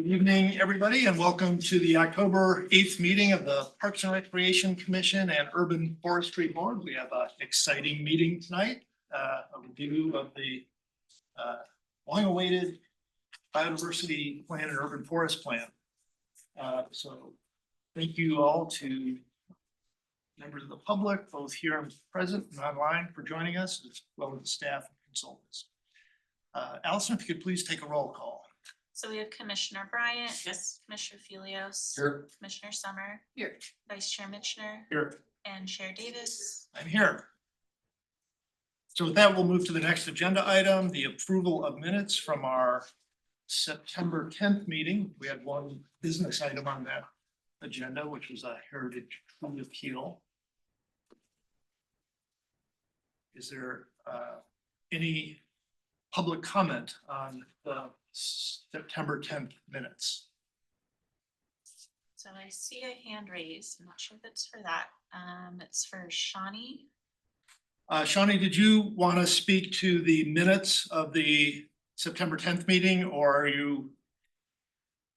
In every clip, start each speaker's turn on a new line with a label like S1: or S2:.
S1: Good evening, everybody, and welcome to the October 8th meeting of the Parks and Recreation Commission and Urban Forestry Board. We have an exciting meeting tonight, a review of the long-awaited biodiversity plan and urban forest plan. So thank you all to members of the public, both here and present and online, for joining us, as well as staff and consultants. Allison, if you could please take a roll call.
S2: So we have Commissioner Bryant. Yes. Commissioner Felios.
S1: Here.
S2: Commissioner Summer.
S3: Here.
S2: Vice Chair Mitchner.
S1: Here.
S2: And Chair Davis.
S1: I'm here. So with that, we'll move to the next agenda item, the approval of minutes from our September 10th meeting. We had one business item on that agenda, which was a heritage tree appeal. Is there any public comment on the September 10th minutes?
S2: So I see a hand raised. I'm not sure if it's for that. It's for Shawnee.
S1: Shawnee, did you want to speak to the minutes of the September 10th meeting, or are you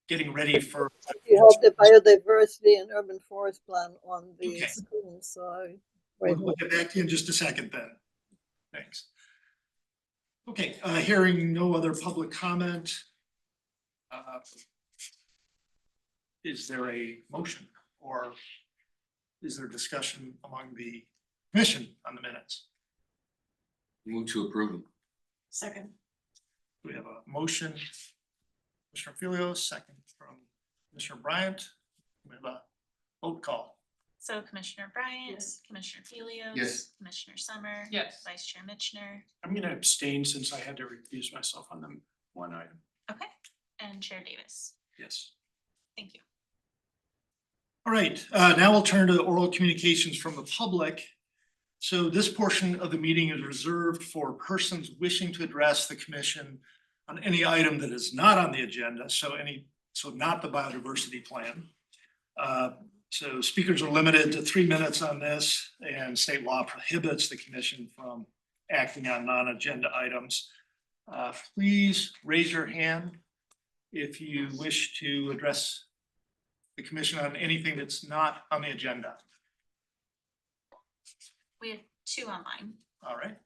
S1: getting ready for?
S3: You have the biodiversity and urban forest plan on the
S1: Okay.
S3: screen, so
S1: We'll get back to you in just a second then. Thanks. Okay, hearing no other public comment. Is there a motion or is there discussion among the commission on the minutes?
S4: Move to approve them.
S2: Second.
S1: We have a motion, Commissioner Felios, second from Commissioner Bryant. We have a vote call.
S2: So Commissioner Bryant.
S3: Yes.
S2: Commissioner Felios.
S4: Yes.
S2: Commissioner Summer.
S3: Yes.
S2: Vice Chair Mitchner.
S5: I'm going to abstain since I had to recuse myself on the one item.
S2: Okay. And Chair Davis.
S5: Yes.
S2: Thank you.
S1: All right, now we'll turn to oral communications from the public. So this portion of the meeting is reserved for persons wishing to address the commission on any item that is not on the agenda. So not the biodiversity plan. So speakers are limited to 3 minutes on this, and state law prohibits the commission from acting on non-agenda items. Please raise your hand if you wish to address the commission on anything that's not on the agenda.
S2: We have two online.
S1: All right.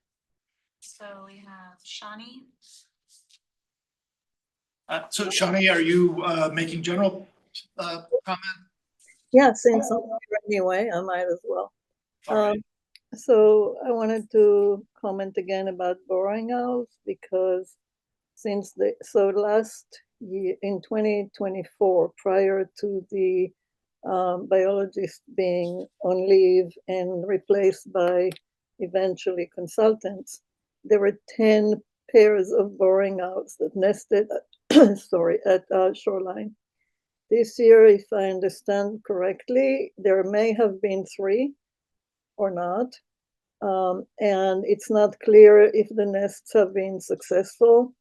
S2: So we have Shawnee.
S1: So Shawnee, are you making general comment?
S3: yeah, since I'm here anyway, I might as well.
S1: All right.
S3: So I wanted to comment again about boring owls because last year in 2024, prior to the biologists being on leave and replaced by eventually consultants, there were 10 pairs of boring owls that nested at shoreline. This year, if I understand correctly, there may have been 3 or not. And it's not clear if the nests have been successful.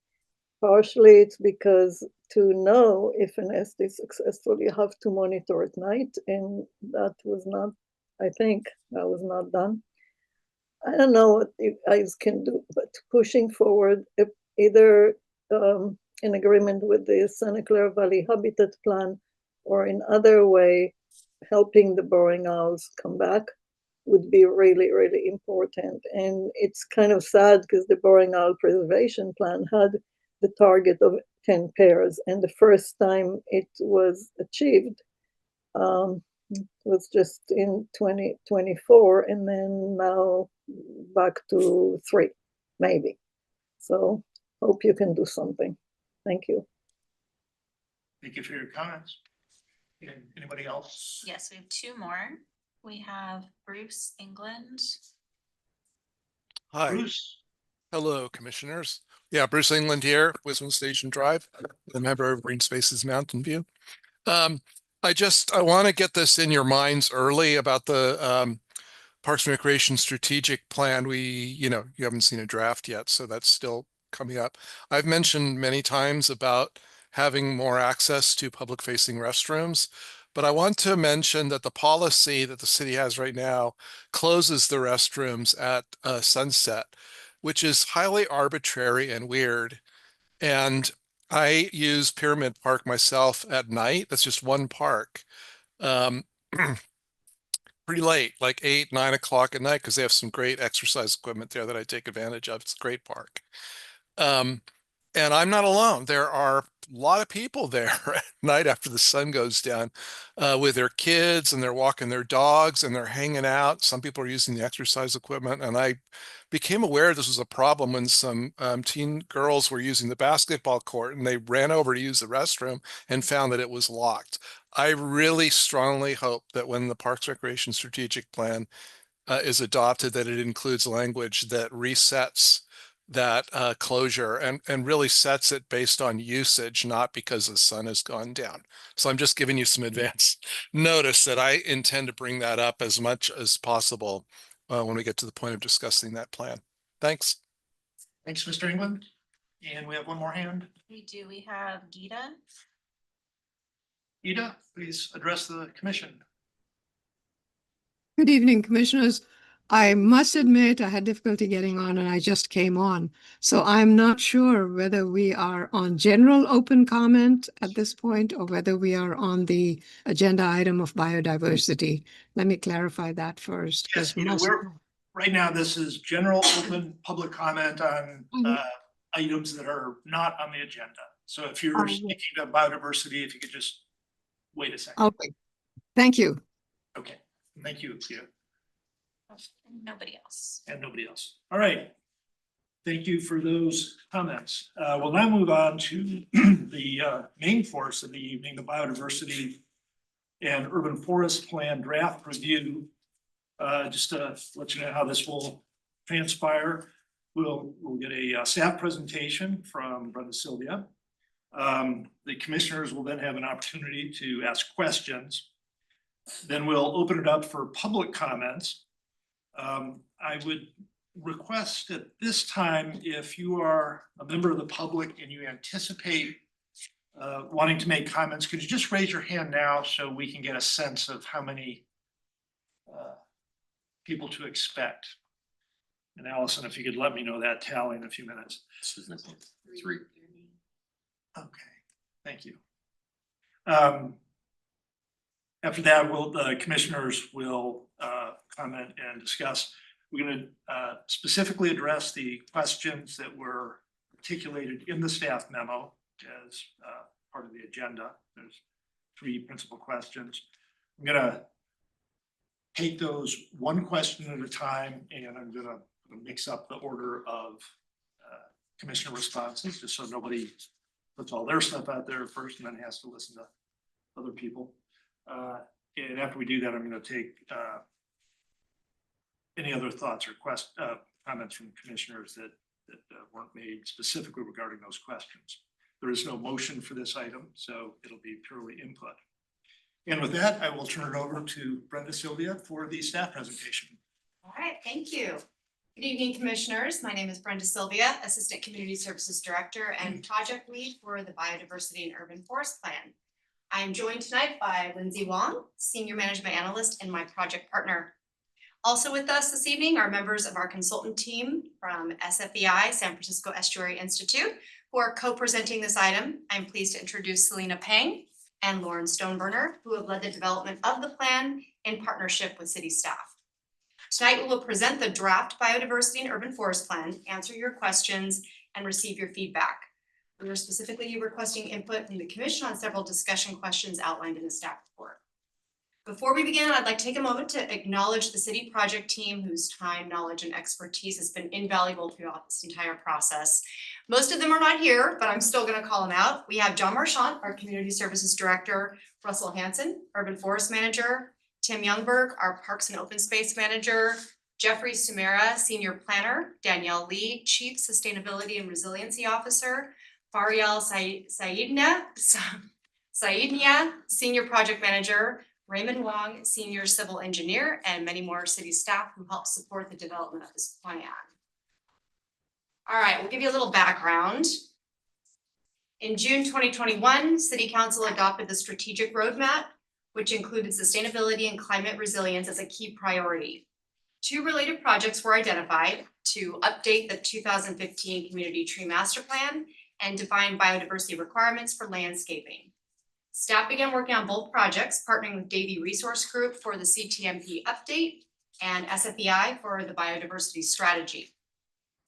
S3: Partially, it's because to know if a nest is successful, you have to monitor at night, and that was not, I think, that was not done. I don't know what you guys can do, but pushing forward either in agreement with the Santa Clara Valley Habitat Plan or in other way, helping the boring owls come back would be really, really important. And it's kind of sad because the boring owl preservation plan had the target of 10 pairs. And the first time it was achieved was just in 2024, and then now back to 3, maybe. So hope you can do something. Thank you.
S1: Thank you for your comments. Anybody else?
S2: Yes, we have 2 more. We have Bruce England.
S6: Hi.
S1: Bruce?
S6: Hello, commissioners. Yeah, Bruce England here, Wisdom Station Drive, a member of Green Spaces Mountain View. I want to get this in your minds early about the Parks and Recreation strategic plan. You haven't seen a draft yet, so that's still coming up. I've mentioned many times about having more access to public facing restrooms, but I want to mention that the policy that the city has right now closes the restrooms at sunset, which is highly arbitrary and weird. And I use Pyramid Park myself at night. That's just one park. Um, pretty late, like 8, 9 o'clock at night, because they have some great exercise equipment there that I take advantage of. It's a great park. Um, and I'm not alone. There are a lot of people there at night after the sun goes down with their kids, and they're walking their dogs, and they're hanging out. Some people are using the exercise equipment. And I became aware this was a problem when some teen girls were using the basketball court, and they ran over to use the restroom and found that it was locked. I really strongly hope that when the Parks Recreation Strategic Plan is adopted, that it includes language that resets that closure and really sets it based on usage, not because the sun has gone down. So I'm just giving you some advance notice that I intend to bring that up as much as possible when we get to the point of discussing that plan. Thanks.
S1: Thanks, Mr. England. And we have one more hand.
S2: We do, we have Gita.
S1: Ida, please address the commission.
S7: Good evening, Commissioners. I must admit I had difficulty getting on and I just came on. So I'm not sure whether we are on general open comment at this point or whether we are on the agenda item of biodiversity. Let me clarify that first.
S1: Yes,
S7: 'Cause
S1: right now, this is general open public comment on items that are not on the agenda. So if you're speaking about biodiversity, if you could just wait a second.
S7: Okay, thank you.
S1: Okay, thank you, Tia.
S2: Nobody else.
S1: And nobody else. All right. Thank you for those comments. We'll now move on to the main course of the evening, the biodiversity and urban forest plan draft review. Just to let you know how this will transpire, we'll get a staff presentation from Brenda Sylvia. The commissioners will then have an opportunity to ask questions. Then we'll open it up for public comments. I would request at this time, if you are a member of the public and you anticipate wanting to make comments, could you just raise your hand now so we can get a sense of how many people to expect? And Allison, if you could let me know that tally in a few minutes.
S4: 3.
S1: Okay, thank you. After that, the commissioners will comment and discuss. We're going to specifically address the questions that were articulated in the staff memo as part of the agenda. There's 3 principal questions. I'm going to take those one question at a time, and I'm going to mix up the order of commissioner responses, just so nobody puts all their stuff out there first and then has to listen to other people. And after we do that, I'm going to take any other thoughts or comments from commissioners that weren't made specifically regarding those questions. There is no motion for this item, so it'll be purely input. And with that, I will turn it over to Brenda Sylvia for the staff presentation.
S8: All right, thank you. Good evening, commissioners. My name is Brenda Sylvia, Assistant Community Services Director and Project Lead for the Biodiversity and Urban Forest Plan. I am joined tonight by Lindsay Wong, Senior Management Analyst and my project partner. Also with us this evening are members of our consultant team from SFEI, San Francisco Estuary Institute, who are co-presenting this item. I'm pleased to introduce Selena Pang and Lauren Stoneburner, who have led the development of the plan in partnership with city staff. Tonight, we will present the draft Biodiversity and Urban Forest Plan, answer your questions, and receive your feedback. We are specifically requesting input from the commission on several discussion questions outlined in the staff report. Before we begin, I'd like to take a moment to acknowledge the city project team whose time, knowledge, and expertise has been invaluable throughout this entire process. Most of them are not here, but I'm still going to call them out. We have John Marchant, our Community Services Director, Russell Hansen, Urban Forest Manager, Tim Youngberg, our Parks and Open Space Manager, Jeffrey Sumera, Senior Planner, Danielle Lee, Chief Sustainability and Resiliency Officer, Farial Saidnia, Senior Project Manager, Raymond Wong, Senior Civil Engineer, and many more city staff who help support the development of this plan. All right, we'll give you a little background. In June 2021, City Council adopted the strategic roadmap, which included sustainability and climate resilience as a key priority. 2 related projects were identified to update the 2015 Community Tree Master Plan and define biodiversity requirements for landscaping. Staff began working on both projects, partnering with Davie Resource Group for the CTMP update and SFEI for the biodiversity strategy.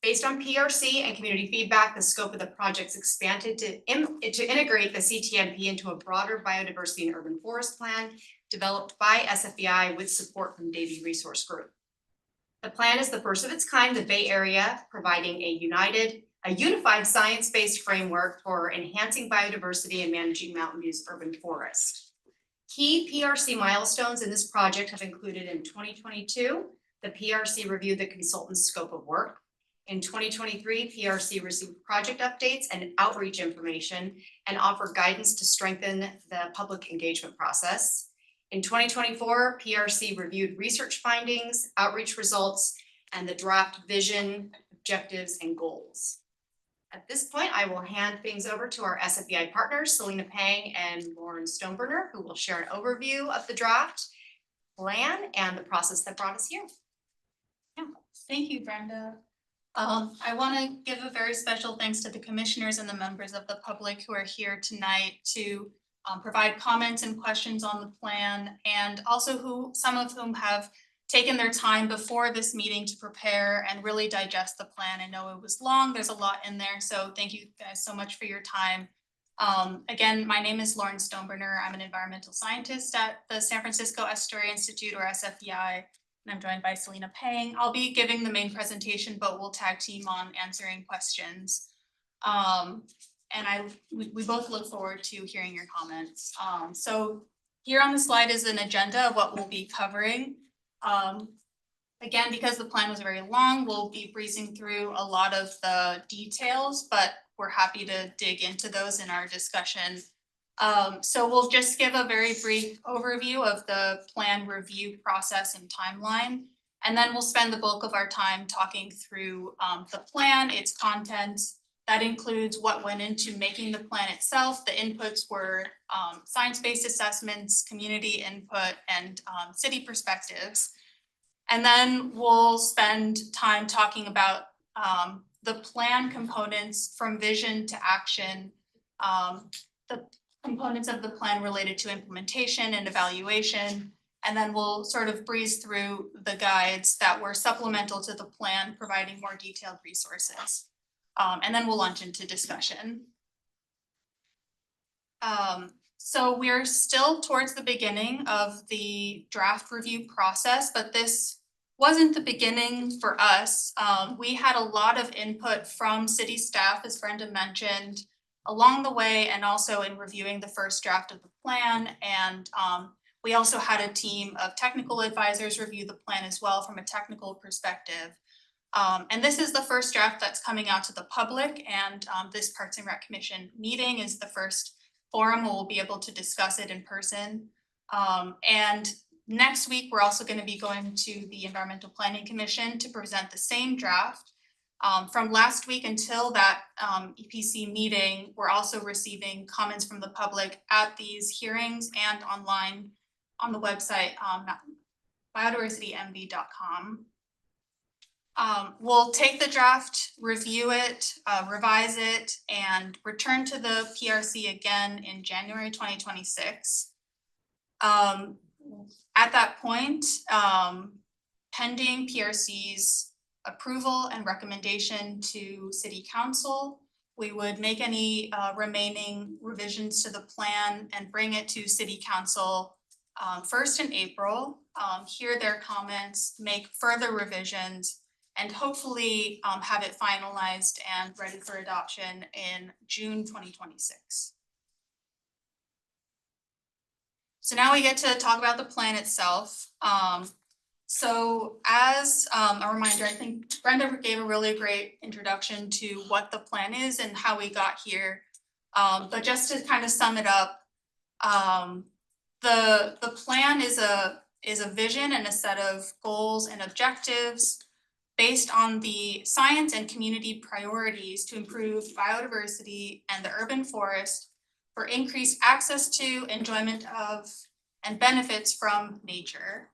S8: Based on PRC and community feedback, the scope of the projects expanded to integrate the CTMP into a broader biodiversity and urban forest plan developed by SFEI with support from Davie Resource Group. The plan is the first of its kind in the Bay Area, providing a unified science-based framework for enhancing biodiversity and managing Mountain View's urban forest. Key PRC milestones in this project have included in 2022, the PRC reviewed the consultant's scope of work. In 2023, PRC received project updates and outreach information and offered guidance to strengthen the public engagement process. In 2024, PRC reviewed research findings, outreach results, and the draft vision, objectives, and goals. At this point, I will hand things over to our SFEI partners, Selena Pang and Lauren Stoneburner, who will share an overview of the draft plan and the process that brought us here.
S2: Yeah, thank you, Brenda. I want to give a very special thanks to the commissioners and the members of the public who are here tonight to provide comments and questions on the plan, and also some of whom have taken their time before this meeting to prepare and really digest the plan. I know it was long, there's a lot in there, so thank you guys so much for your time. Again, my name is Lauren Stoneburner. I'm an environmental scientist at the San Francisco Estuary Institute, or SFEI, and I'm joined by Selena Pang. I'll be giving the main presentation, but we'll tag team on answering questions. And we both look forward to hearing your comments. So here on the slide is an agenda of what we'll be covering. Again, because the plan was very long, we'll be breezing through a lot of the details, but we're happy to dig into those in our discussion. So we'll just give a very brief overview of the plan review process and timeline, and then we'll spend the bulk of our time talking through the plan, its contents. That includes what went into making the plan itself. The inputs were science-based assessments, community input, and city perspectives. And then we'll spend time talking about the plan components from vision to action, the components of the plan related to implementation and evaluation, and then we'll sort of breeze through the guides that were supplemental to the plan, providing more detailed resources. And then we'll launch into discussion. So we're still towards the beginning of the draft review process, but this wasn't the beginning for us. We had a lot of input from city staff, as Brenda mentioned, along the way, and also in reviewing the first draft of the plan. And we also had a team of technical advisors review the plan as well from a technical perspective. And this is the first draft that's coming out to the public, and this Parks and Rec Commission meeting is the first forum where we'll be able to discuss it in person. And next week, we're also going to be going to the Environmental Planning Commission to present the same draft. From last week until that EPC meeting, we're also receiving comments from the public at these hearings and online on the website, biodiversitymv.com. We'll take the draft, review it, revise it, and return to the PRC again in January 2026. At that point, pending PRC's approval and recommendation to City Council, we would make any remaining revisions to the plan and bring it to City Council first in April, hear their comments, make further revisions, and hopefully have it finalized and ready for adoption in June 2026. So now we get to talk about the plan itself. So as a reminder, I think Brenda gave a really great introduction to what the plan is and how we got here. But just to kind of sum it up, the plan is a vision and a set of goals and objectives based on the science and community priorities to improve biodiversity and the urban forest for increased access to, enjoyment of, and benefits from nature.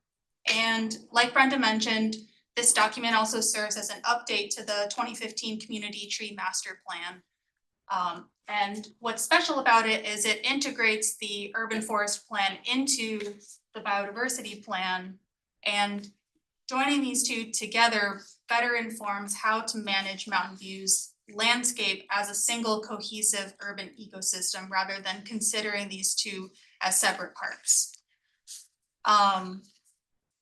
S2: And like Brenda mentioned, this document also serves as an update to the 2015 Community Tree Master Plan. And what's special about it is it integrates the urban forest plan into the biodiversity plan. And joining these two together better informs how to manage Mountain View's landscape as a single cohesive urban ecosystem rather than considering these two as separate parts.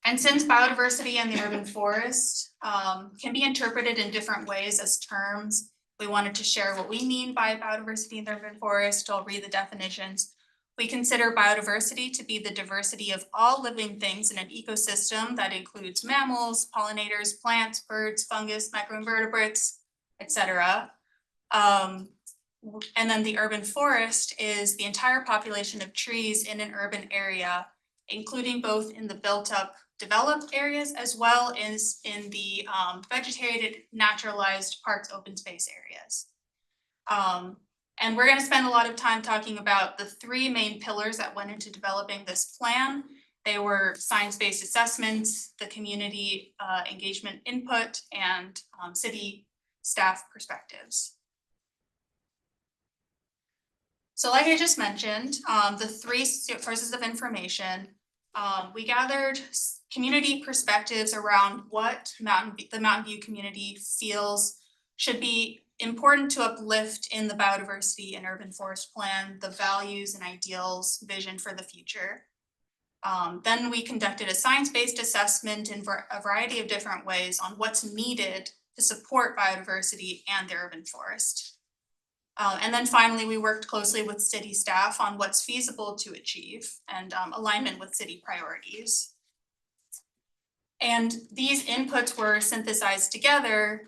S2: And since biodiversity and the urban forest can be interpreted in different ways as terms, we wanted to share what we mean by biodiversity in the urban forest. I'll read the definitions. We consider biodiversity to be the diversity of all living things in an ecosystem that includes mammals, pollinators, plants, birds, fungus, microinvertebrates, etc. And then the urban forest is the entire population of trees in an urban area, including both in the built-up developed areas as well as in the vegetated, naturalized parks, open space areas. And we're going to spend a lot of time talking about the three main pillars that went into developing this plan. They were science-based assessments, the community engagement input, and city staff perspectives. So like I just mentioned, the three sources of information, we gathered community perspectives around what the Mountain View community feels should be important to uplift in the biodiversity and urban forest plan, the values and ideals, vision for the future. Then we conducted a science-based assessment in a variety of different ways on what's needed to support biodiversity and the urban forest. And then finally, we worked closely with city staff on what's feasible to achieve and alignment with city priorities. And these inputs were synthesized together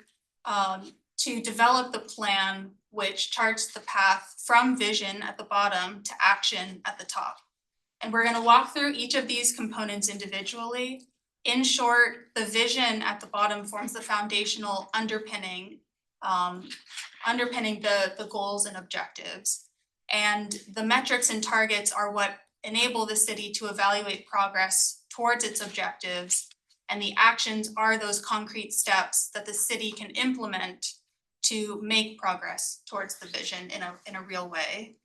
S2: to develop the plan, which charts the path from vision at the bottom to action at the top. And we're going to walk through each of these components individually. In short, the vision at the bottom forms the foundational underpinning the goals and objectives. And the metrics and targets are what enable the city to evaluate progress towards its objectives. And the actions are those concrete steps that the city can implement to make progress towards the vision in a real way.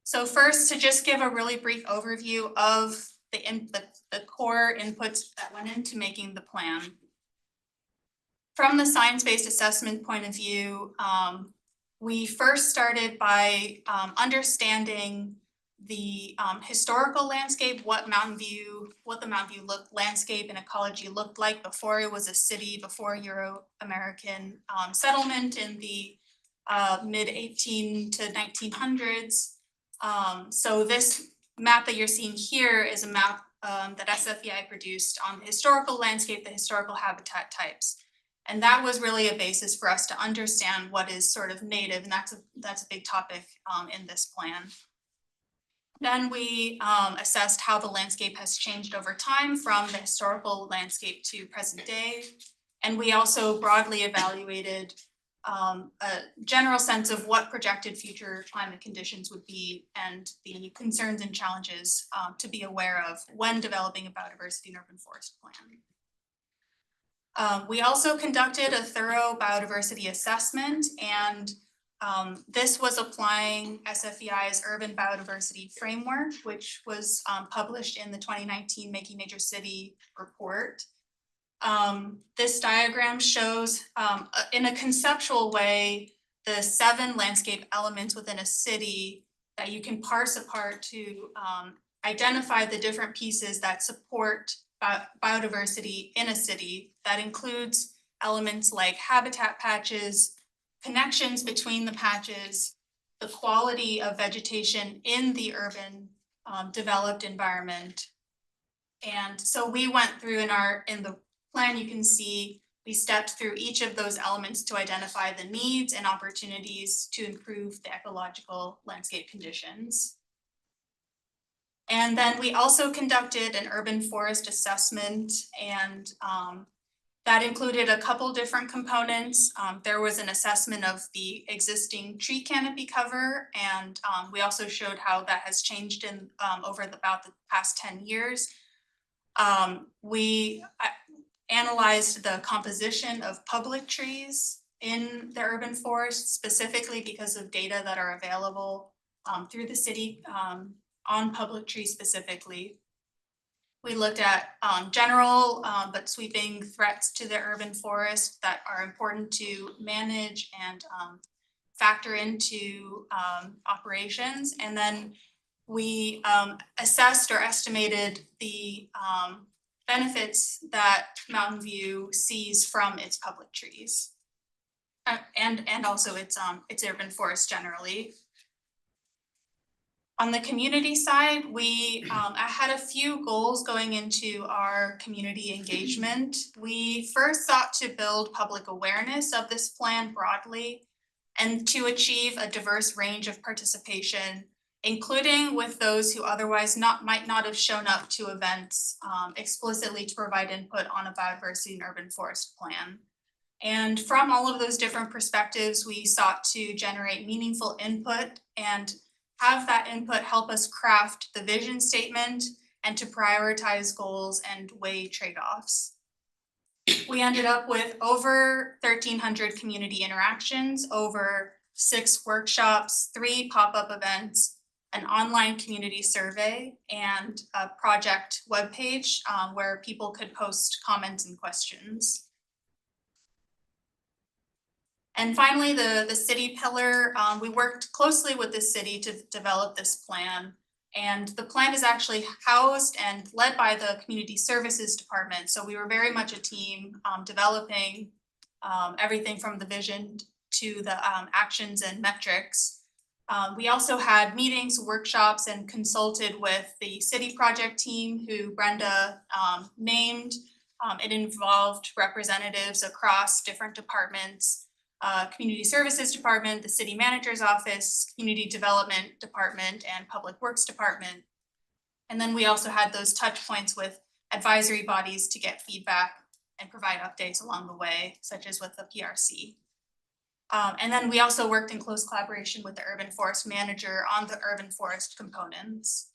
S2: So first, to just give a really brief overview of the core inputs that went into making the plan. From the science-based assessment point of view, we first started by understanding the historical landscape, what the Mountain View landscape and ecology looked like before it was a city, before Euro-American settlement in the mid-18 to 1900s. So this map that you're seeing here is a map that SFEI produced on the historical landscape, the historical habitat types. And that was really a basis for us to understand what is sort of native, and that's a big topic in this plan. Then we assessed how the landscape has changed over time from the historical landscape to present day. And we also broadly evaluated a general sense of what projected future climate conditions would be and the concerns and challenges to be aware of when developing a biodiversity and urban forest plan. We also conducted a thorough biodiversity assessment, and this was applying SFEI's urban biodiversity framework, which was published in the 2019 Making Major City report. This diagram shows in a conceptual way the 7 landscape elements within a city that you can parse apart to identify the different pieces that support biodiversity in a city. That includes elements like habitat patches, connections between the patches, the quality of vegetation in the urban developed environment. And so we went through in the plan, you can see we stepped through each of those elements to identify the needs and opportunities to improve the ecological landscape conditions. And then we also conducted an urban forest assessment, and that included a couple different components. There was an assessment of the existing tree canopy cover, and we also showed how that has changed over about the past 10 years. We analyzed the composition of public trees in the urban forest, specifically because of data that are available through the city on public trees specifically. We looked at general but sweeping threats to the urban forest that are important to manage and factor into operations. And then we assessed or estimated the benefits that Mountain View sees from its public trees. And also its urban forest generally. On the community side, I had a few goals going into our community engagement. We first sought to build public awareness of this plan broadly and to achieve a diverse range of participation, including with those who otherwise might not have shown up to events explicitly to provide input on a biodiversity and urban forest plan. And from all of those different perspectives, we sought to generate meaningful input and have that input help us craft the vision statement and to prioritize goals and weigh trade-offs. We ended up with over 1,300 community interactions, over 6 workshops, 3 pop-up events, an online community survey, and a project webpage where people could post comments and questions. And finally, the city pillar, we worked closely with the city to develop this plan. And the plan is actually housed and led by the community services department. So we were very much a team developing everything from the vision to the actions and metrics. We also had meetings, workshops, and consulted with the city project team who Brenda named. It involved representatives across different departments. Community Services Department, the City Manager's Office, Community Development Department, and Public Works Department. And then we also had those touch points with advisory bodies to get feedback and provide updates along the way, such as with the PRC. And then we also worked in close collaboration with the Urban Forest Manager on the urban forest components.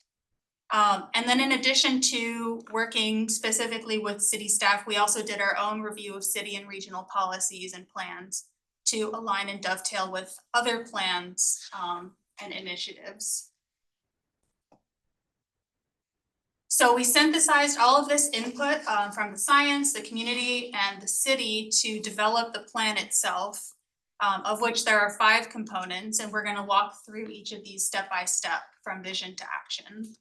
S2: And then in addition to working specifically with city staff, we also did our own review of city and regional policies and plans to align and dovetail with other plans and initiatives. So we synthesized all of this input from the science, the community, and the city to develop the plan itself, of which there are 5 components, and we're going to walk through each of these step by step from vision to action.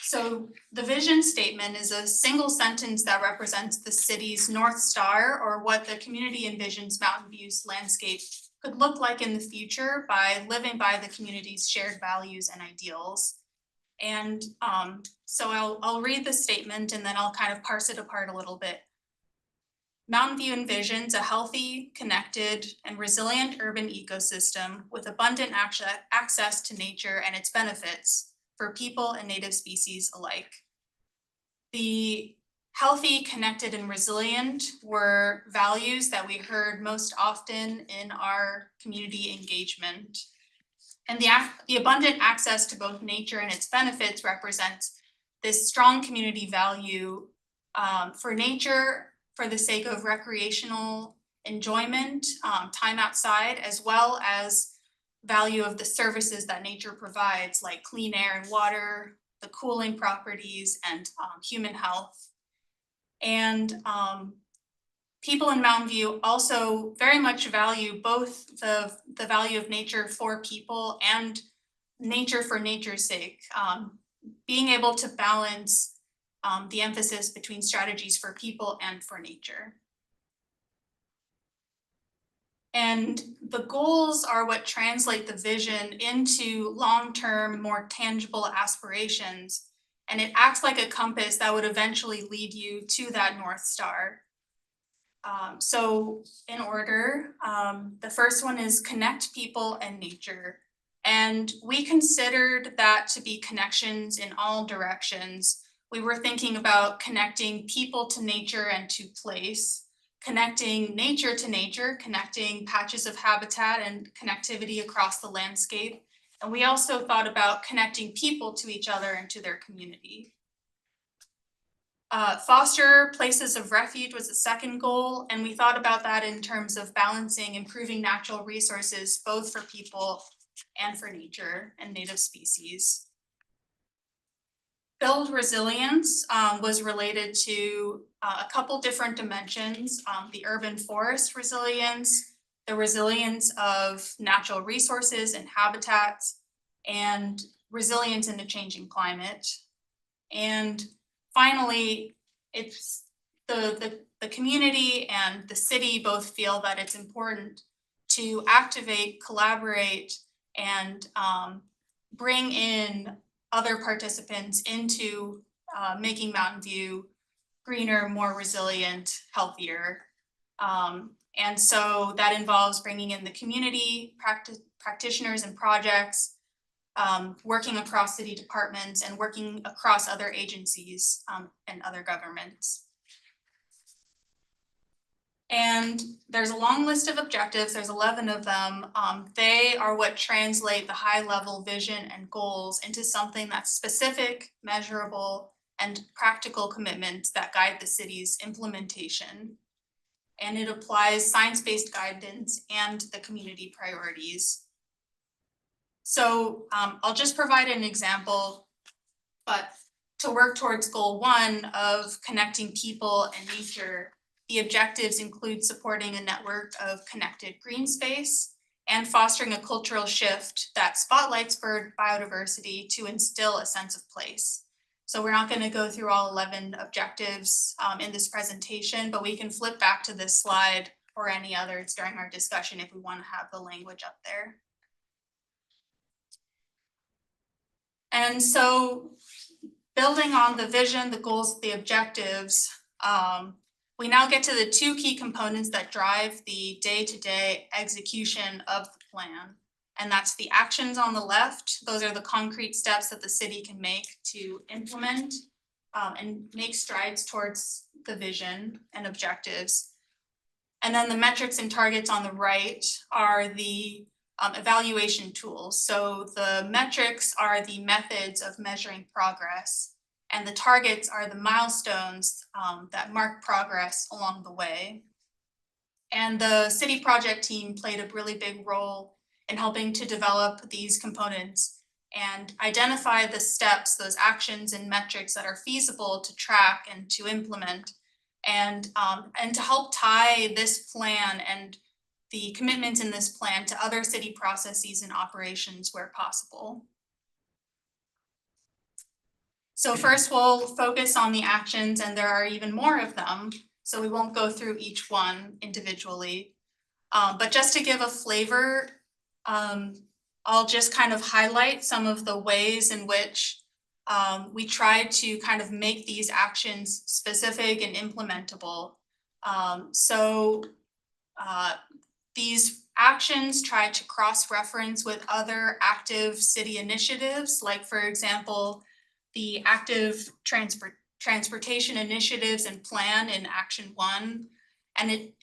S2: So the vision statement is a single sentence that represents the city's North Star, or what the community envisions Mountain View's landscape could look like in the future by living by the community's shared values and ideals. And so I'll read the statement and then I'll kind of parse it apart a little bit. Mountain View envisions a healthy, connected, and resilient urban ecosystem with abundant access to nature and its benefits for people and native species alike. The healthy, connected, and resilient were values that we heard most often in our community engagement. And the abundant access to both nature and its benefits represents this strong community value for nature, for the sake of recreational enjoyment, time outside, as well as value of the services that nature provides, like clean air and water, the cooling properties, and human health. And people in Mountain View also very much value both the value of nature for people and nature for nature's sake, being able to balance the emphasis between strategies for people and for nature. And the goals are what translate the vision into long-term, more tangible aspirations. And it acts like a compass that would eventually lead you to that North Star. So in order, the first one is connect people and nature. And we considered that to be connections in all directions. We were thinking about connecting people to nature and to place, connecting nature to nature, connecting patches of habitat and connectivity across the landscape. And we also thought about connecting people to each other and to their community. Foster places of refuge was the second goal, and we thought about that in terms of balancing improving natural resources, both for people and for nature and native species. Build resilience was related to a couple different dimensions, the urban forest resilience, the resilience of natural resources and habitats, and resilience in a changing climate. And finally, it's the community and the city both feel that it's important to activate, collaborate, and bring in other participants into making Mountain View greener, more resilient, healthier. And so that involves bringing in the community, practitioners and projects, working across city departments and working across other agencies and other governments. And there's a long list of objectives, there's 11 of them. They are what translate the high level vision and goals into something that's specific, measurable, and practical commitments that guide the city's implementation. And it applies science-based guidance and the community priorities. So I'll just provide an example, but to work towards goal 1 of connecting people and nature, the objectives include supporting a network of connected green space and fostering a cultural shift that spotlights bird biodiversity to instill a sense of place. So we're not going to go through all 11 objectives in this presentation, but we can flip back to this slide or any others during our discussion if we want to have the language up there. And so building on the vision, the goals, the objectives, we now get to the 2 key components that drive the day-to-day execution of the plan. And that's the actions on the left. Those are the concrete steps that the city can make to implement and make strides towards the vision and objectives. And then the metrics and targets on the right are the evaluation tools. So the metrics are the methods of measuring progress, and the targets are the milestones that mark progress along the way. And the city project team played a really big role in helping to develop these components and identify the steps, those actions and metrics that are feasible to track and to implement, and to help tie this plan and the commitments in this plan to other city processes and operations where possible. So first we'll focus on the actions, and there are even more of them, so we won't go through each one individually. But just to give a flavor, I'll just kind of highlight some of the ways in which we try to kind of make these actions specific and implementable. These actions try to cross-reference with other active city initiatives, like for example, the active transportation initiatives and plan in Action 1, and it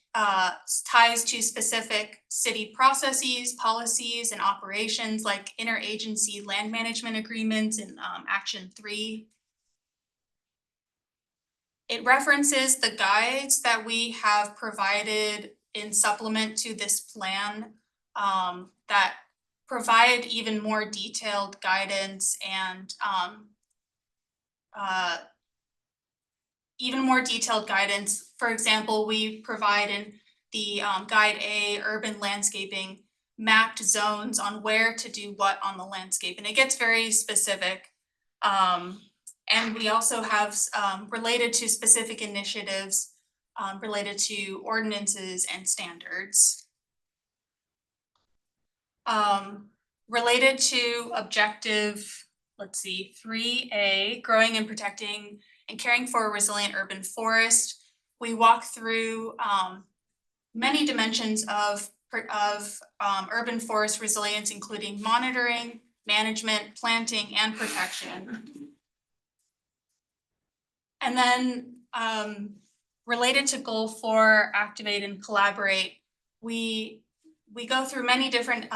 S2: ties to specific city processes, policies, and operations like interagency land management agreements in Action 3. It references the guides that we have provided in supplement to this plan that provide even more detailed guidance and For example, we provide in the Guide A, Urban Landscaping, mapped zones on where to do what on the landscape, and it gets very specific. And we also have related to specific initiatives related to ordinances and standards. Related to objective, 3A, growing and protecting and caring for a resilient urban forest, we walk through many dimensions of urban forest resilience, including monitoring, management, planting, and protection. And then related to goal 4, activate and collaborate, we go through many different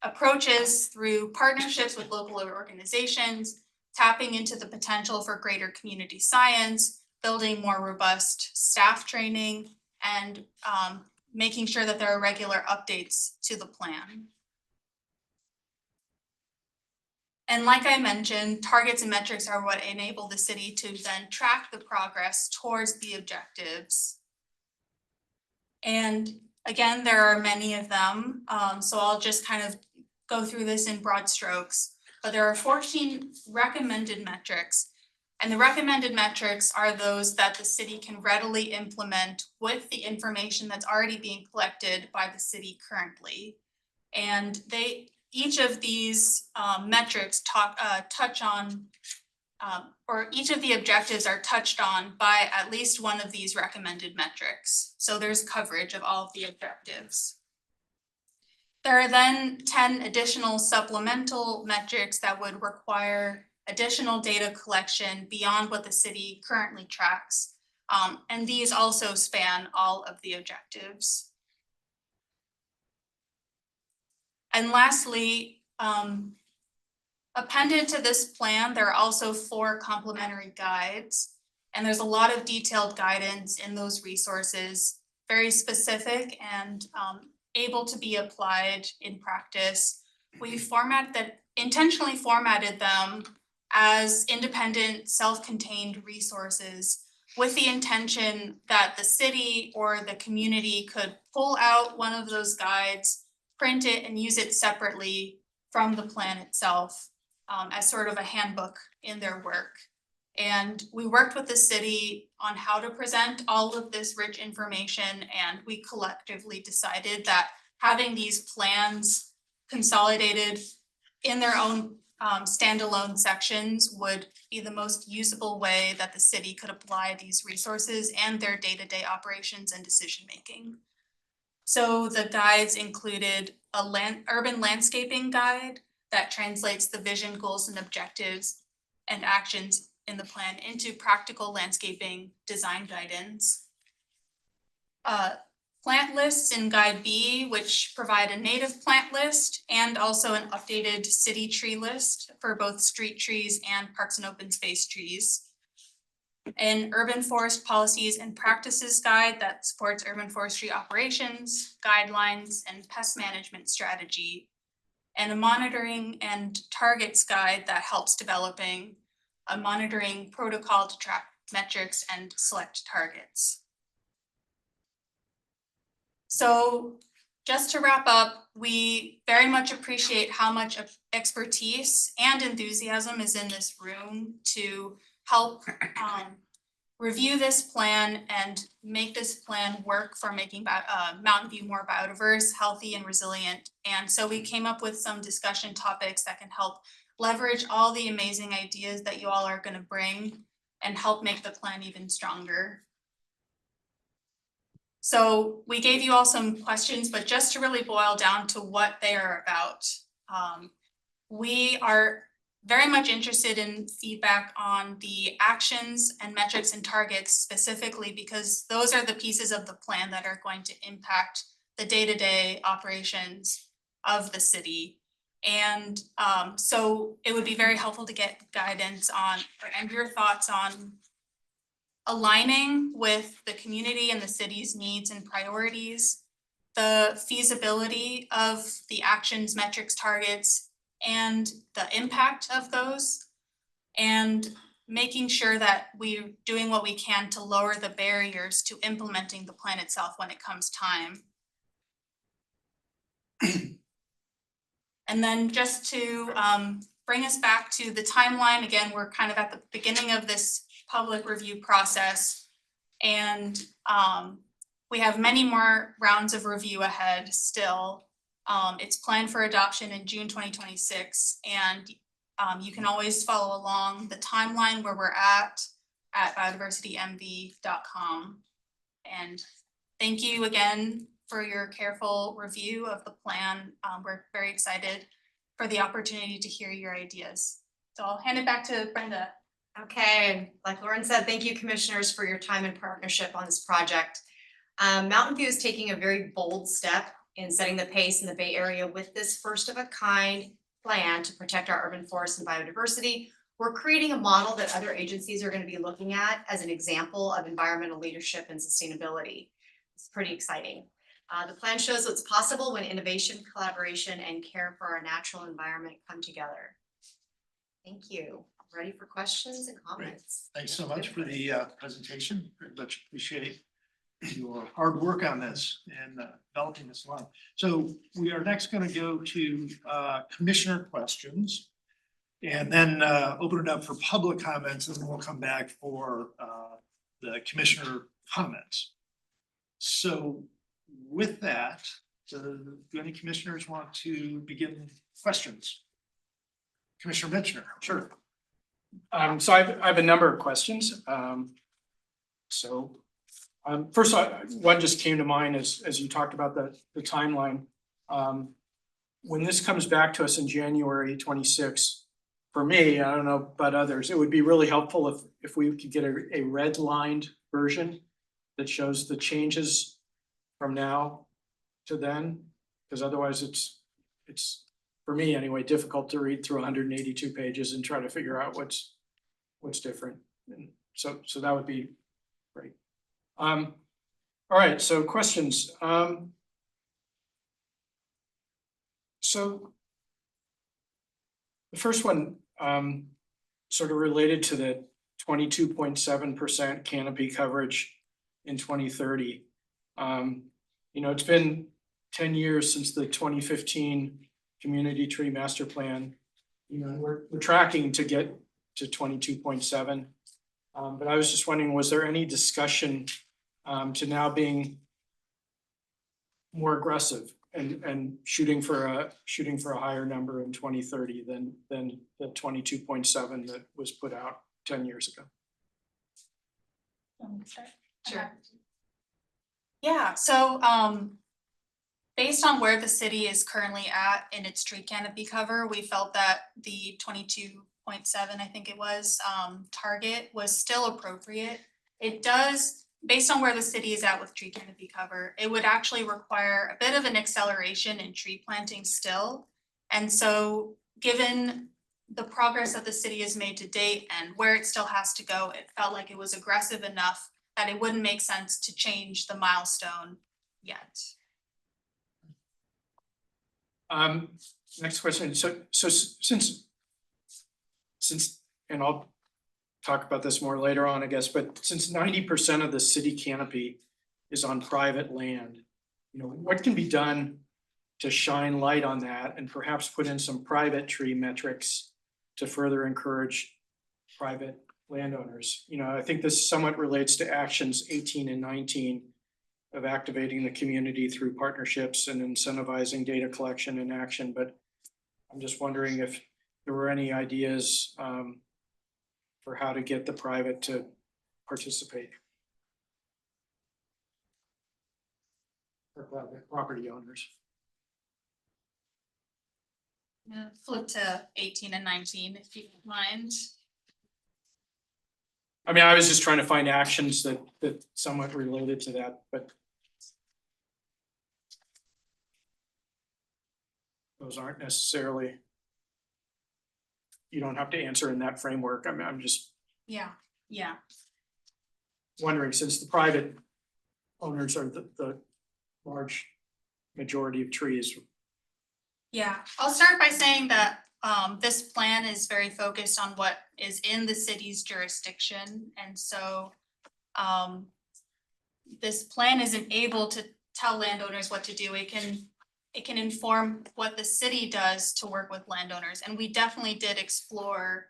S2: approaches through partnerships with local organizations, tapping into the potential for greater community science, building more robust staff training, and making sure that there are regular updates to the plan. And like I mentioned, targets and metrics are what enable the city to then track the progress towards the objectives. And again, there are many of them, so I'll just kind of go through this in broad strokes. But there are 14 recommended metrics. And the recommended metrics are those that the city can readily implement with the information that's already being collected by the city currently. And each of these metrics touch on, or each of the objectives are touched on by at least one of these recommended metrics. So there's coverage of all of the objectives. There are then 10 additional supplemental metrics that would require additional data collection beyond what the city currently tracks. And these also span all of the objectives. And lastly, appended to this plan, there are also 4 complementary guides. And there's a lot of detailed guidance in those resources, very specific and able to be applied in practice. We intentionally formatted them as independent, self-contained resources with the intention that the city or the community could pull out one of those guides, print it, and use it separately from the plan itself as sort of a handbook in their work. And we worked with the city on how to present all of this rich information, and we collectively decided that having these plans consolidated in their own standalone sections would be the most usable way that the city could apply these resources and their day-to-day operations and decision-making. So the guides included a urban landscaping guide that translates the vision, goals, and objectives and actions in the plan into practical landscaping design guidance. Plant lists in Guide B, which provide a native plant list and also an updated city tree list for both street trees and parks and open space trees. An urban forest policies and practices guide that supports urban forestry operations, guidelines, and pest management strategy. And a monitoring and targets guide that helps developing a monitoring protocol to track metrics and select targets. So just to wrap up, we very much appreciate how much expertise and enthusiasm is in this room to help review this plan and make this plan work for making Mountain View more biodiverse, healthy, and resilient. And so we came up with some discussion topics that can help leverage all the amazing ideas that you all are going to bring and help make the plan even stronger. So we gave you all some questions, but just to really boil down to what they are about. We are very much interested in feedback on the actions and metrics and targets specifically, because those are the pieces of the plan that are going to impact the day-to-day operations of the city. And so it would be very helpful to get guidance on, and your thoughts on aligning with the community and the city's needs and priorities, the feasibility of the actions, metrics, targets, and the impact of those, and making sure that we're doing what we can to lower the barriers to implementing the plan itself when it comes time. And then just to bring us back to the timeline, again, we're kind of at the beginning of this public review process, and we have many more rounds of review ahead still. It's planned for adoption in June 2026, and you can always follow along the timeline where we're at biodiversitymv.com. And thank you again for your careful review of the plan. We're very excited for the opportunity to hear your ideas. So I'll hand it back to Brenda.
S8: Okay, like Lauren said, thank you, commissioners, for your time and partnership on this project. Mountain View is taking a very bold step in setting the pace in the Bay Area with this first of a kind plan to protect our urban forests and biodiversity We're creating a model that other agencies are gonna be looking at as an example of environmental leadership and sustainability. It's pretty exciting. The plan shows what's possible when innovation, collaboration, and care for our natural environment come together. Thank you. Ready for questions and comments?
S1: Thanks so much for the presentation. Very much appreciate your hard work on this and developing this line. So we are next going to go to commissioner questions and then open it up for public comments, and then we'll come back for the commissioner comments. So with that, do any commissioners want to begin questions? Commissioner Mitchner, sure.
S5: So I have a number of questions. First, one just came to mind as you talked about the timeline. When this comes back to us in January 26, for me, I don't know about others, it would be really helpful if we could get a redlined version that shows the changes from now to then, because otherwise it's for me anyway, difficult to read through 182 pages and try to figure out what's different. And so that would be great. All right, so questions. So the first one, sort of related to the 22.7% canopy coverage in 2030. It's been 10 years since the 2015 Community Tree Master Plan. We're tracking to get to 22.7. But I was just wondering, was there any discussion to now being more aggressive and shooting for a higher number in 2030 than the 22.7 that was put out 10 years ago?
S2: Sure. Yeah, so based on where the city is currently at in its tree canopy cover, we felt that the 22.7, I think it was, target was still appropriate. It does, based on where the city is at with tree canopy cover, it would actually require a bit of an acceleration in tree planting still. And so given the progress that the city has made to date and where it still has to go, it felt like it was aggressive enough that it wouldn't make sense to change the milestone yet.
S5: Next question. So since, and I'll talk about this more later on, I guess, but since 90% of the city canopy is on private land, what can be done to shine light on that and perhaps put in some private tree metrics to further encourage private landowners? I think this somewhat relates to actions 18 and 19 of activating the community through partnerships and incentivizing data collection and action. But I'm just wondering if there were any ideas for how to get the private to participate. Or private property owners.
S2: Flip to 18 and 19, if you don't mind.
S5: I mean, I was just trying to find actions that somewhat related to that, but those aren't necessarily, you don't have to answer in that framework. I'm just
S2: Yeah.
S5: wondering, since the private owners are the large majority of trees.
S2: Yeah, I'll start by saying that this plan is very focused on what is in the city's jurisdiction. And so this plan isn't able to tell landowners what to do. It can inform what the city does to work with landowners. And we definitely did explore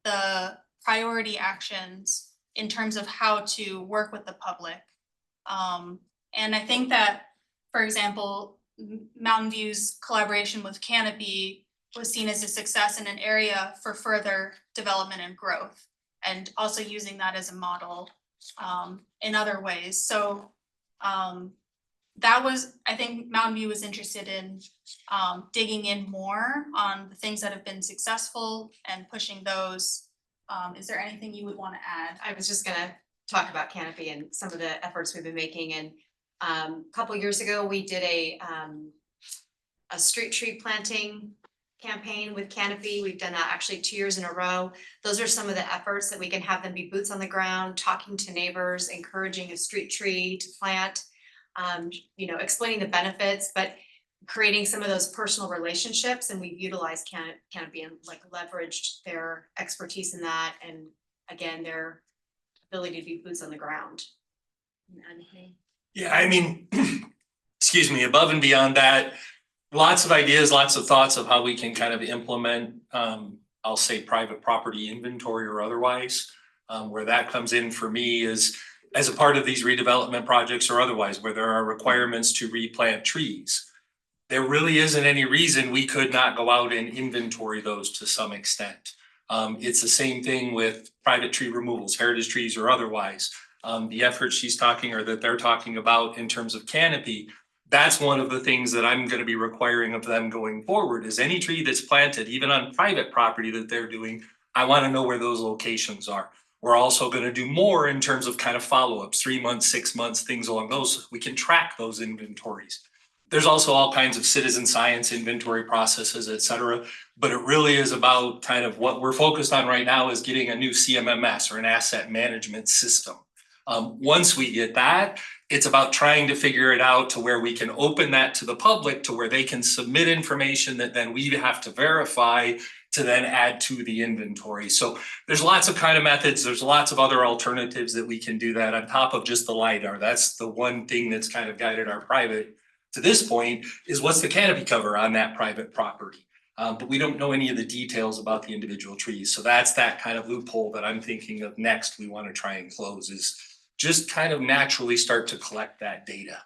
S2: the priority actions in terms of how to work with the public. And I think that, for example, Mountain View's collaboration with Canopy was seen as a success in an area for further development and growth, and also using that as a model in other ways. So that was, I think Mountain View was interested in digging in more on the things that have been successful and pushing those. Is there anything you would want to add?
S8: I was just gonna talk about Canopy and some of the efforts we've been making. And a couple years ago, we did a street tree planting campaign with Canopy. We've done that actually 2 years in a row. Those are some of the efforts that we can have them be boots on the ground, talking to neighbors, encouraging a street tree to plant, explaining the benefits, but creating some of those personal relationships. And we've utilized Canopy and like leveraged their expertise in that. And again, their ability to be boots on the ground. Anything?
S9: Yeah, I mean, excuse me, above and beyond that, lots of ideas, lots of thoughts of how we can kind of implement, I'll say private property inventory or otherwise. Where that comes in for me is as a part of these redevelopment projects or otherwise, where there are requirements to replant trees. There really isn't any reason we could not go out and inventory those to some extent. It's the same thing with private tree removals, heritage trees or otherwise. The efforts she's talking or that they're talking about in terms of canopy, that's one of the things that I'm going to be requiring of them going forward is any tree that's planted, even on private property that they're doing, I want to know where those locations are. We're also going to do more in terms of kind of follow-ups, 3 months, 6 months, things along those. We can track those inventories. There's also all kinds of citizen science inventory processes, et cetera. But it really is about kind of what we're focused on right now is getting a new CMMS or an asset management system. Once we get that, it's about trying to figure it out to where we can open that to the public to where they can submit information that then we have to verify to then add to the inventory. So there's lots of kind of methods. There's lots of other alternatives that we can do that on top of just the LiDAR. That's the one thing that's kind of guided our private to this point is what's the canopy cover on that private property. But we don't know any of the details about the individual trees. So that's that kind of loophole that I'm thinking of next we want to try and close is just kind of naturally start to collect that data.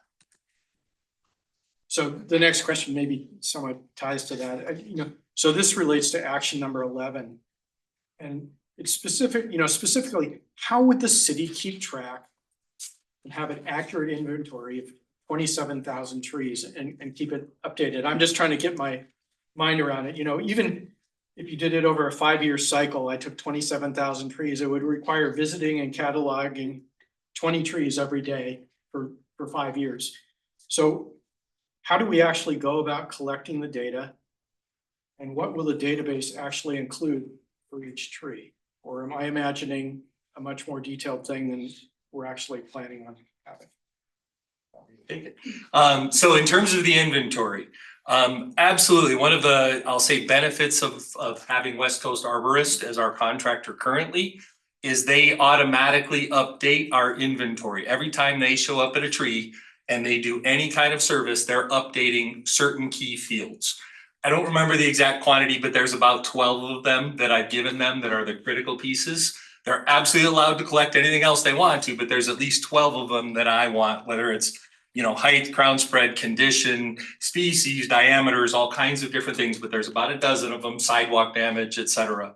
S5: So the next question maybe somewhat ties to that, so this relates to action number 11. And it's specifically, how would the city keep track and have an accurate inventory of 27,000 trees and keep it updated? I'm just trying to get my mind around it. Even if you did it over a 5-year cycle, I took 27,000 trees, it would require visiting and cataloging 20 trees every day for 5 years. So how do we actually go about collecting the data? And what will the database actually include for each tree? Or am I imagining a much more detailed thing than we're actually planning on having?
S9: So in terms of the inventory, absolutely. One of the, I'll say, benefits of having West Coast Arborist as our contractor currently is they automatically update our inventory. Every time they show up at a tree and they do any kind of service, they're updating certain key fields. I don't remember the exact quantity, but there's about 12 of them that I've given them that are the critical pieces. They're absolutely allowed to collect anything else they want to, but there's at least 12 of them that I want, whether it's height, crown spread, condition, species, diameters, all kinds of different things, but there's about a dozen of them, sidewalk damage, et cetera.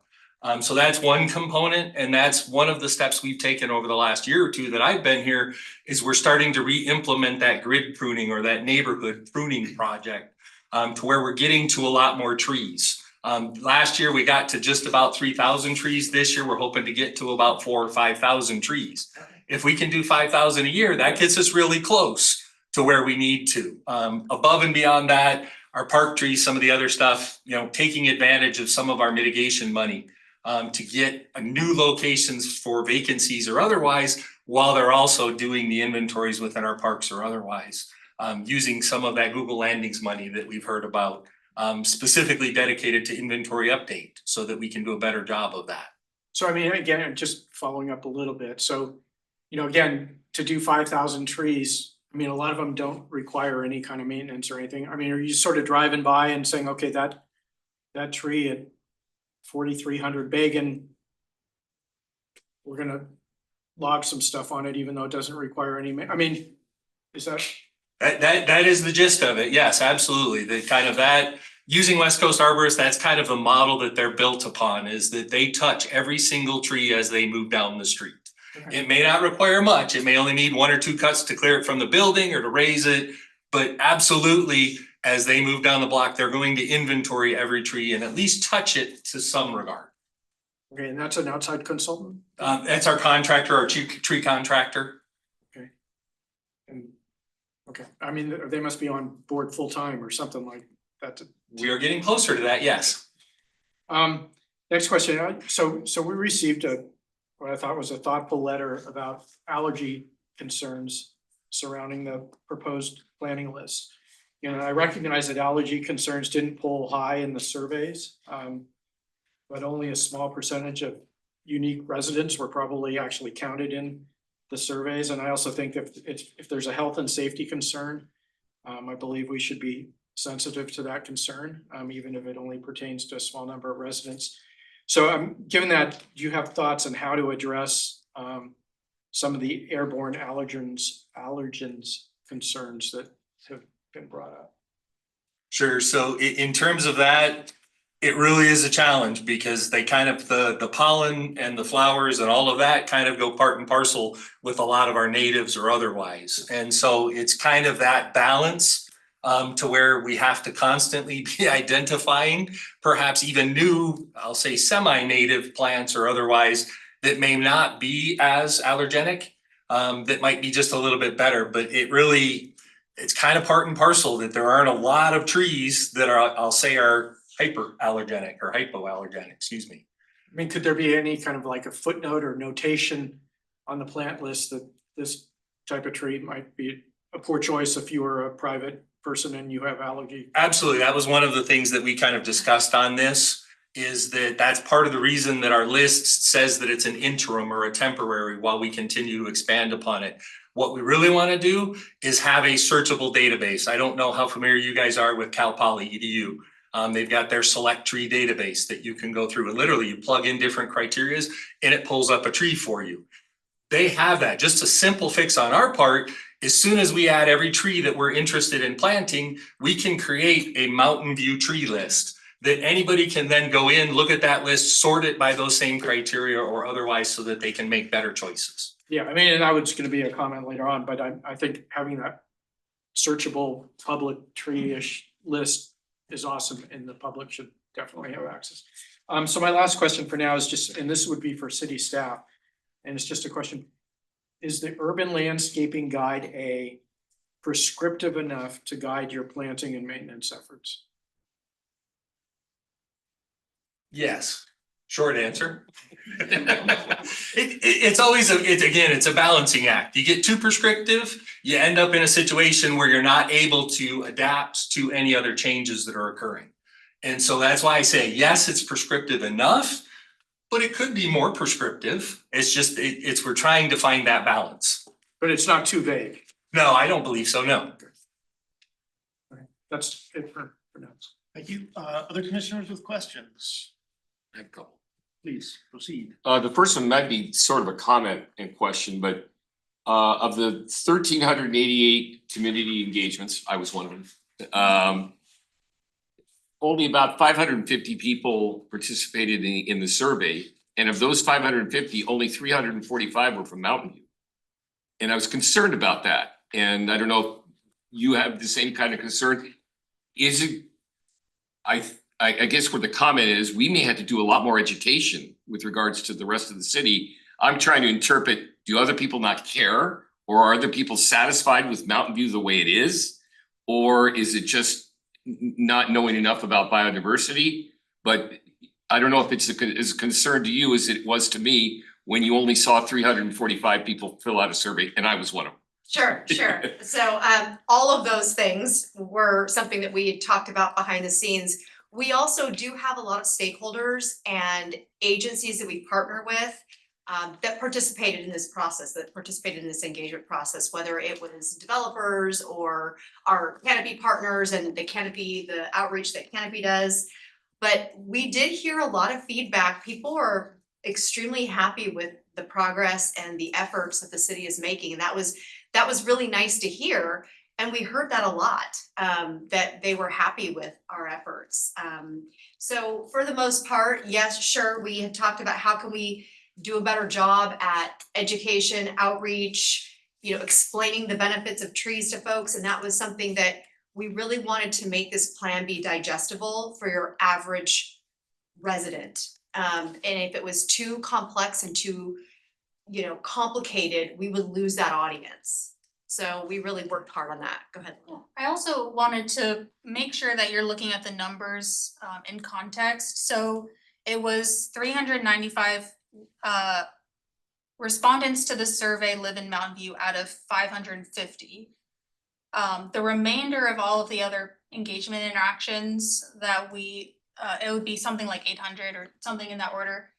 S9: So that's one component, and that's one of the steps we've taken over the last year or two that I've been here, is we're starting to re-implement that grid pruning or that neighborhood pruning project to where we're getting to a lot more trees. Last year, we got to just about 3,000 trees. This year, we're hoping to get to about 4,000 or 5,000 trees. If we can do 5,000 a year, that gets us really close to where we need to. Above and beyond that, our park trees, some of the other stuff, taking advantage of some of our mitigation money to get new locations for vacancies or otherwise, while they're also doing the inventories within our parks or otherwise, using some of that Google Landings money that we've heard about, specifically dedicated to inventory update so that we can do a better job of that.
S5: So, again, just following up a little bit. So, again, to do 5,000 trees, a lot of them don't require any kind of maintenance or anything. Are you sort of driving by and saying, okay, that tree at 4,300 Bagan, we're gonna log some stuff on it, even though it doesn't require any, is that?
S9: That is the gist of it. Yes, absolutely. The kind of that using West Coast Arborists, that's kind of the model that they're built upon, is that they touch every single tree as they move down the street. Okay. It may not require much. It may only need 1 or 2 cuts to clear it from the building or to raise it, but absolutely, as they move down the block, they're going to inventory every tree and at least touch it to some regard.
S5: Okay, and that's an outside consultant?
S9: That's our contractor, our tree contractor.
S5: Okay. And okay, they must be on board full time or something like that
S9: We are getting closer to that, yes.
S5: Next question, so we received what I thought was a thoughtful letter about allergy concerns surrounding the proposed planning list. You know, I recognize that allergy concerns didn't pull high in the surveys, but only a small percentage of unique residents were probably actually counted in the surveys. And I also think if there's a health and safety concern, I believe we should be sensitive to that concern, even if it only pertains to a small number of residents. So given that, do you have thoughts on how to address some of the airborne allergens concerns that have been brought up?
S9: Sure. So in terms of that, it really is a challenge because they kind of, the pollen and the flowers and all of that kind of go part and parcel with a lot of our natives or otherwise. And so it's kind of that balance to where we have to constantly be identifying perhaps even new, I'll say semi-native plants or otherwise that may not be as allergenic, that might be just a little bit better, but it's kind of part and parcel that there aren't a lot of trees that are, I'll say, are hyperallergenic or hypoallergenic, excuse me.
S5: I mean, could there be any kind of like a footnote or notation on the plant list that this type of tree might be a poor choice if you were a private person and you have allergy?
S9: Absolutely. That was one of the things that we kind of discussed on this, is that that's part of the reason that our list says that it's an interim or a temporary while we continue to expand upon it. What we really want to do is have a searchable database. I don't know how familiar you guys are with Cal Poly EDU. They've got their select tree database that you can go through, and literally you plug in different criterias and it pulls up a tree for you. They have that. Just a simple fix on our part. As soon as we add every tree that we're interested in planting, we can create a Mountain View tree list that anybody can then go in, look at that list, sort it by those same criteria or otherwise so that they can make better choices.
S5: Yeah, I mean, and that was going to be a comment later on, but I think having that searchable public tree-ish list is awesome, and the public should definitely have access. So my last question for now is just, and this would be for city staff, and it's just a question. Is the urban landscaping guide A prescriptive enough to guide your planting and maintenance efforts?
S9: Yes, short answer. It's always, it's a balancing act. You get too prescriptive, you end up in a situation where you're not able to adapt to any other changes that are occurring. And so that's why I say, yes, it's prescriptive enough, but it could be more prescriptive. It's just, we're trying to find that balance.
S5: But it's not too vague.
S9: No, I don't believe so, no.
S5: That's it for now.
S1: Thank you. Other commissioners with questions?
S4: I have a couple.
S1: Please proceed.
S4: The first one might be sort of a comment and question, but of the 1,388 community engagements, I was one of them. Only about 550 people participated in the survey, and of those 550, only 345 were from Mountain View. And I was concerned about that, and I don't know if you have the same kind of concern. Is it? I guess where the comment is, we may have to do a lot more education with regards to the rest of the city. I'm trying to interpret, do other people not care? Or are other people satisfied with Mountain View the way it is? Or is it just not knowing enough about biodiversity? But I don't know if it's as a concern to you as it was to me when you only saw 345 people fill out a survey, and I was one of them.
S8: Sure. So all of those things were something that we had talked about behind the scenes. We also do have a lot of stakeholders and agencies that we partner with that participated in this process, that participated in this engagement process, whether it was developers or our Canopy partners and the outreach that Canopy does. But we did hear a lot of feedback. People are extremely happy with the progress and the efforts that the city is making. And that was really nice to hear. And we heard that a lot, that they were happy with our efforts. So for the most part, yes, sure, we had talked about how can we do a better job at education, outreach, explaining the benefits of trees to folks. And that was something that we really wanted to make this plan be digestible for your average resident. And if it was too complex and too, complicated, we would lose that audience. So we really worked hard on that. Go ahead.
S2: I also wanted to make sure that you're looking at the numbers in context. So it was 395 respondents to the survey live in Mountain View out of 550. The remainder of all of the other engagement interactions that it would be something like 800 or something in that order.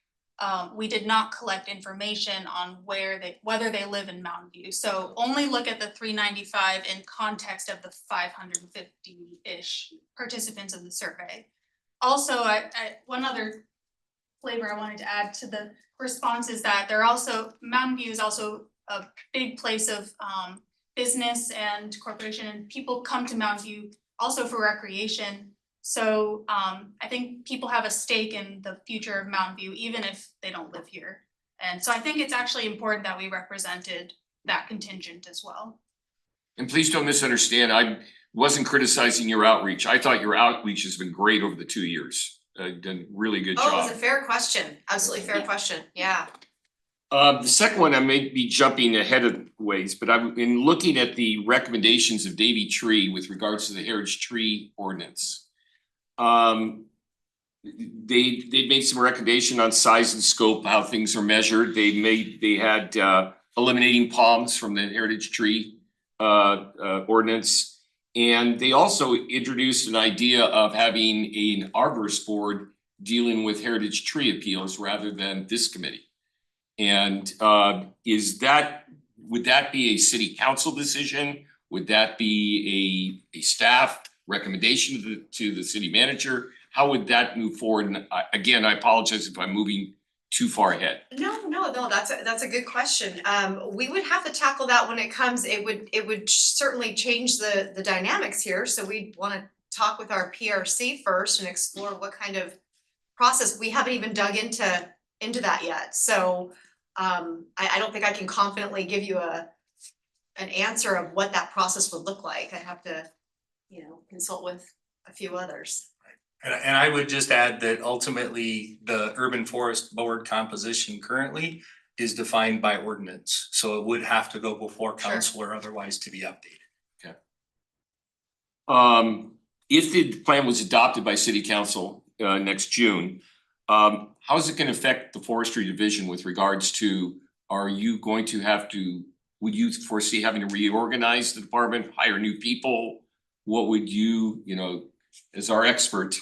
S2: We did not collect information on whether they live in Mountain View. So only look at the 395 in context of the 550-ish participants in the survey. Also, one other flavor I wanted to add to the response is that Mountain View is also a big place of business and corporation, and people come to Mountain View also for recreation. So I think people have a stake in the future of Mountain View, even if they don't live here. And so I think it's actually important that we represented that contingent as well.
S4: And please don't misunderstand, I wasn't criticizing your outreach. I thought your outreach has been great over the 2 years. Done really good
S8: Oh, it
S4: job.
S8: was a fair question. Absolutely fair question. Yeah.
S4: The second one, I may be jumping ahead of ways, but I've been looking at the recommendations of Davy Tree with regards to the heritage tree ordinance. They made some recommendation on size and scope, how things are measured. They had eliminating palms from the heritage tree ordinance. And they also introduced an idea of having an arborist board dealing with heritage tree appeals rather than this committee. And would that be a city council decision? Would that be a staff recommendation to the city manager? How would that move forward? And again, I apologize if I'm moving too far ahead.
S8: No, that's a good question. We would have to tackle that when it comes. It would certainly change the dynamics here. So we'd want to talk with our PRC first and explore what kind of process. We haven't even dug into that yet. So I don't think I can confidently give you an answer of what that process would look like. I have to, consult with a few others.
S9: And I would just add that ultimately the urban forest board composition currently is defined by ordinance. So it would have to go before council or otherwise to be updated.
S4: Okay. If the plan was adopted by city council next June, how is it going to affect the forestry division with regards to, would you foresee having to reorganize the department, hire new people? What would you, as our expert,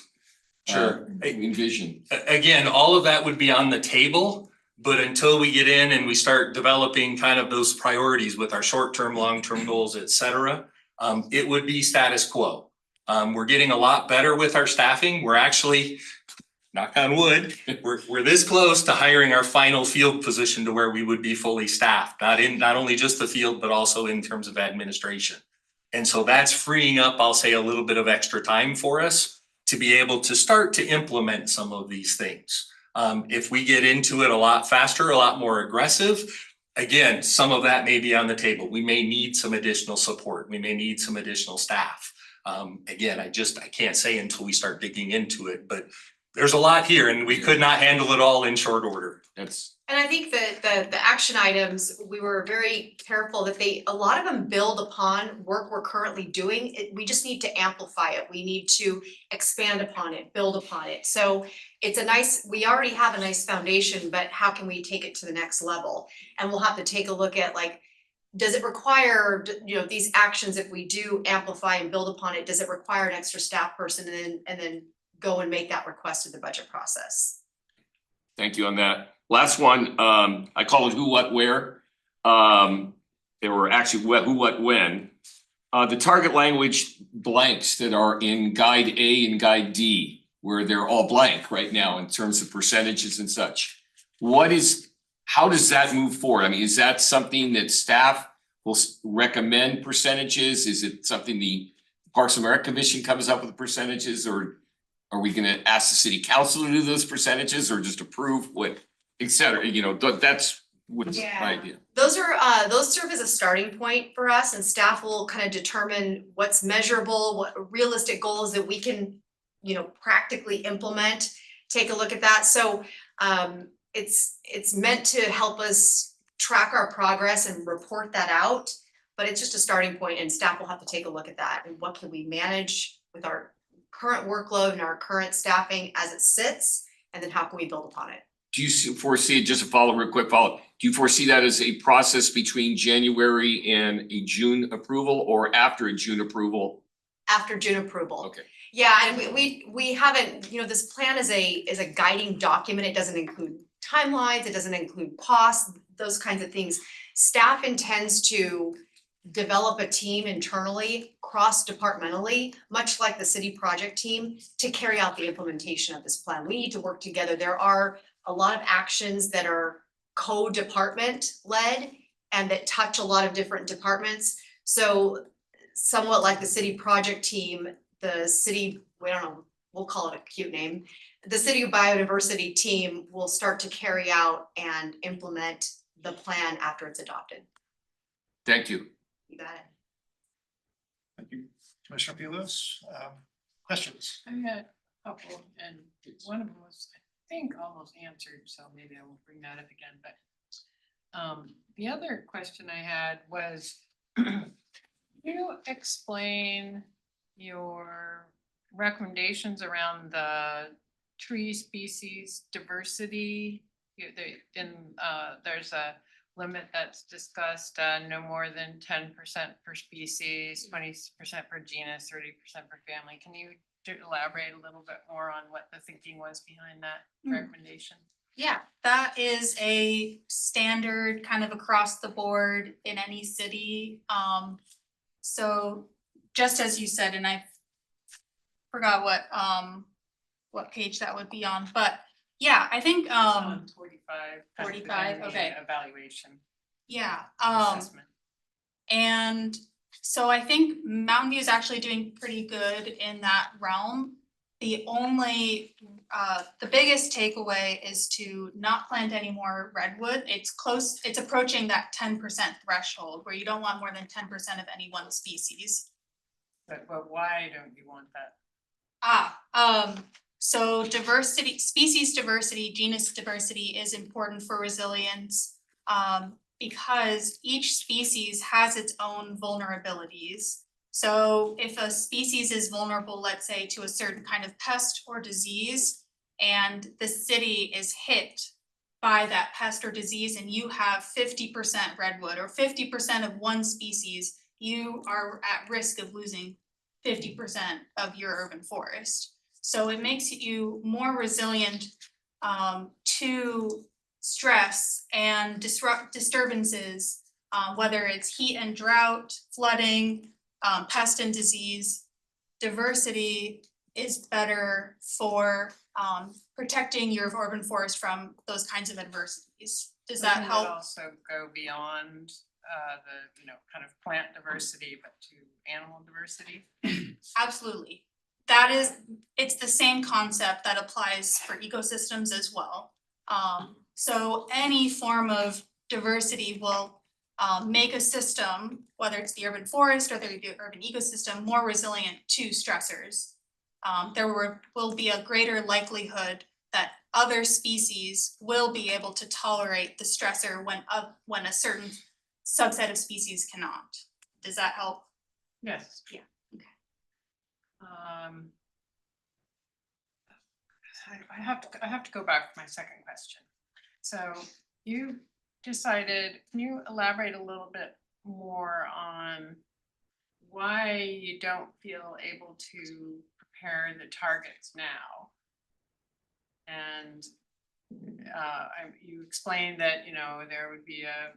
S4: envision?
S9: Again, all of that would be on the table, but until we get in and we start developing kind of those priorities with our short-term, long-term goals, et cetera, it would be status quo. We're getting a lot better with our staffing. We're actually, knock on wood, we're this close to hiring our final field position to where we would be fully staffed, not only just the field, but also in terms of administration. And so that's freeing up, I'll say, a little bit of extra time for us to be able to start to implement some of these things. If we get into it a lot faster, a lot more aggressive, again, some of that may be on the table. We may need some additional support. We may need some additional staff. Again, I can't say until we start digging into it, but there's a lot here and we could not handle it all in short order.
S8: And I think that the action items, we were very careful that a lot of them build upon work we're currently doing. We just need to amplify it. We need to expand upon it, build upon it. So we already have a nice foundation, but how can we take it to the next level? And we'll have to take a look at does it require, these actions, if we do amplify and build upon it, does it require an extra staff person and then go and make that request in the budget process?
S4: Thank you on that. Last one, I call it who, what, where. There were actually who, what, when. The target language blanks that are in guide A and guide D, where they're all blank right now in terms of percentages and such. How does that move forward? I mean, is that something that staff will recommend percentages? Is it something the Parks and Rec Commission comes up with the percentages, or are we gonna ask the city council to do those percentages or just approve what, et cetera? That's what's my idea.
S8: Those serve as a starting point for us, and staff will kind of determine what's measurable, what realistic goals that we can, practically implement. Take a look at that. So it's meant to help us track our progress and report that out. But it's just a starting point, and staff will have to take a look at that and what can we manage with our current workload and our current staffing as it sits, and then how can we build upon it?
S4: Do you foresee, just a follow, real quick follow, do you foresee that as a process between January and a June approval or after a June approval?
S8: After June approval.
S4: Okay,
S8: Yeah, and we haven't, this plan is a guiding document. It doesn't include timelines, it doesn't include costs, those kinds of things. Staff intends to develop a team internally, cross-departmentally, much like the city project team, to carry out the implementation of this plan. We need to work together. There are a lot of actions that are co-department led and that touch a lot of different departments. So somewhat like the city project team, the city, we don't know, we'll call it a cute name. The city biodiversity team will start to carry out and implement the plan after it's adopted.
S4: thank you.
S8: You got it.
S1: Thank you, Commissioner Pilos. Questions?
S10: I had a couple, and one of them was, I think, almost answered, so maybe I won't bring that up again, but the other question I had was, can you explain your recommendations around the tree species diversity? There's a limit that's discussed, no more than 10% per species, 20% per genus, 30% per family. Can you elaborate a little bit more on what the thinking was behind that recommendation?
S2: Yeah, that is a standard kind of across the board in any city. So just as you said, and I forgot what page that would be on, but yeah, I think,
S10: It's on 45.
S2: 45,
S10: within the
S2: okay.
S10: Evaluation.
S2: yeah,
S10: Assessment.
S2: and so I think Mountain View is actually doing pretty good in that realm. The only, the biggest takeaway is to not plant any more redwood. It's approaching that 10% threshold where you don't want more than 10% of any one species.
S10: But why don't you want that?
S2: So diversity, species diversity, genus diversity is important for resilience. Because each species has its own vulnerabilities. So if a species is vulnerable, let's say, to a certain kind of pest or disease, and the city is hit by that pest or disease, and you have 50% redwood or 50% of one species, you are at risk of losing 50% of your urban forest. So it makes you more resilient to stress and disturbances, whether it's heat and drought, flooding, pest and disease. Diversity is better for protecting your urban forest from those kinds of adversities. Does that
S10: Doesn't it
S2: help?
S10: also go beyond the, kind of plant diversity, but to animal diversity?
S2: Absolutely. It's the same concept that applies for ecosystems as well. So any form of diversity will make a system, whether it's the urban forest or the urban ecosystem, more resilient to stressors. There will be a greater likelihood that other species will be able to tolerate the stressor when a certain subset of species cannot. Does that help?
S10: Yes.
S2: Yeah, okay.
S10: I have to go back to my second question. So you decided, can you elaborate a little bit more on why you don't feel able to prepare the targets now? And you explained that, there would be a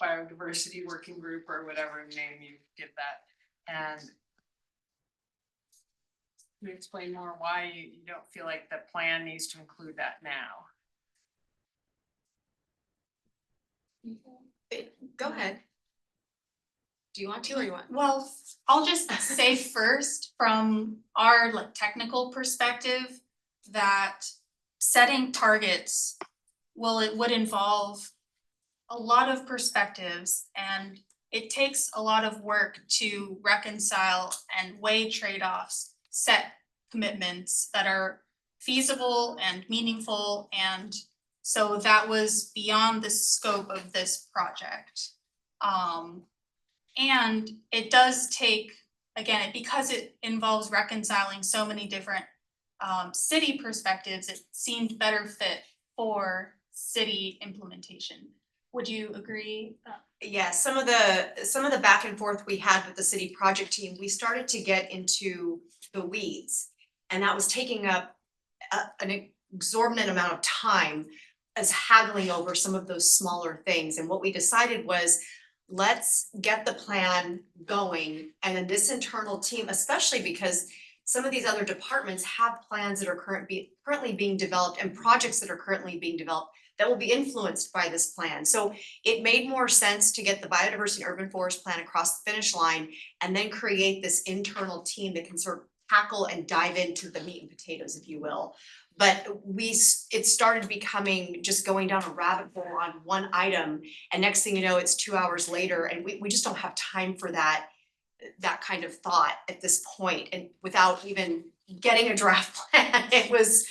S10: biodiversity working group or whatever name you give that. And can you explain more why you don't feel like the plan needs to include that now?
S8: Go ahead. Do you want to or you want?
S2: Well, I'll just say first, from our technical perspective, that setting targets would involve a lot of perspectives, and it takes a lot of work to reconcile and weigh trade-offs, set commitments that are feasible and meaningful, and so that was beyond the scope of this project. And it does take, again, because it involves reconciling so many different city perspectives, it seemed better fit for city implementation. Would you agree?
S8: Yeah, some of the back and forth we had with the city project team, we started to get into the weeds. And that was taking up an exorbitant amount of time as haggling over some of those smaller things. And what we decided was, let's get the plan going. And then this internal team, especially because some of these other departments have plans that are currently being developed and projects that are currently being developed that will be influenced by this plan. So it made more sense to get the biodiversity and urban forest plan across the finish line and then create this internal team that can sort of tackle and dive into the meat and potatoes, if you will. But it started becoming just going down a rabbit hole on one item, and next thing you know, it's 2 hours later, and we just don't have time for that kind of thought at this point, and without even getting a draft plan, it was,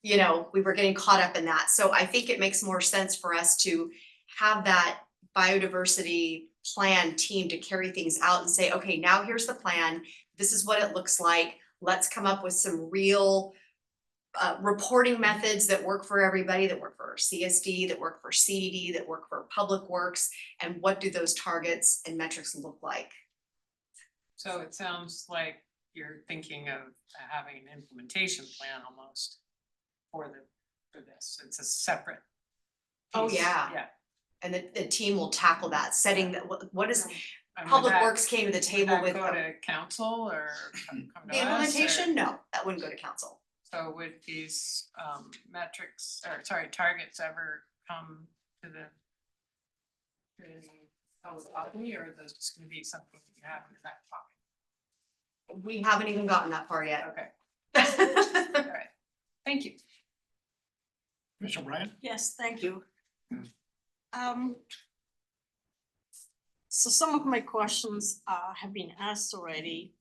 S8: you know, we were getting caught up in that. So I think it makes more sense for us to have that biodiversity plan team to carry things out and say, okay, now here's the plan. This is what it looks like. Let's come up with some real reporting methods that work for everybody, that work for CSD, that work for CDD, that work for Public Works, and what do those targets and metrics look like?
S10: So it sounds like you're thinking of having an implementation plan almost for this. It's a separate.
S8: Oh,
S10: piece.
S8: yeah.
S10: Yeah.
S8: And the team will tackle that, setting that, what is,
S10: And would
S8: Public
S10: that-
S8: Works came to the
S10: would
S8: table
S10: that
S8: with
S10: go to council or come to
S8: the
S10: us, or-
S8: implementation, no, that wouldn't go to council.
S10: So would these metrics, or sorry, targets ever come to the body, or are those just gonna be something that you have in your back pocket?
S8: We haven't even gotten that far yet.
S10: Okay, all right, thank you.
S1: Commissioner Bryant?
S11: Yes, thank you. So some of my questions have been asked already.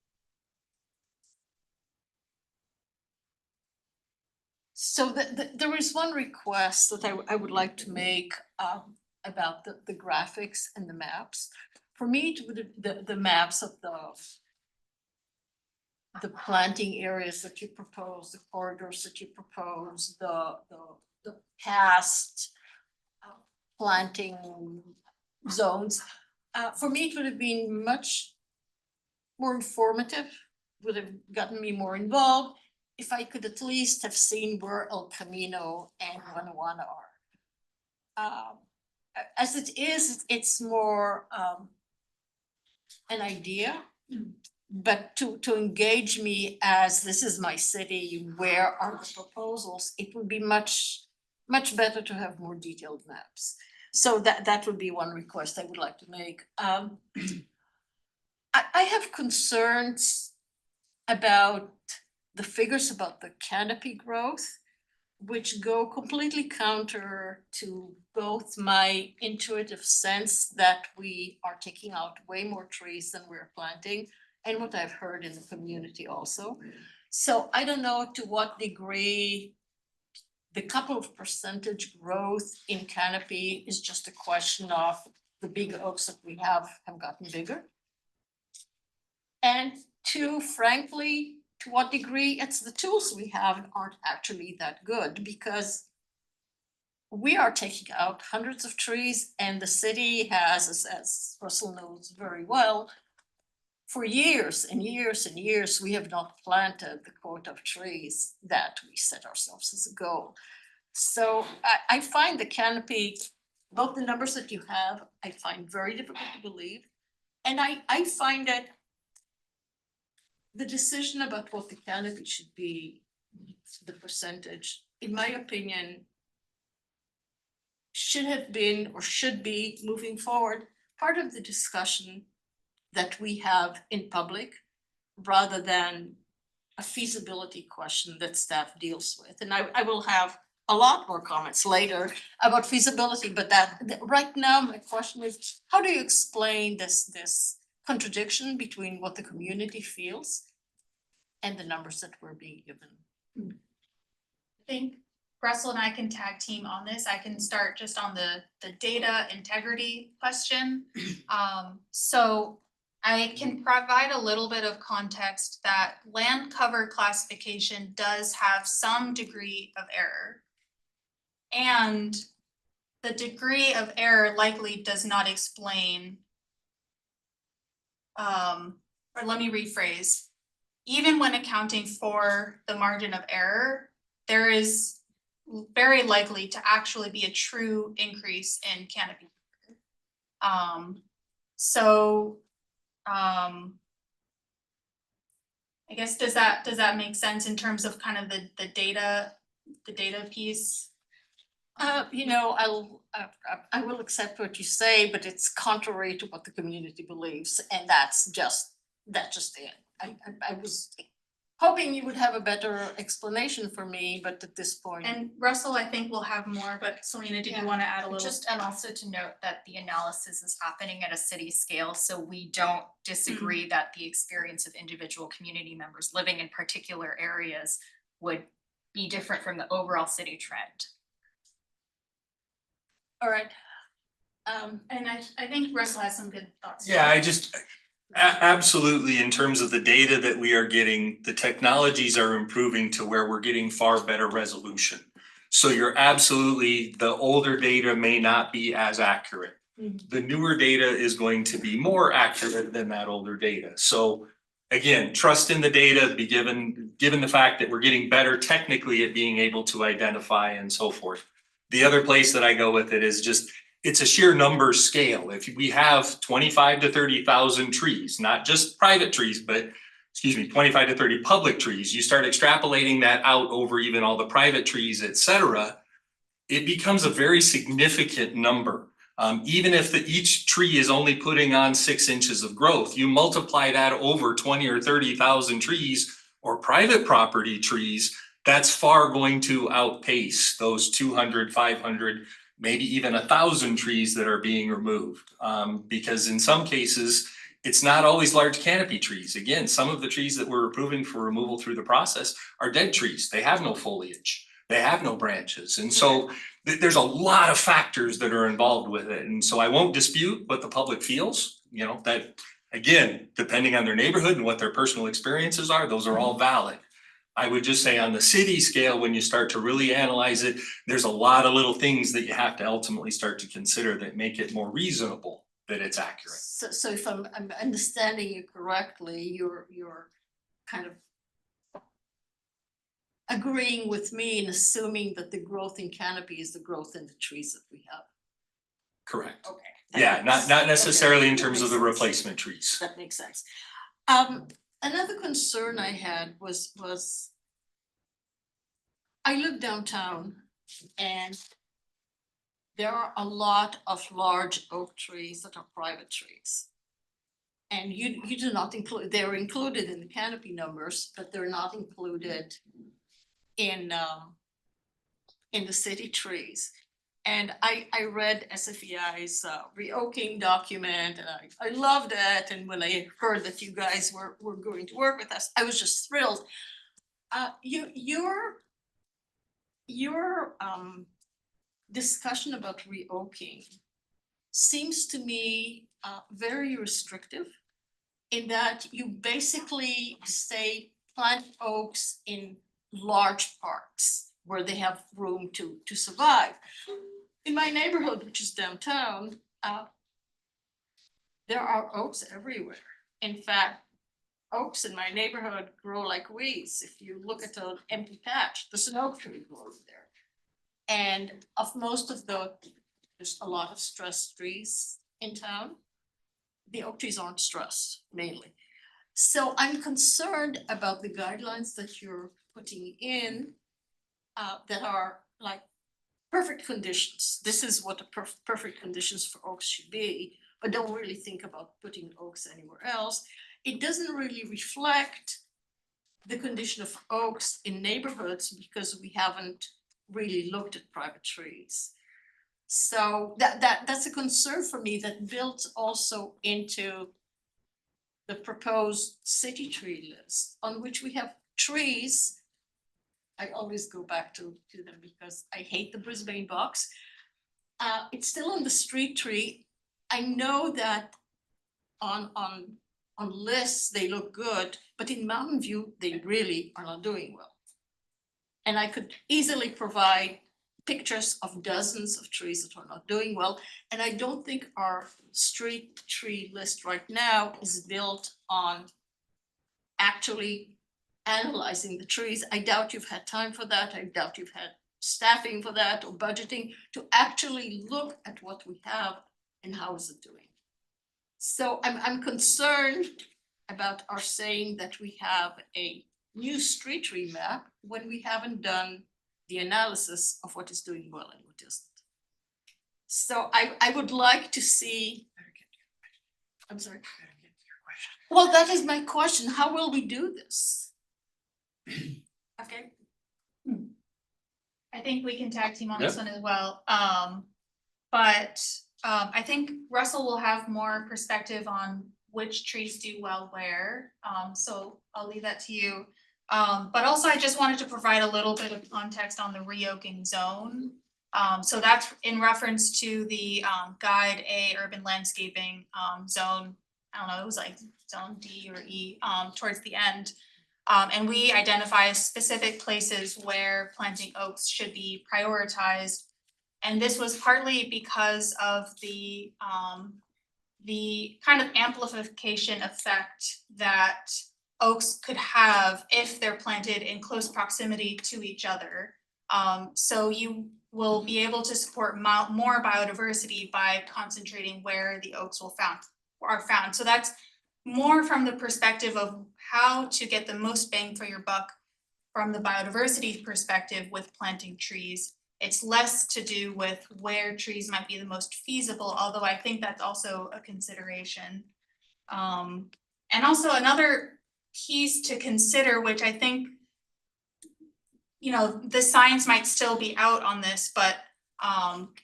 S11: So there is one request that I would like to make about the graphics and the maps. For me, the maps of the planting areas that you propose, the corridors that you propose, the past planting zones. For me, it would have been much more informative, would have gotten me more involved if I could at least have seen where El Camino and Guanajuana are. As it is, it's more an idea. But to engage me as this is my city, where are the proposals, it would be much better to have more detailed maps. So that would be one request I would like to make. I have concerns about the figures about the canopy growth, which go completely counter to both my intuitive sense that we are taking out way more trees than we're planting, and what I've heard in the community also. So I don't know to what degree the couple of percentage growth in canopy is just a question of the big oaks that we have gotten bigger. And two, frankly, to what degree it's the tools we have aren't actually that good, because we are taking out hundreds of trees, and the city has, as Russell knows very well, for years and years and years, we have not planted the quota of trees that we set ourselves as a goal. So I find the canopy, both the numbers that you have, I find very difficult to believe. And I find that the decision about what the canopy should be, the percentage, in my opinion, should have been or should be moving forward part of the discussion that we have in public, rather than a feasibility question that staff deals with. And I will have a lot more comments later about feasibility, but right now my question is, how do you explain this contradiction between what the community feels and the numbers that were being given?
S2: I think Russell and I can tag team on this. I can start just on the data integrity question. So I can provide a little bit of context that land cover classification does have some degree of error. And the degree of error likely does not explain, or let me rephrase. Even when accounting for the margin of error, there is very likely to actually be a true increase in canopy. I guess, does that make sense in terms of kind of the data piece?
S11: You know, I will accept what you say, but it's contrary to what the community believes, and that's just it. I was hoping you would have a better explanation for me, but at this point.
S2: And Russell, I think we'll have more, but Selena, did you want to add a little?
S12: Just, and also to note that the analysis is happening at a city scale, so we don't disagree that the experience of individual community members living in particular areas would be different from the overall city trend.
S11: All right.
S2: And I think Russell has some good thoughts.
S9: Yeah, I just, absolutely, in terms of the data that we are getting, the technologies are improving to where we're getting far better resolution. So you're absolutely, the older data may not be as accurate. The newer data is going to be more accurate than that older data. So again, trust in the data, be given the fact that we're getting better technically at being able to identify and so forth. The other place that I go with it is just, it's a sheer numbers scale. If we have 25 to 30,000 trees, not just private trees, but 25 to 30 public trees, you start extrapolating that out over even all the private trees, et cetera, it becomes a very significant number. Even if each tree is only putting on 6 inches of growth, you multiply that over 20 or 30,000 trees or private property trees, that's far going to outpace those 200, 500, maybe even 1,000 trees that are being removed. Because in some cases, it's not always large canopy trees. Again, some of the trees that we're approving for removal through the process are dead trees. They have no foliage. They have no branches. And so there's a lot of factors that are involved with it. And so I won't dispute what the public feels, you know, that again, depending on their neighborhood and what their personal experiences are, those are all valid. I would just say on the city scale, when you start to really analyze it, there's a lot of little things that you have to ultimately start to consider that make it more reasonable that it's accurate.
S11: So if I'm understanding you correctly, you're kind of agreeing with me in assuming that the growth in canopy is the growth in the trees that we have.
S9: Correct.
S11: Okay.
S9: Yeah, not necessarily in terms of the
S11: That makes sense.
S9: replacement trees.
S11: That makes sense. Another concern I had was I live downtown and there are a lot of large oak trees that are private trees. And you do not include, they're included in the canopy numbers, but they're not included in the city trees. And I read SFEI's re-oaking document and I loved it. And when I heard that you guys were going to work with us, I was just thrilled. Your discussion about re-oaking seems to me very restrictive in that you basically say plant oaks in large parks where they have room to survive. In my neighborhood, which is downtown, there are oaks everywhere. In fact, oaks in my neighborhood grow like weeds. If you look at an empty patch, there's an oak tree growing there. And of most of there's a lot of stressed trees in town. The oak trees aren't stressed mainly. So I'm concerned about the guidelines that you're putting in that are like perfect conditions. This is what the perfect conditions for oaks should be, but don't really think about putting oaks anywhere else. It doesn't really reflect the condition of oaks in neighborhoods because we haven't really looked at private trees. So that's a concern for me that builds also into the proposed city tree list on which we have trees I always go back to them because I hate the Brisbane box. It's still on the street tree. I know that on lists, they look good, but in Mountain View, they really are not doing well. And I could easily provide pictures of dozens of trees that are not doing well. And I don't think our street tree list right now is built on actually analyzing the trees. I doubt you've had time for that. I doubt you've had staffing for that or budgeting to actually look at what we have and how is it doing. So I'm concerned about our saying that we have a new street tree map when we haven't done the analysis of what is doing well and what isn't. So I would like to see. I'm sorry. Well, that is my question. How will we do this? Okay.
S2: I think we can tag team on this one as well. But I think Russell will have more perspective on which trees do well where. So I'll leave that to you. But also I just wanted to provide a little bit of context on the reoaking zone. So that's in reference to the guide A urban landscaping zone. I don't know, it was like zone D or E towards the end. And we identify specific places where planting oaks should be prioritized. And this was partly because of the kind of amplification effect that oaks could have if they're planted in close proximity to each other. So you will be able to support more biodiversity by concentrating where the oaks are found. So that's more from the perspective of how to get the most bang for your buck from the biodiversity perspective with planting trees. It's less to do with where trees might be the most feasible, although I think that's also a consideration. And also another piece to consider, which I think, you know, the science might still be out on this, but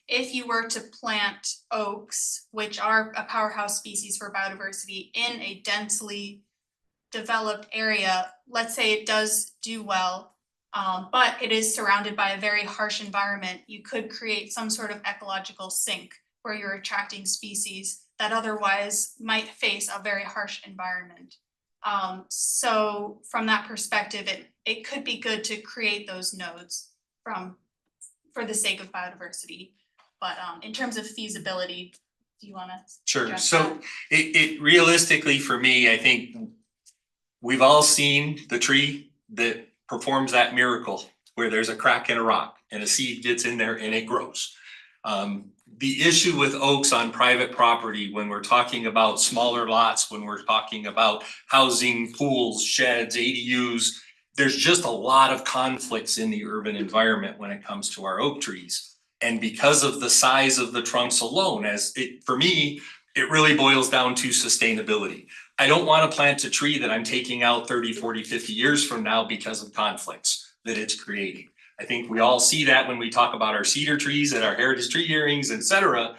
S2: if you were to plant oaks, which are a powerhouse species for biodiversity in a densely developed area, let's say it does do well, but it is surrounded by a very harsh environment, you could create some sort of ecological sink where you're attracting species that otherwise might face a very harsh environment. So from that perspective, it could be good to create those nodes for the sake of biodiversity. But in terms of feasibility, do you wanna?
S9: Sure,
S2: address
S9: so
S2: that?
S9: it realistically for me, I think we've all seen the tree that performs that miracle where there's a crack in a rock and a seed gets in there and it grows. The issue with oaks on private property, when we're talking about smaller lots, when we're talking about housing, pools, sheds, ADUs, there's just a lot of conflicts in the urban environment when it comes to our oak trees. And because of the size of the trunks alone, for me, it really boils down to sustainability. I don't want to plant a tree that I'm taking out 30, 40, 50 years from now because of conflicts that it's creating. I think we all see that when we talk about our cedar trees at our heritage tree hearings, et cetera.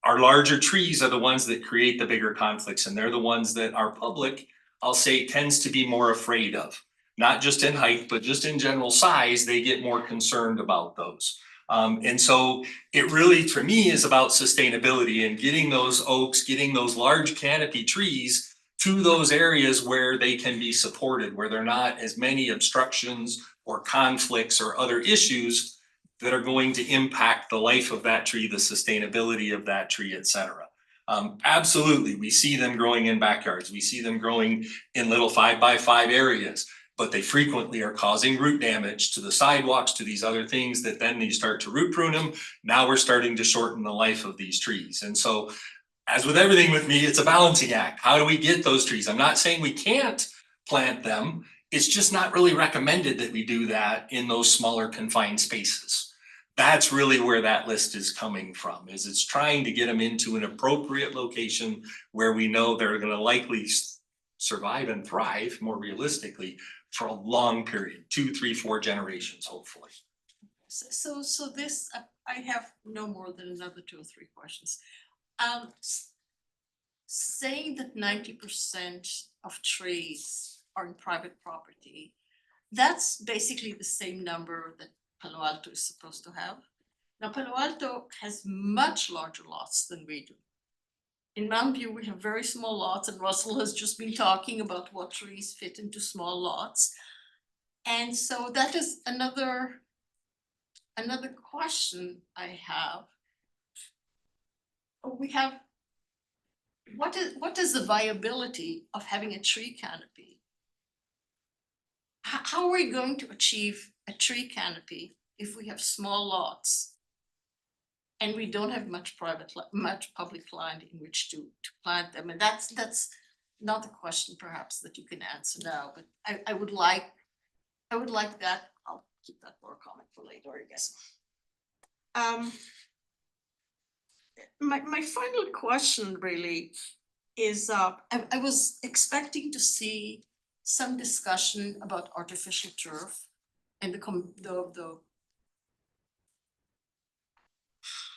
S9: Our larger trees are the ones that create the bigger conflicts, and they're the ones that our public, I'll say, tends to be more afraid of. Not just in height, but just in general size, they get more concerned about those. And so it really, for me, is about sustainability and getting those oaks, getting those large canopy trees to those areas where they can be supported, where there are not as many obstructions or conflicts or other issues that are going to impact the life of that tree, the sustainability of that tree, et cetera. Absolutely, we see them growing in backyards. We see them growing in little 5x5 areas, but they frequently are causing root damage to the sidewalks, to these other things that then you start to root prune them. Now we're starting to shorten the life of these trees. And so, as with everything with me, it's a balancing act. How do we get those trees? I'm not saying we can't plant them. It's just not really recommended that we do that in those smaller confined spaces. That's really where that list is coming from, is it's trying to get them into an appropriate location where we know they're gonna likely survive and thrive more realistically for a long period, 2, 3, 4 generations, hopefully.
S11: So this, I have no more than another 2 or 3 questions. Saying that 90% of trees are in private property, that's basically the same number that Palo Alto is supposed to have. Now, Palo Alto has much larger lots than we do. In Mountain View, we have very small lots, and Russell has just been talking about what trees fit into small lots. And so that is another question I have. We have, what is the viability of having a tree canopy? How are we going to achieve a tree canopy if we have small lots? And we don't have much public land in which to plant them, and that's not a question perhaps that you can answer now, but I would like that. I'll keep that for a comment for later, I guess. My final question really is, I was expecting to see some discussion about artificial turf and the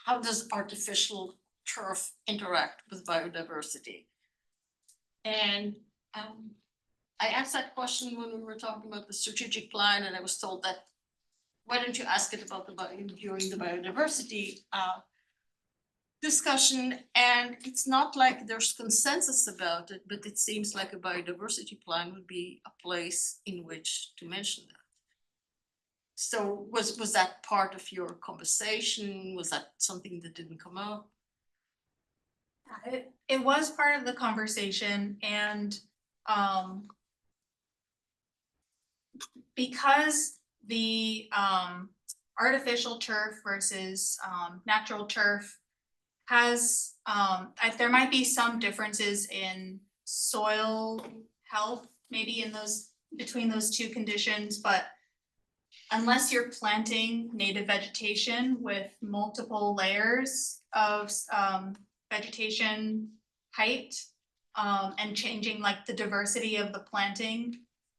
S11: how does artificial turf interact with biodiversity? And I asked that question when we were talking about the strategic plan, and I was told that, why don't you ask it about during the biodiversity discussion? And it's not like there's consensus about it, but it seems like a biodiversity plan would be a place in which to mention that. So was that part of your conversation? Was that something that didn't come up?
S2: It was part of the conversation, and because the artificial turf versus natural turf has there might be some differences in soil health, maybe in those between those two conditions, but unless you're planting native vegetation with multiple layers of vegetation height and changing like the diversity of the planting,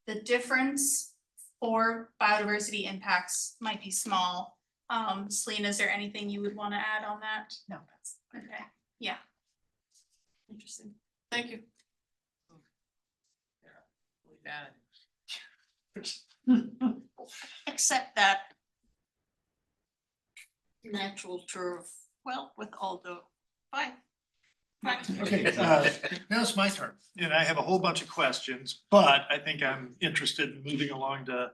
S2: the difference for biodiversity impacts might be small. Selena, is there anything you would want to add on that?
S12: No, that's.
S2: Okay, yeah.
S11: Interesting. Thank you. Except that natural turf, well, with all the, fine.
S1: Okay, now it's my turn, and I have a whole bunch of questions, but I think I'm interested in moving along to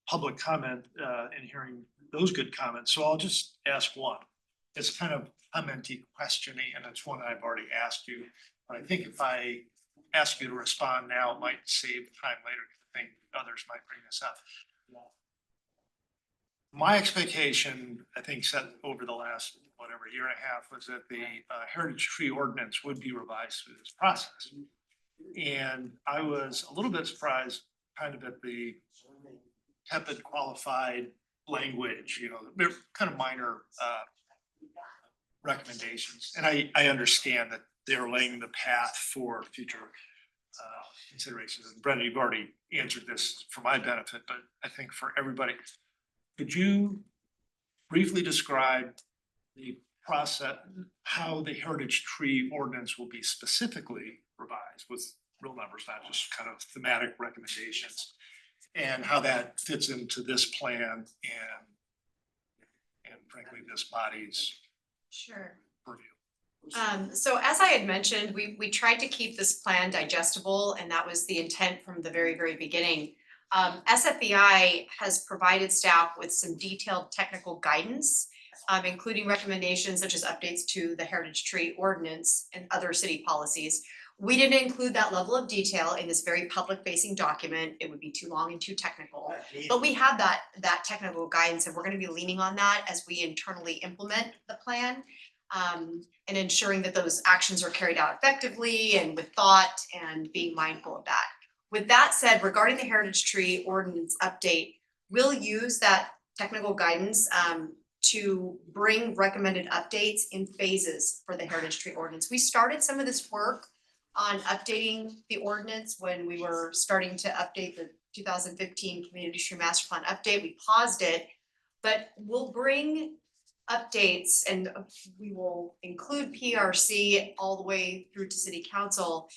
S1: public comment and hearing those good comments, so I'll just ask one. It's kind of commenty questioning, and it's one I've already asked you, but I think if I ask you to respond now, it might save time later, because I think others might bring this up. My expectation, I think, set over the last, whatever, year and a half, was that the heritage tree ordinance would be revised through this process. And I was a little bit surprised kind of at the tepid qualified language, you know, they're kind of minor recommendations. And I understand that they're laying the path for future considerations. And Brenda, you've already answered this for my benefit, but I think for everybody, could you briefly describe the process, how the heritage tree ordinance will be specifically revised with real numbers, not just kind of thematic recommendations, and how that fits into this plan and frankly, this body's purview?
S8: So as I had mentioned, we tried to keep this plan digestible, and that was the intent from the very, very beginning. SFBI has provided staff with some detailed technical guidance, including recommendations such as updates to the heritage tree ordinance and other city policies. We didn't include that level of detail in this very public-facing document. It would be too long and too technical. But we have that technical guidance, and we're going to be leaning on that as we internally implement the plan, and ensuring that those actions are carried out effectively and with thought and being mindful of that. With that said, regarding the heritage tree ordinance update, we'll use that technical guidance to bring recommended updates in phases for the heritage tree ordinance. We started some of this work on updating the ordinance when we were starting to update the 2015 Community Tree Master Plan update. We paused it, but we'll bring updates, and we will include PRC all the way through to City Council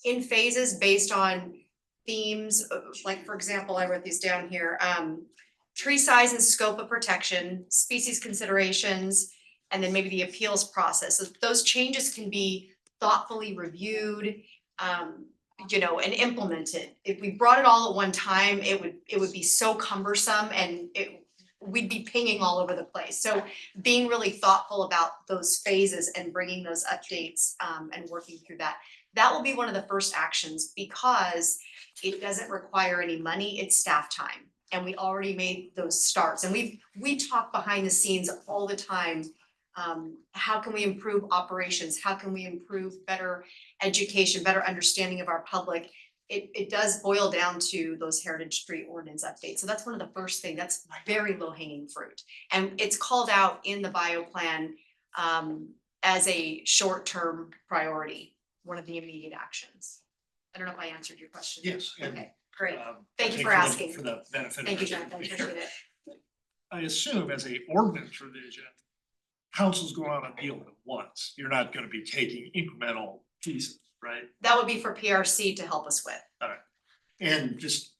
S8: in phases based on themes, like, for example, I wrote these down here, tree size and scope of protection, species considerations, and then maybe the appeals process. So those changes can be thoughtfully reviewed, and implemented. If we brought it all at one time, it would be so cumbersome and we'd be pinging all over the place. So being really thoughtful about those phases and bringing those updates, and working through that. That will be one of the first actions because it doesn't require any money, it's staff time. And we already made those starts, and we talk behind the scenes all the time. How can we improve operations? How can we improve better education, better understanding of our public? It does boil down to those heritage tree ordinance updates. So that's one of the first things, that's very low hanging fruit. And it's called out in the bio plan as a short-term priority, one of the immediate actions. I don't know if I answered your question.
S1: Yes. and,
S8: Okay, great.
S1: thank
S8: Thank you for
S1: the-
S8: asking.
S1: For the benefit of.
S8: Thank you,
S1: everyone
S8: Jonathan, I
S1: here.
S8: appreciate it.
S1: I assume as a ordinance revision, council's going on appeal at once. You're not gonna be taking incremental pieces, right?
S8: That would be for PRC to help us with.
S1: And just,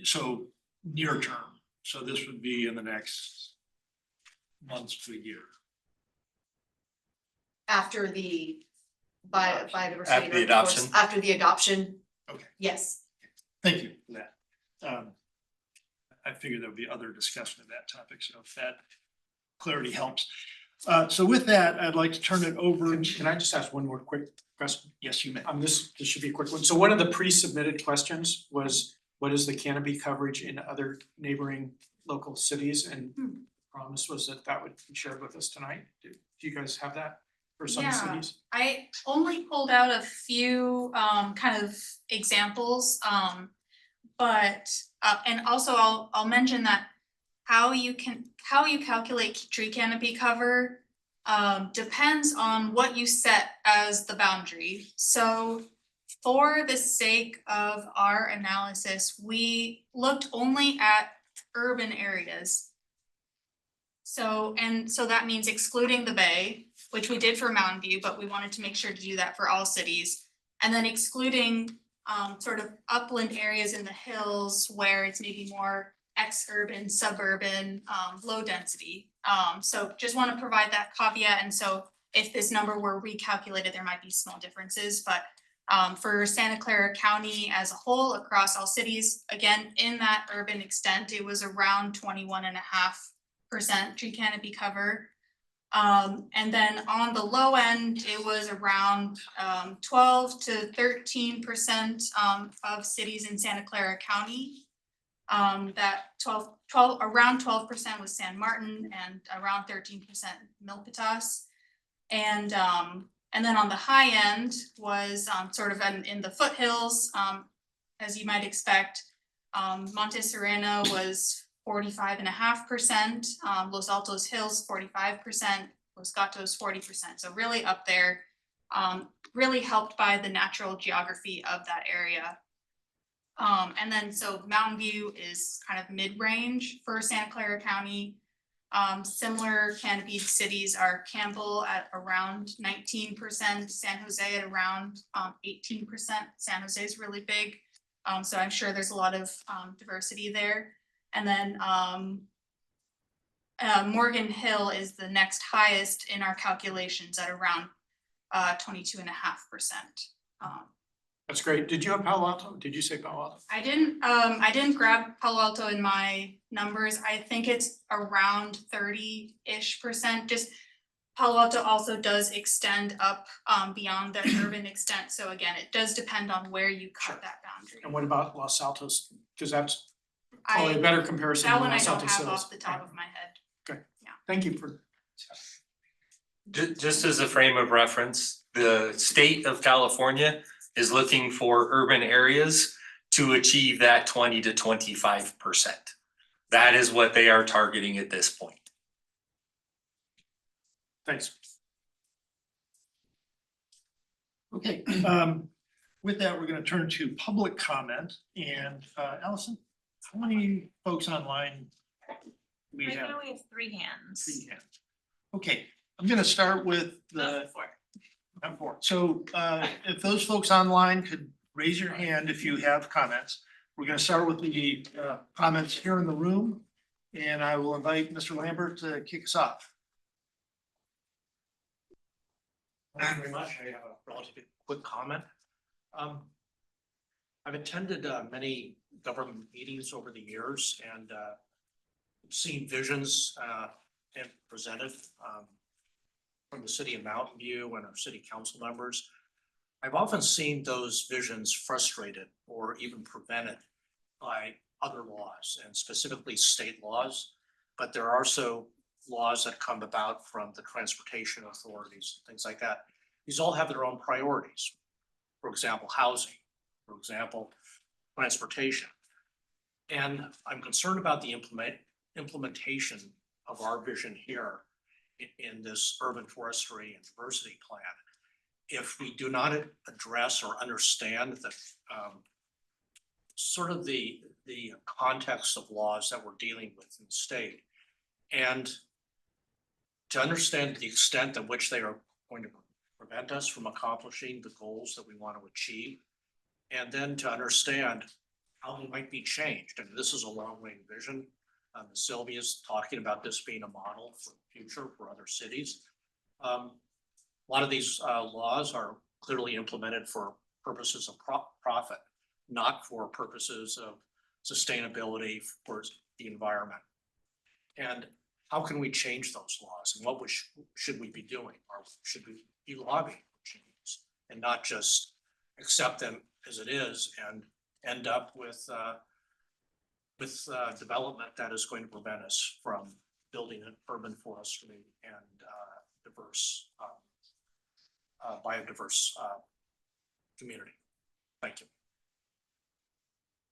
S1: so near term, so this would be in the next months to a year.
S8: After the, by the.
S9: After the adoption.
S8: After the adoption.
S1: Okay.
S8: Yes.
S1: Thank you for that. I figured there would be other discussion of that topic, so if that clarity helps. So with that, I'd like to turn it over.
S5: Can I just ask one more quick question?
S1: Yes, you may.
S5: This should be a quick one. So one of the pre-submitted questions was, what is the canopy coverage in other neighboring local cities? And promise was that would be shared with us tonight. Do you guys have that for some
S2: Yeah.
S5: cities?
S2: I only pulled out a few kind of examples, but and also I'll mention that how you calculate tree canopy cover depends on what you set as the boundary. So for the sake of our analysis, we looked only at urban areas. So that means excluding the bay, which we did for Mountain View, but we wanted to make sure to do that for all cities. And then excluding sort of upland areas in the hills where it's maybe more ex-urban, suburban, low density. So just want to provide that caveat. And so if this number were recalculated, there might be small differences, but for Santa Clara County as a whole, across all cities, again, in that urban extent, it was around 21.5% tree canopy cover. And then on the low end, it was around 12 to 13% of cities in Santa Clara County. That around 12% was San Martin and around 13% Milpitas. And then on the high end was sort of in the foothills, as you might expect. Monte Sereno was 45.5%, Los Altos Hills 45%, Los Gatos 40%. So really up there, really helped by the natural geography of that area. And then so Mountain View is kind of mid-range for Santa Clara County. Similar canopied cities are Campbell at around 19%, San Jose at around 18%. San Jose is really big, so I'm sure there's a lot of diversity there. And then Morgan Hill is the next highest in our calculations at around 22.5%.
S5: That's great. Did you have Palo Alto? Did you say Palo Alto?
S2: I didn't grab Palo Alto in my numbers. I think it's around 30-ish%. Just Palo Alto also does extend up beyond the urban extent. So again, it does depend on where you cut that boundary.
S5: And what about Los Altos? Because that's probably a better comparison.
S2: That
S5: than
S2: one I
S5: Los
S2: don't
S5: Altos
S2: have
S5: Hills.
S2: off the top of my head.
S5: Thank you for.
S9: Just as a frame of reference, the state of California is looking for urban areas to achieve that 20 to 25%. That is what they are targeting at this point.
S5: Thanks.
S1: Okay, with that, we're gonna turn to public comment and Allison, how many folks online? We
S12: Right
S1: have
S12: now we have 3 hands.
S1: 3 hands. Okay, I'm gonna start with the.
S12: 4.
S1: I'm for it. So if those folks online could raise your hand if you have comments. We're gonna start with the comments here in the room. And I will invite Mr. Lambert to kick us off.
S13: Thank you very much. I have a relatively quick comment. I've attended many government meetings over the years and seen visions and presented from the city of Mountain View and our city council members. I've often seen those visions frustrated or even prevented by other laws and specifically state laws. But there are also laws that come about from the transportation authorities, things like that. These all have their own priorities. For example, housing, for example, transportation. And I'm concerned about the implementation of our vision here in this urban forestry and diversity plan. If we do not address or understand the sort of the context of laws that we're dealing with in the state, and to understand the extent to which they are going to prevent us from accomplishing the goals that we want to achieve, and then to understand how they might be changed. And this is a long-range vision. Sylvia's talking about this being a model for the future for other cities. A lot of these laws are clearly implemented for purposes of profit, not for purposes of sustainability for the environment. And how can we change those laws, and what should we be doing, or should we be lobbying for changes and not just accept them as it is and end up with development that is going to prevent us from building an urban forestry and diverse, biodiverse community. Thank you.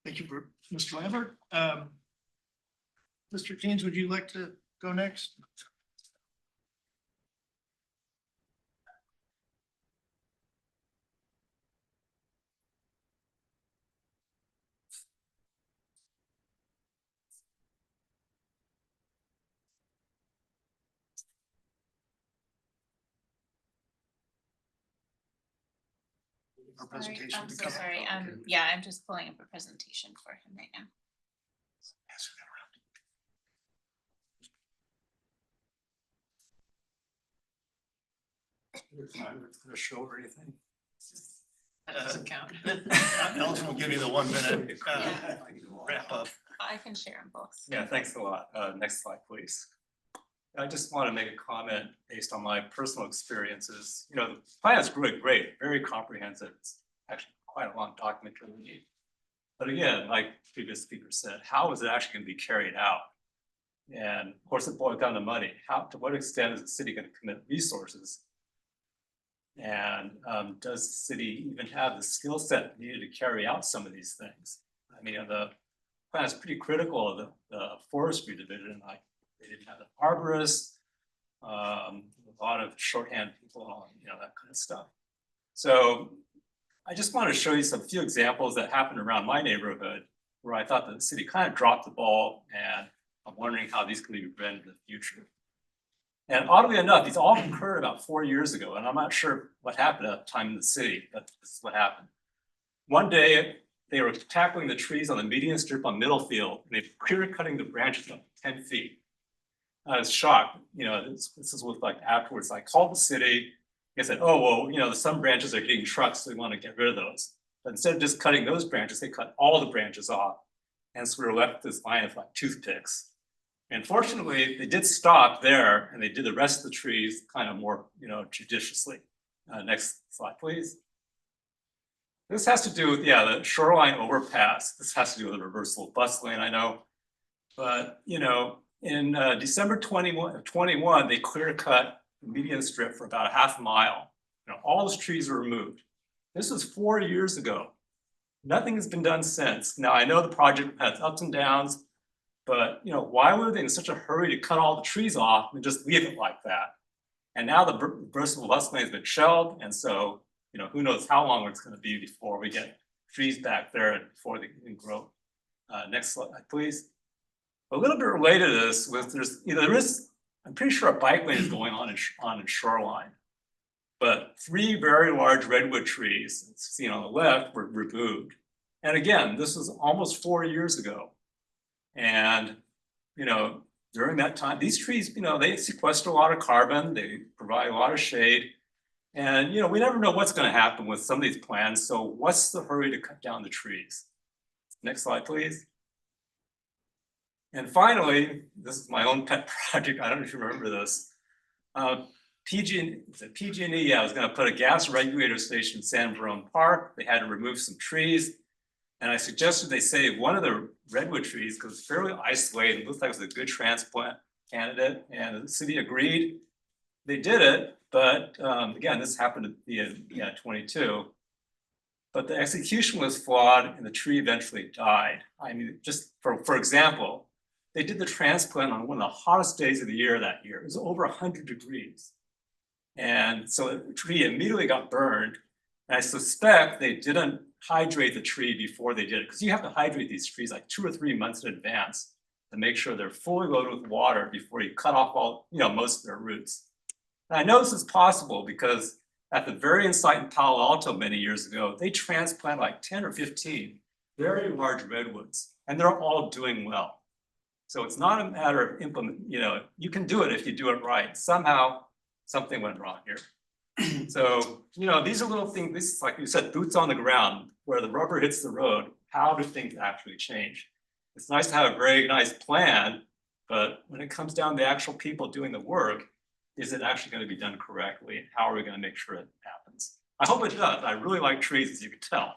S1: Thank you, Mr. Lambert. Mr. James, would you like to go next? Our presentation.
S12: I'm
S1: to
S12: so
S1: come.
S12: sorry.
S1: Okay.
S12: Yeah, I'm just pulling up a presentation for him right now.
S1: Pass it around.
S13: For a show or anything.
S10: That doesn't count.
S1: Ellison will give you the 1 minute
S12: Yeah.
S1: wrap up.
S12: I can share them both.
S14: Yeah, thanks a lot. Next slide, please. I just want to make a comment based on my personal experiences. You know, the plan is really great, very comprehensive. It's actually quite a long document to read. But again, like previous speaker said, how is it actually going to be carried out? And of course, it boils down to money. To what extent is the city going to commit resources? And does the city even have the skill set needed to carry out some of these things? I mean, the plan is pretty critical of the forestry division. Like, they didn't have an arborist, a lot of shorthand people, you know, that kind of stuff. So I just want to show you some few examples that happened around my neighborhood where I thought that the city kind of dropped the ball, and I'm wondering how these can be prevented in the future. And oddly enough, these all occurred about 4 years ago, and I'm not sure what happened at the time in the city, but this is what happened. One day, they were tackling the trees on the median strip on Middlefield, and they were clear cutting the branches up 10 feet. I was shocked, you know, this is what, like, afterwards, I called the city. They said, oh, well, you know, some branches are getting trucks, so we want to get rid of those. But instead of just cutting those branches, they cut all the branches off. And so we were left with this line of like toothpicks. And fortunately, they did stop there, and they did the rest of the trees kind of more, you know, judiciously. Next slide, please. This has to do with, yeah, the shoreline overpass. This has to do with the reversal of bus lane, I know. But, you know, in December 21, they clear cut the median strip for about a half mile. You know, all those trees were removed. This was 4 years ago. Nothing has been done since. Now, I know the project has ups and downs, but, you know, why were they in such a hurry to cut all the trees off and just leave it like that? And now the reversible bus lane has been shelved, and so, you know, who knows how long it's going to be before we get trees back there and before they can grow. Next slide, please. A little bit related to this, I'm pretty sure a bike lane is going on in Shoreline. But 3 very large redwood trees, seen on the left, were removed. And again, this was almost 4 years ago. And, you know, during that time, these trees, you know, they sequester a lot of carbon, they provide a lot of shade. And, you know, we never know what's gonna happen with some of these plans, so what's the hurry to cut down the trees? Next slide, please. And finally, this is my own pet project, I don't know if you remember this. PG&E, yeah, was gonna put a gas regulator station in San Jerome Park, they had to remove some trees. And I suggested they save one of the redwood trees because it's fairly isolated, it looked like it was a good transplant candidate, and the city agreed. They did it, but again, this happened at the end, 22. But the execution was flawed and the tree eventually died. I mean, just for example, they did the transplant on one of the hottest days of the year that year. It was over 100 degrees. And so the tree immediately got burned. And I suspect they didn't hydrate the tree before they did it, because you have to hydrate these trees like 2 or 3 months in advance to make sure they're fully loaded with water before you cut off all, most of their roots. And I know this is possible because at the Varian site in Palo Alto many years ago, they transplanted like 10 or 15 very large redwoods, and they're all doing well. So it's not a matter of you can do it if you do it right. Somehow something went wrong here. So, these are little things, this is like you said, boots on the ground, where the rubber hits the road. How do things actually change? It's nice to have a very nice plan, but when it comes down to the actual people doing the work, is it actually going to be done correctly? And how are we going to make sure it happens? I hope it does. I really like trees, as you can tell.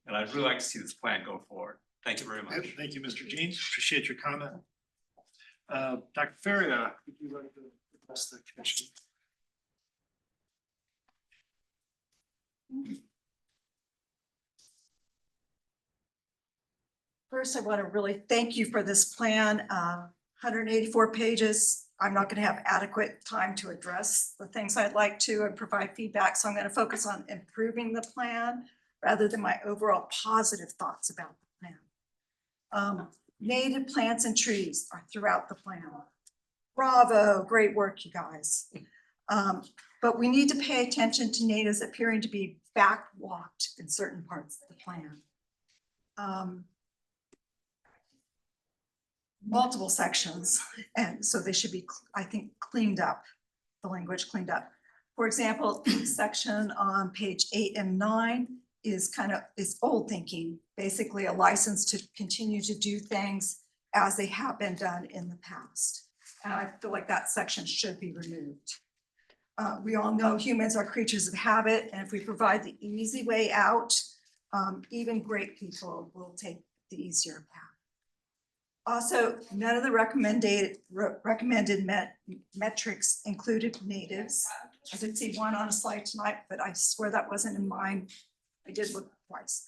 S14: And I'd really like to see this plan go forward. Thank you very much.
S1: Thank you, Mr. James. Appreciate your comment. Dr. Faria, would you like to address the commission?
S15: First, I want to really thank you for this plan. 184 pages. I'm not going to have adequate time to address the things I'd like to and provide feedback. So I'm going to focus on improving the plan rather than my overall positive thoughts about the plan. Native plants and trees are throughout the plan. Bravo, great work, you guys. But we need to pay attention to natives appearing to be backwalked in certain parts of the plan. Multiple sections, and so they should be, I think, cleaned up, the language cleaned up. For example, section on page 8 and 9 is old thinking, basically a license to continue to do things as they have been done in the past. And I feel like that section should be removed. We all know humans are creatures of habit, and if we provide the easy way out, even great people will take the easier path. Also, none of the recommended metrics included natives. I did see one on a slide tonight, but I swear that wasn't in mine. I did look twice.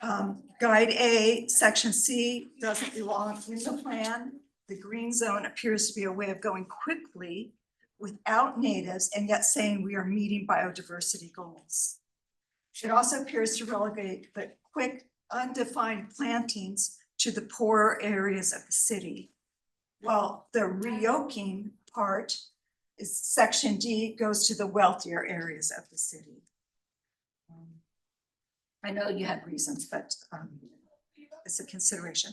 S15: Guide A, section C doesn't belong in the plan. The green zone appears to be a way of going quickly without natives and yet saying we are meeting biodiversity goals. It also appears to relegate the quick, undefined plantings to the poorer areas of the city. While the reyoking part is section D goes to the wealthier areas of the city. I know you had reasons, but it's a consideration.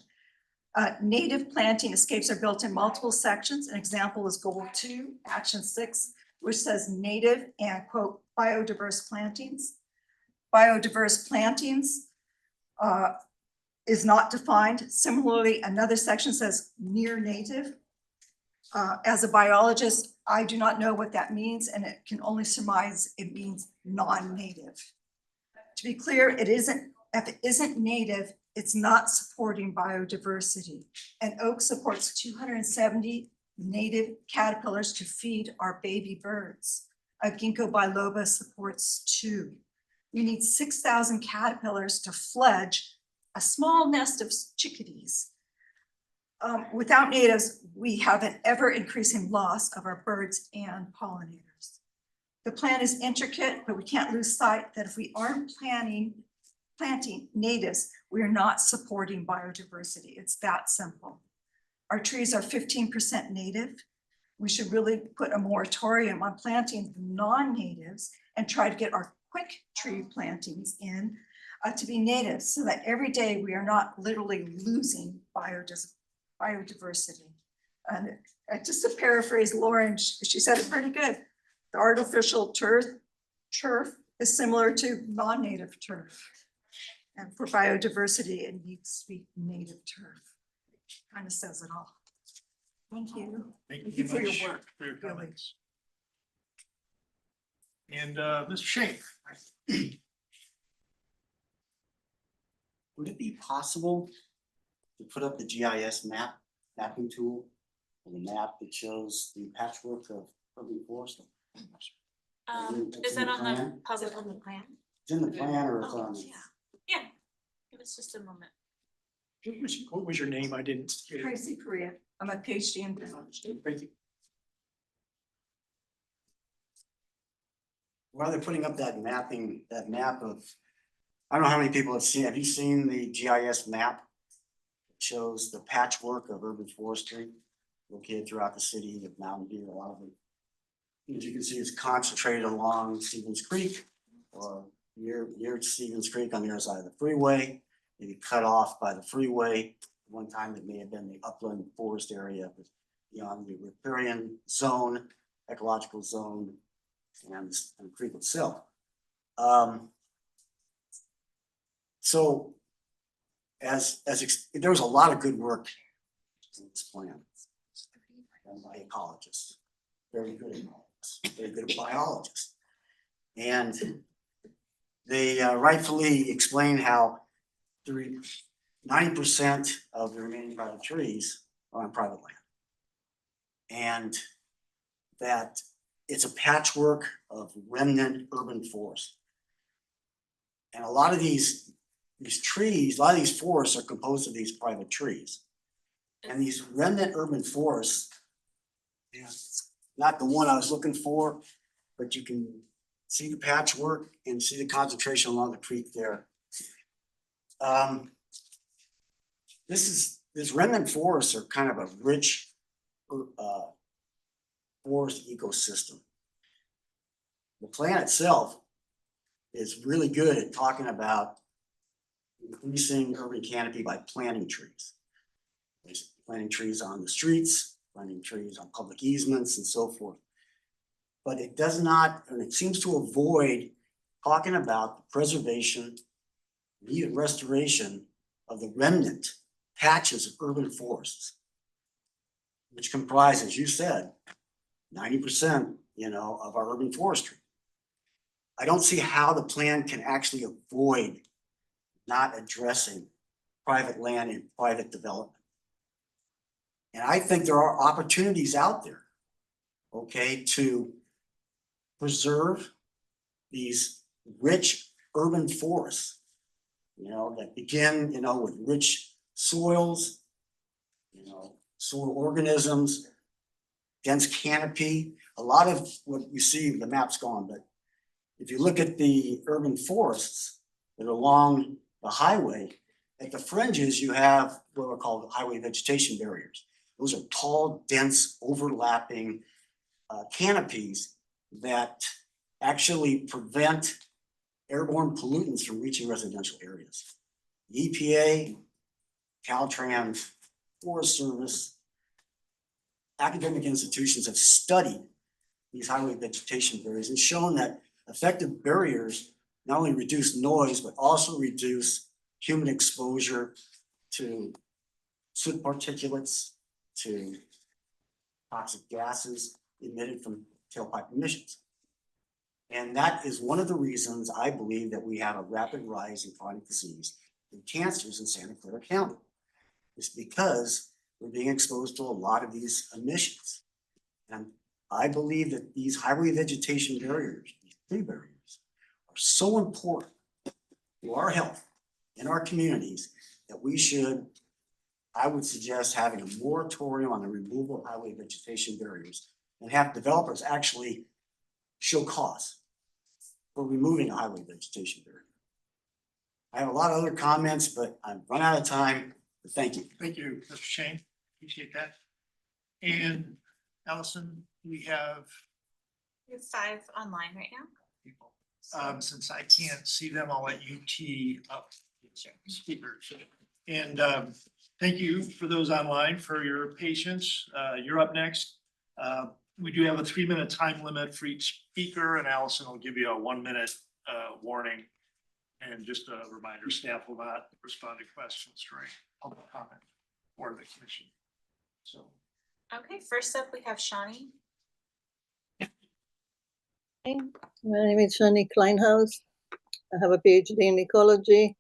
S15: Native planting escapes are built in multiple sections. An example is goal 2, action 6, which says native and quote, biodiverse plantings. Biodiverse plantings is not defined. Similarly, another section says near native. As a biologist, I do not know what that means, and it can only surmise it means non-native. To be clear, if it isn't native, it's not supporting biodiversity. And oak supports 270 native caterpillars to feed our baby birds. A ginkgo biloba supports 2. We need 6,000 caterpillars to fledge a small nest of chickadees. Without natives, we have an ever increasing loss of our birds and pollinators. The plan is intricate, but we can't lose sight that if we aren't planting natives, we are not supporting biodiversity. It's that simple. Our trees are 15% native. We should really put a moratorium on planting non-natives and try to get our quick tree plantings in to be native, so that every day we are not literally losing biodiversity. And just to paraphrase Lauren, she said it pretty good. The artificial turf is similar to non-native turf. And for biodiversity, it needs to be native turf. Kind of says it all. Thank you.
S1: Thank you
S15: for your
S1: much
S15: work.
S1: for your
S15: really.
S1: comments. And Mr. Shane.
S16: Would it be possible to put up the GIS mapping tool, or the map that shows the patchwork of urban forest?
S17: Is that on the public on the plan?
S16: It's in the plan or it's
S17: Oh,
S16: on?
S17: yeah. Give us just a moment.
S5: What was your name? I didn't. get it.
S15: Tracy Korea. I'm a PhD in biology.
S5: Thank you.
S16: While they're putting up that map of, I don't know how many people have you seen the GIS map? It shows the patchwork of urban forestry located throughout the city of Mountain View, a lot of it. As you can see, it's concentrated along Stevens Creek or near Stevens Creek on the other side of the freeway, maybe cut off by the freeway. One time it may have been the upland forest area beyond the riparian zone, ecological zone, and the creek itself. So there was a lot of good work in this plan done by ecologists, very good ecologists, very good biologists. And they rightfully explain how 90% of the remaining private trees are on private land. And that it's a patchwork of remnant urban forest. And a lot of these trees, a lot of these forests are composed of these private trees. And these remnant urban forests, not the one I was looking for, but you can see the patchwork and see the concentration along the creek there. This remnant forests are kind of a rich forest ecosystem. The plan itself is really good at talking about increasing urban canopy by planting trees. Planting trees on the streets, planting trees on public easements and so forth. But it does not, and it seems to avoid talking about the preservation, even restoration of the remnant patches of urban forests, which comprise, as you said, 90%, of our urban forestry. I don't see how the plan can actually avoid not addressing private land and private development. And I think there are opportunities out there, okay, to preserve these rich urban forests, that begin, with rich soils, soil organisms, dense canopy. A lot of what you see, the map's gone, but if you look at the urban forests that are along the highway, at the fringes, you have what are called highway vegetation barriers. Those are tall, dense, overlapping canopies that actually prevent airborne pollutants from reaching residential areas. The EPA, Caltrans, Forest Service, academic institutions have studied these highway vegetation barriers and shown that effective barriers not only reduce noise, but also reduce human exposure to soot particulates, to toxic gases emitted from tailpipe emissions. And that is one of the reasons I believe that we have a rapid rise in chronic disease and cancers in Santa Clara County. It's because we're being exposed to a lot of these emissions. And I believe that these highway vegetation barriers, these tree barriers, are so important to our health in our communities that we should, I would suggest having a moratorium on the removal of highway vegetation barriers and have developers actually show cause for removing a highway vegetation barrier. I have a lot of other comments, but I've run out of time. Thank you.
S1: Thank you, Mr. Shane. Appreciate that. And Allison, we have
S17: We have 5 online right now.
S1: people. Since I can't see them, I'll let you tee up speakers. And thank you for those online for your patience. You're up next. We do have a 3-minute time limit for each speaker, and Allison will give you a 1-minute warning. And just a reminder, staff will not respond to questions during public comment or the commission. So.
S17: Okay, first up, we have Shawnee.
S3: My name is Shani Kleinhaus. I have a PhD in ecology.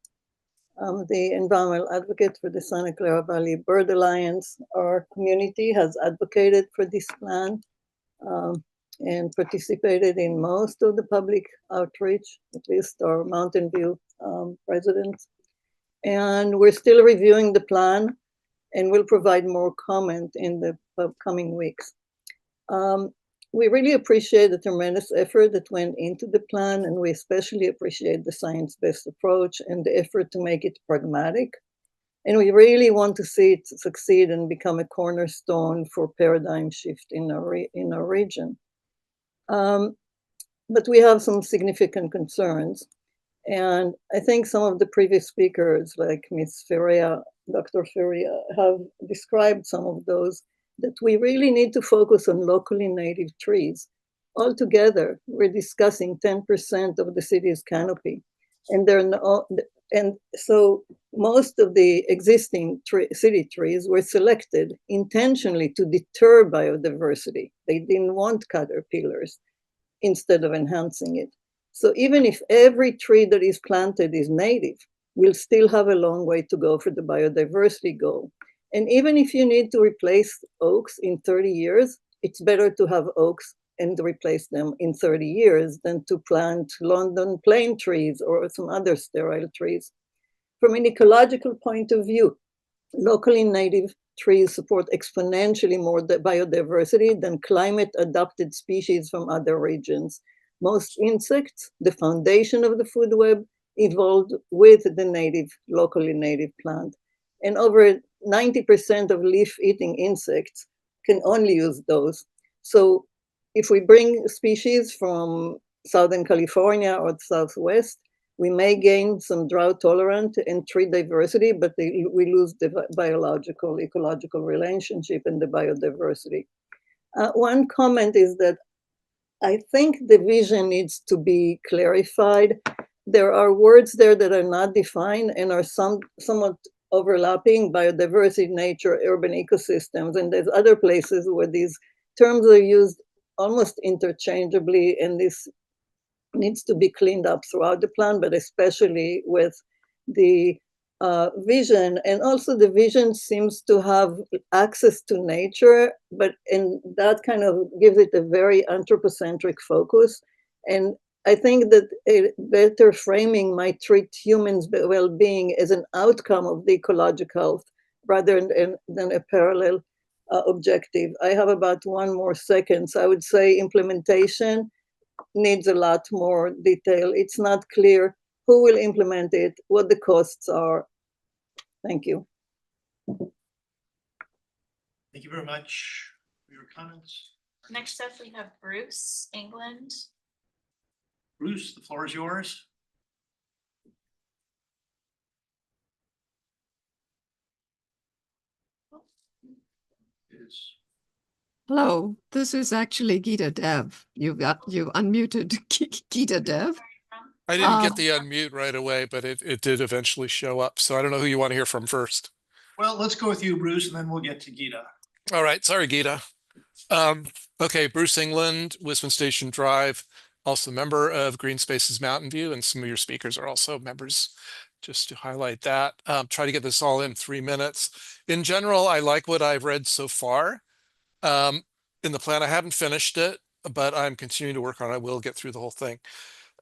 S3: I'm the environmental advocate for the Santa Clara Valley Bird Alliance. Our community has advocated for this plan and participated in most of the public outreach, at least our Mountain View residents. And we're still reviewing the plan and we'll provide more comment in the upcoming weeks. We really appreciate the tremendous effort that went into the plan, and we especially appreciate the science-based approach and the effort to make it pragmatic. And we really want to see it succeed and become a cornerstone for paradigm shift in our region. But we have some significant concerns. And I think some of the previous speakers, like Ms. Ferreira, Dr. Ferreira, have described some of those, that we really need to focus on locally native trees. Altogether, we're discussing 10% of the city's canopy. And so most of the existing city trees were selected intentionally to deter biodiversity. They didn't want caterpillars instead of enhancing it. So even if every tree that is planted is native, we'll still have a long way to go for the biodiversity goal. And even if you need to replace oaks in 30 years, it's better to have oaks and replace them in 30 years than to plant London plane trees or some other sterile trees. From an ecological point of view, locally native trees support exponentially more biodiversity than climate-adapted species from other regions. Most insects, the foundation of the food web, evolved with the locally native plant. And over 90% of leaf-eating insects can only use those. So if we bring species from Southern California or the Southwest, we may gain some drought tolerant and tree diversity, but we lose the biological, ecological relationship and the biodiversity. One comment is that I think the vision needs to be clarified. There are words there that are not defined and are somewhat overlapping: biodiversity, nature, urban ecosystems, and there's other places where these terms are used almost interchangeably, and this needs to be cleaned up throughout the plan, but especially with the vision. And also the vision seems to have access to nature, and that kind of gives it a very anthropocentric focus. And I think that a better framing might treat humans' well-being as an outcome of the ecological health rather than a parallel objective. I have about 1 more second. So I would say implementation needs a lot more detail. It's not clear who will implement it, what the costs are. Thank you.
S1: Thank you very much for your comments.
S17: Next up, we have Bruce, England.
S1: Bruce, the floor is yours.
S7: Hello, this is actually Gita Dev. You unmuted Gita Dev.
S6: I didn't get the unmute right away, but it did eventually show up. So I don't know who you want to hear from first.
S1: Well, let's go with you, Bruce, and then we'll get to Gita.
S6: All right. Sorry, Gita. Okay, Bruce England, Wisman Station Drive, also member of Green Spaces Mountain View, and some of your speakers are also members, just to highlight that. Try to get this all in 3 minutes. In general, I like what I've read so far. In the plan, I haven't finished it, but I'm continuing to work on it. I will get through the whole thing.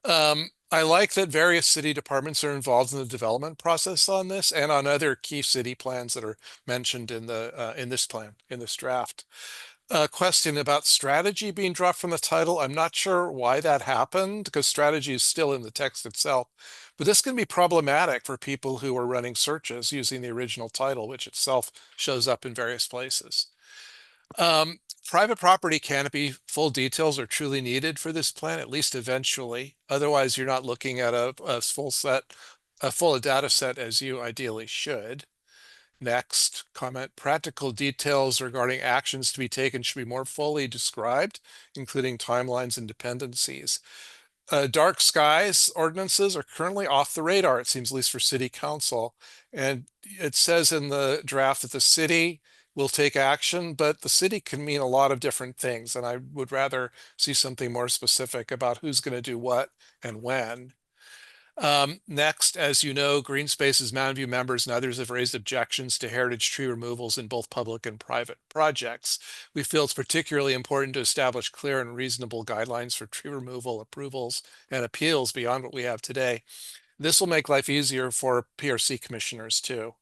S6: I like that various city departments are involved in the development process on this and on other key city plans that are mentioned in this plan, in this draft. Question about strategy being dropped from the title. I'm not sure why that happened, because strategy is still in the text itself. But this can be problematic for people who are running searches using the original title, which itself shows up in various places. private property canopy full details are truly needed for this plan, at least eventually. Otherwise, you're not looking at a full data set as you ideally should. Next comment, practical details regarding actions to be taken should be more fully described, including timelines and dependencies. Dark skies ordinances are currently off the radar, it seems, at least for city council. And it says in the draft that the city will take action, but the city can mean a lot of different things. And I would rather see something more specific about who's going to do what and when. Next, as you know, Green Space's Mountain View members and others have raised objections to heritage tree removals in both public and private projects. We feel it's particularly important to establish clear and reasonable guidelines for tree removal approvals and appeals beyond what we have today. This will make life easier for PRC commissioners too.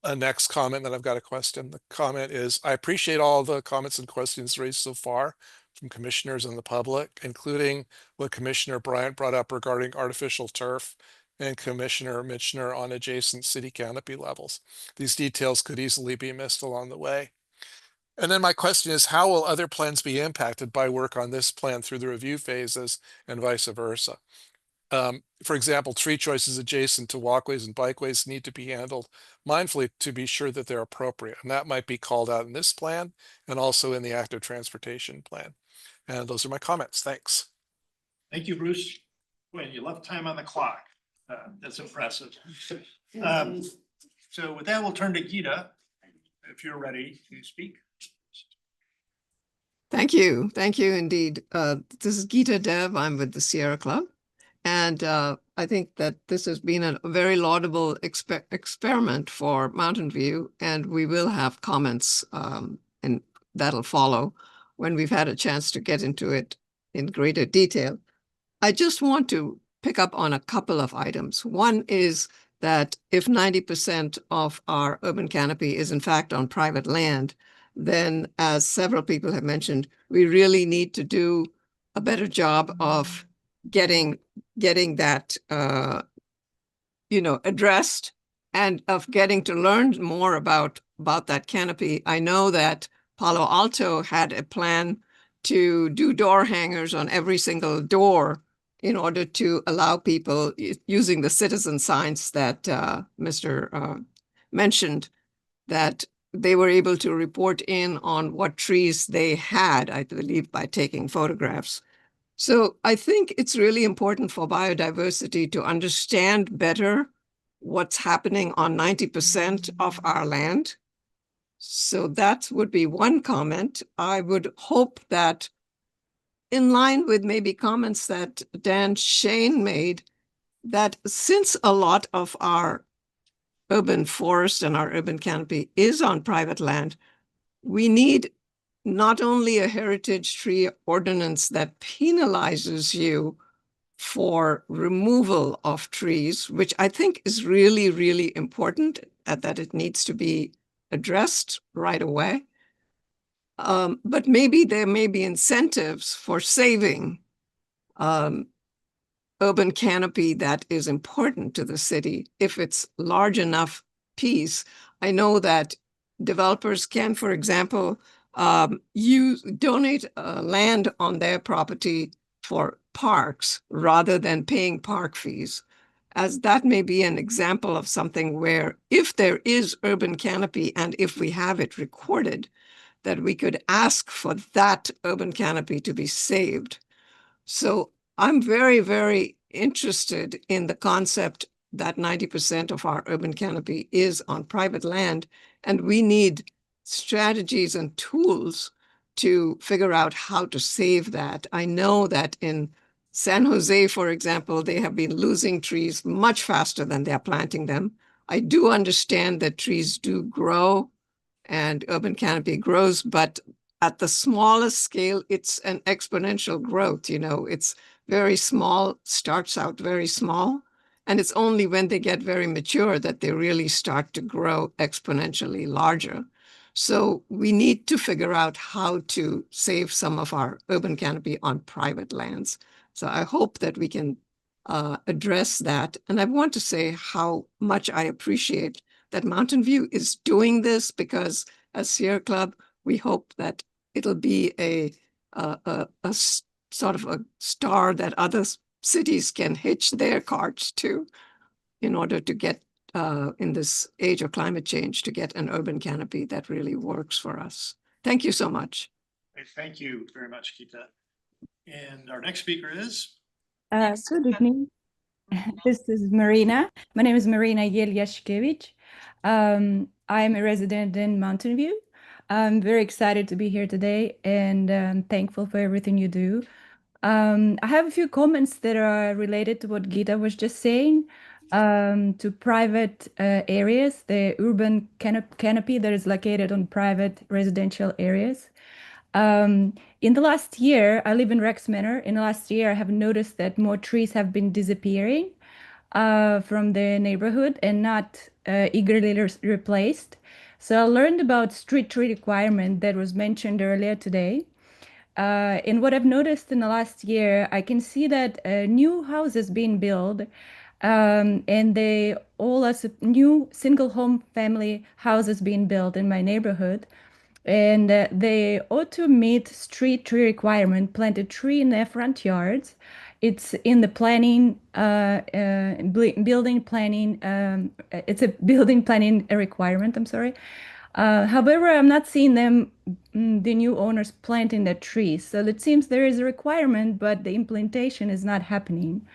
S6: A next comment that I've got a question. The comment is, I appreciate all the comments and questions raised so far from commissioners and the public, including what Commissioner Bryant brought up regarding artificial turf and Commissioner Mitchner on adjacent city canopy levels. These details could easily be missed along the way. And then my question is, how will other plans be impacted by work on this plan through the review phases and vice versa? For example, tree choices adjacent to walkways and bikeways need to be handled mindfully to be sure that they're appropriate. And that might be called out in this plan and also in the active transportation plan. And those are my comments. Thanks.
S1: Thank you, Bruce. When you left time on the clock, that's impressive. So with that, we'll turn to Gita, if you're ready to speak.
S7: Thank you. Thank you indeed. This is Gita Dev. I'm with the Sierra Club. And I think that this has been a very laudable experiment for Mountain View, and we will have comments and that'll follow when we've had a chance to get into it in greater detail. I just want to pick up on a couple of items. One is that if 90% of our urban canopy is in fact on private land, then as several people have mentioned, we really need to do a better job of getting that addressed and of getting to learn more about that canopy. I know that Palo Alto had a plan to do door hangers on every single door in order to allow people using the citizen science that Mr. mentioned, that they were able to report in on what trees they had, I believe, by taking photographs. So I think it's really important for biodiversity to understand better what's happening on 90% of our land. So that would be one comment. I would hope that in line with maybe comments that Dan Shane made, that since a lot of our urban forest and our urban canopy is on private land, we need not only a heritage tree ordinance that penalizes you for removal of trees, which I think is really, really important, that it needs to be addressed right away. But maybe there may be incentives for saving urban canopy that is important to the city if it's large enough piece. I know that developers can, for example, donate land on their property for parks rather than paying park fees, as that may be an example of something where if there is urban canopy and if we have it recorded, that we could ask for that urban canopy to be saved. So I'm very, very interested in the concept that 90% of our urban canopy is on private land, and we need strategies and tools to figure out how to save that. I know that in San Jose, for example, they have been losing trees much faster than they're planting them. I do understand that trees do grow and urban canopy grows, but at the smallest scale, it's an exponential growth. It's very small, starts out very small, and it's only when they get very mature that they really start to grow exponentially larger. So we need to figure out how to save some of our urban canopy on private lands. So I hope that we can address that. And I want to say how much I appreciate that Mountain View is doing this, because as Sierra Club, we hope that it'll be sort of a star that other cities can hitch their carts to in order to get in this age of climate change, to get an urban canopy that really works for us. Thank you so much.
S1: Thank you very much, Geeta. And our next speaker is?
S18: Good evening. This is Marina. My name is Marina Yelyashkevich. I'm a resident in Mountain View. I'm very excited to be here today and thankful for everything you do. I have a few comments that are related to what Geeta was just saying. To private areas, the urban canopy that is located on private residential areas. In the last year, I live in Rex Manor. In the last year, I have noticed that more trees have been disappearing from the neighborhood and not eagerly replaced. So I learned about street tree requirement that was mentioned earlier today. And what I've noticed in the last year, I can see that new houses being built, and they all are new single home family houses being built in my neighborhood. And they ought to meet street tree requirement, plant a tree in their front yards. It's in the planning, building planning, it's a building planning requirement, I'm sorry. However, I'm not seeing them, the new owners planting the trees. So it seems there is a requirement, but the implementation is not happening.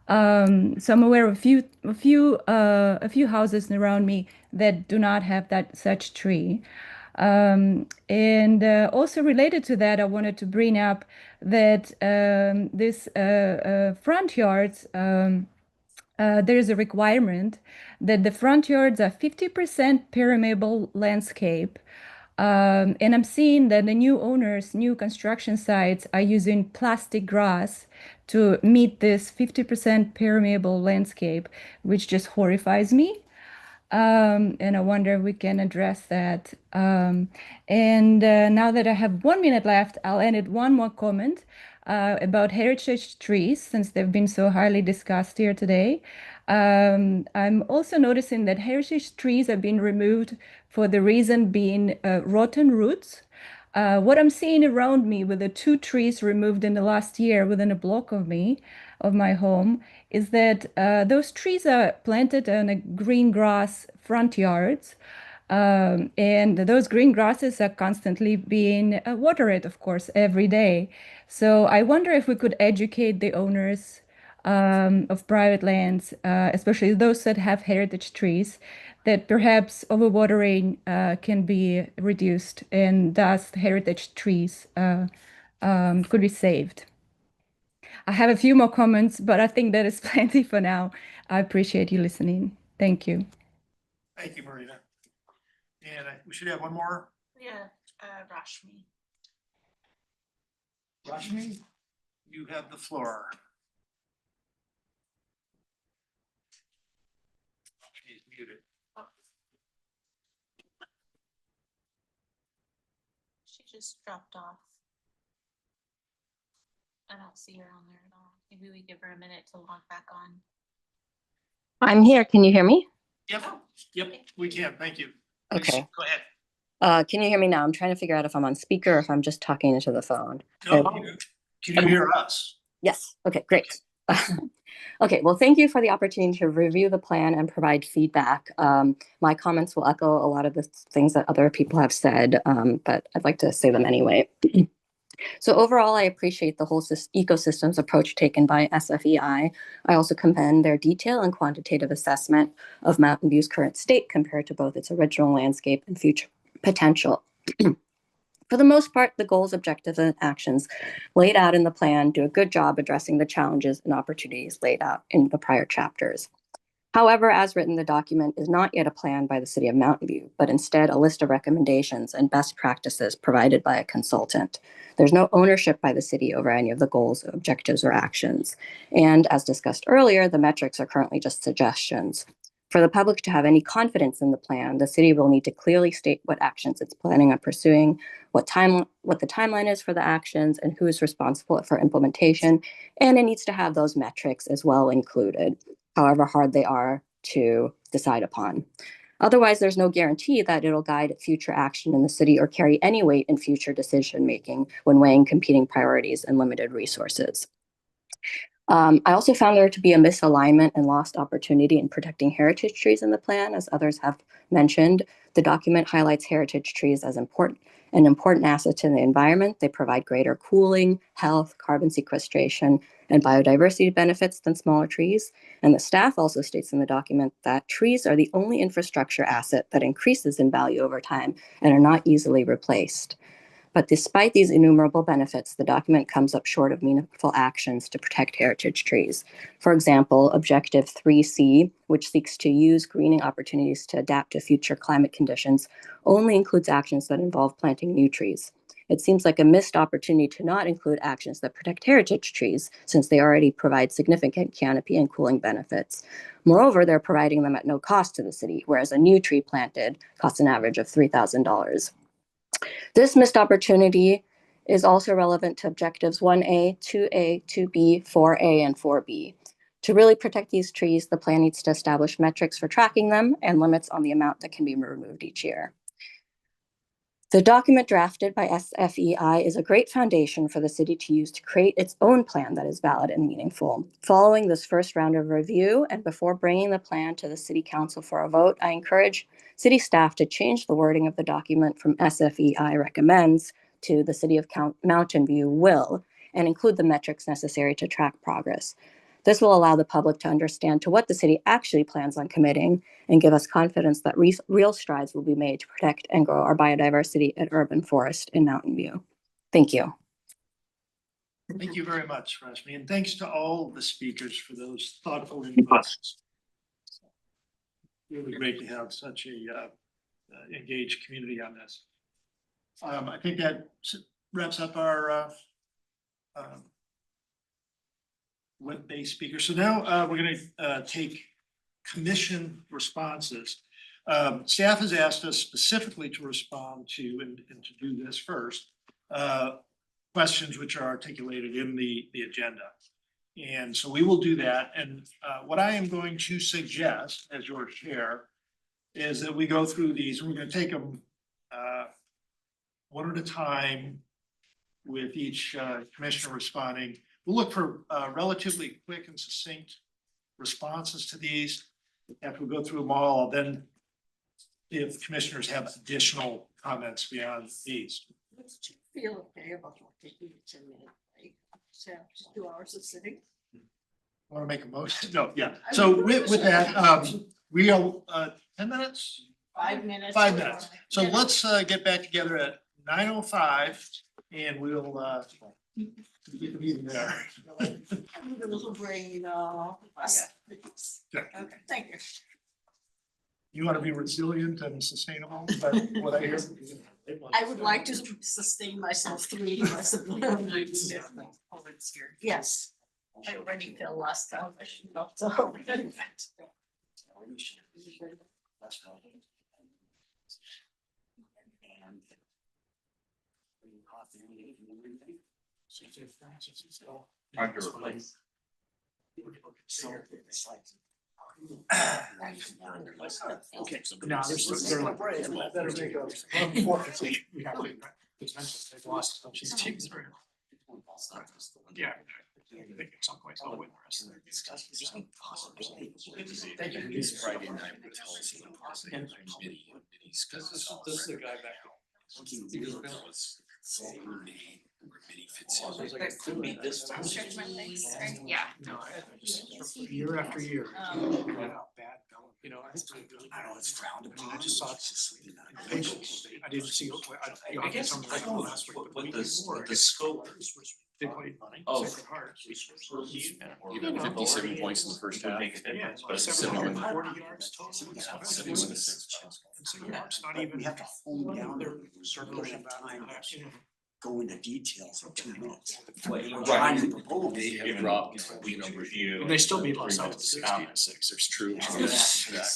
S18: So I'm aware of a few houses around me that do not have such tree. And also related to that, I wanted to bring up that this front yards, there is a requirement that the front yards are 50% permeable landscape. And I'm seeing that the new owners, new construction sites are using plastic grass to meet this 50% permeable landscape, which just horrifies me. And I wonder if we can address that. And now that I have 1 minute left, I'll end it one more comment about heritage trees, since they've been so highly discussed here today. I'm also noticing that heritage trees are being removed for the reason being rotten roots. What I'm seeing around me with the 2 trees removed in the last year within a block of my home, is that those trees are planted on a green grass front yards. And those green grasses are constantly being watered, of course, every day. So I wonder if we could educate the owners of private lands, especially those that have heritage trees, that perhaps overwatering can be reduced, and thus heritage trees could be saved. I have a few more comments, but I think that is plenty for now. I appreciate you listening. Thank you.
S1: Thank you, Marina. And we should have one more.
S12: Yeah, Rashmi.
S1: Rashmi, you have the floor. She's muted.
S12: She just dropped off. I don't see her on there at all. Maybe we give her a minute to log back on.
S19: I'm here. Can you hear me?
S1: Yep, we can. Thank you. Please,
S19: Okay.
S1: go ahead.
S19: Can you hear me now? I'm trying to figure out if I'm on speaker or if I'm just talking into the phone.
S1: No, can you hear us?
S19: Yes. Okay, great. Okay, well, thank you for the opportunity to review the plan and provide feedback. My comments will echo a lot of the things that other people have said, but I'd like to say them anyway. So overall, I appreciate the whole ecosystems approach taken by SFEI. I also commend their detail and quantitative assessment of Mountain View's current state compared to both its original landscape and future potential. For the most part, the goals, objectives, and actions laid out in the plan do a good job addressing the challenges and opportunities laid out in the prior chapters. However, as written, the document is not yet a plan by the City of Mountain View, but instead a list of recommendations and best practices provided by a consultant. There's no ownership by the city over any of the goals, objectives, or actions. And as discussed earlier, the metrics are currently just suggestions. For the public to have any confidence in the plan, the city will need to clearly state what actions it's planning on pursuing, what the timeline is for the actions, and who is responsible for implementation. And it needs to have those metrics as well included, however hard they are to decide upon. Otherwise, there's no guarantee that it'll guide future action in the city or carry any weight in future decision-making when weighing competing priorities and limited resources. I also found there to be a misalignment and lost opportunity in protecting heritage trees in the plan, as others have mentioned. The document highlights heritage trees as an important asset to the environment. They provide greater cooling, health, carbon sequestration, and biodiversity benefits than smaller trees. And the staff also states in the document that trees are the only infrastructure asset that increases in value over time and are not easily replaced. But despite these innumerable benefits, the document comes up short of meaningful actions to protect heritage trees. For example, Objective 3C, which seeks to use greening opportunities to adapt to future climate conditions, only includes actions that involve planting new trees. It seems like a missed opportunity to not include actions that protect heritage trees, since they already provide significant canopy and cooling benefits. Moreover, they're providing them at no cost to the city, whereas a new tree planted costs an average of $3,000. This missed opportunity is also relevant to objectives 1A, 2A, 2B, 4A, and 4B. To really protect these trees, the plan needs to establish metrics for tracking them and limits on the amount that can be removed each year. The document drafted by SFEI is a great foundation for the city to use to create its own plan that is valid and meaningful. Following this first round of review and before bringing the plan to the City Council for a vote, I encourage city staff to change the wording of the document from SFEI recommends to the City of Mountain View will, and include the metrics necessary to track progress. This will allow the public to understand to what the city actually plans on committing and give us confidence that real strides will be made to protect and grow our biodiversity at Urban Forest in Mountain View. Thank you.
S1: Thank you very much, Rashmi, and thanks to all the speakers for those thoughtful inputs. Really great to have such a engaged community on this. I think that wraps up our web-based speakers. So now we're going to take commission responses. Staff has asked us specifically to respond to and to do this first, questions which are articulated in the agenda. And so we will do that. And what I am going to suggest as your chair is that we go through these. We're going to take them one at a time with each commissioner responding. We'll look for relatively quick and succinct responses to these. After we go through them all, then if commissioners have additional comments beyond these.
S11: Feel okay about taking a 10-minute break? So 2 hours of sitting.
S1: Want to make a motion? No, yeah. So with that, we are 10 minutes?
S11: 5 minutes.
S1: 5 minutes. So let's get back together at 9:05 and we'll get the meeting there.
S11: A little brain,
S1: Yeah.
S11: Okay, thank you.
S1: You want to be resilient and sustainable, but what I hear.
S11: I would like to sustain myself through the rest of the Yes. I already feel last time. I should not.
S13: Okay, now there's better make a, unfortunately, we have to, they've lost a bunch of teams. Yeah. I think at some point they'll win the rest of their games. Thank you.
S4: This Friday night with Halsey and committees, because
S13: This is the guy back home.
S4: Committee fits in.
S13: That could be this time.
S12: Yeah.
S13: No, year after year. Bad, you know,
S16: I know it's frowned upon.
S13: I just saw it. I didn't see. I guess I'm like last week, but the week before.
S9: The scope.
S13: They played
S9: of
S13: Sacred Heart.
S4: Even 57 points in the first half.
S13: Yeah,
S4: But
S13: 740 yards total. And so, yeah, it's not even.
S16: We have to hone down.
S13: They're
S16: Circle
S13: circling
S16: have time
S13: back.
S16: to go into details in 2 minutes.
S9: Right.
S4: They have dropped,
S9: review.
S13: And they still beat Los Alamos 60-6.
S4: It's true.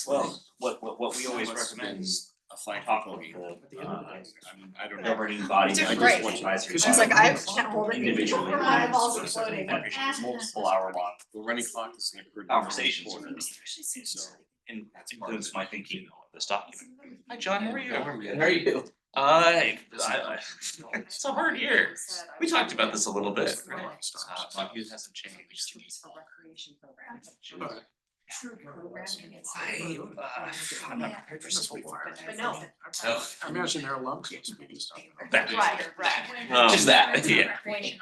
S9: Well, what we always recommend is
S4: A flag
S9: talk
S4: football
S9: with
S4: game.
S9: the,
S4: I don't know.
S9: governing body.
S12: Doing
S9: I just
S12: great.
S9: want advisory
S11: She's like, I
S9: bodies
S11: can't hold it.
S9: Individually.
S11: I'm also floating.
S9: Multiple hour long
S4: The running clock is like.
S9: conversations.
S4: So
S9: And that includes my thinking
S20: this document. Hi, John, how are you?
S4: How are you?
S20: How are you? It's a hard year. We talked about this a little bit. My views hasn't changed. I'm not prepared for this before.
S5: No.
S20: No.
S5: I imagine their lungs must be stuff.
S20: Just that, yeah.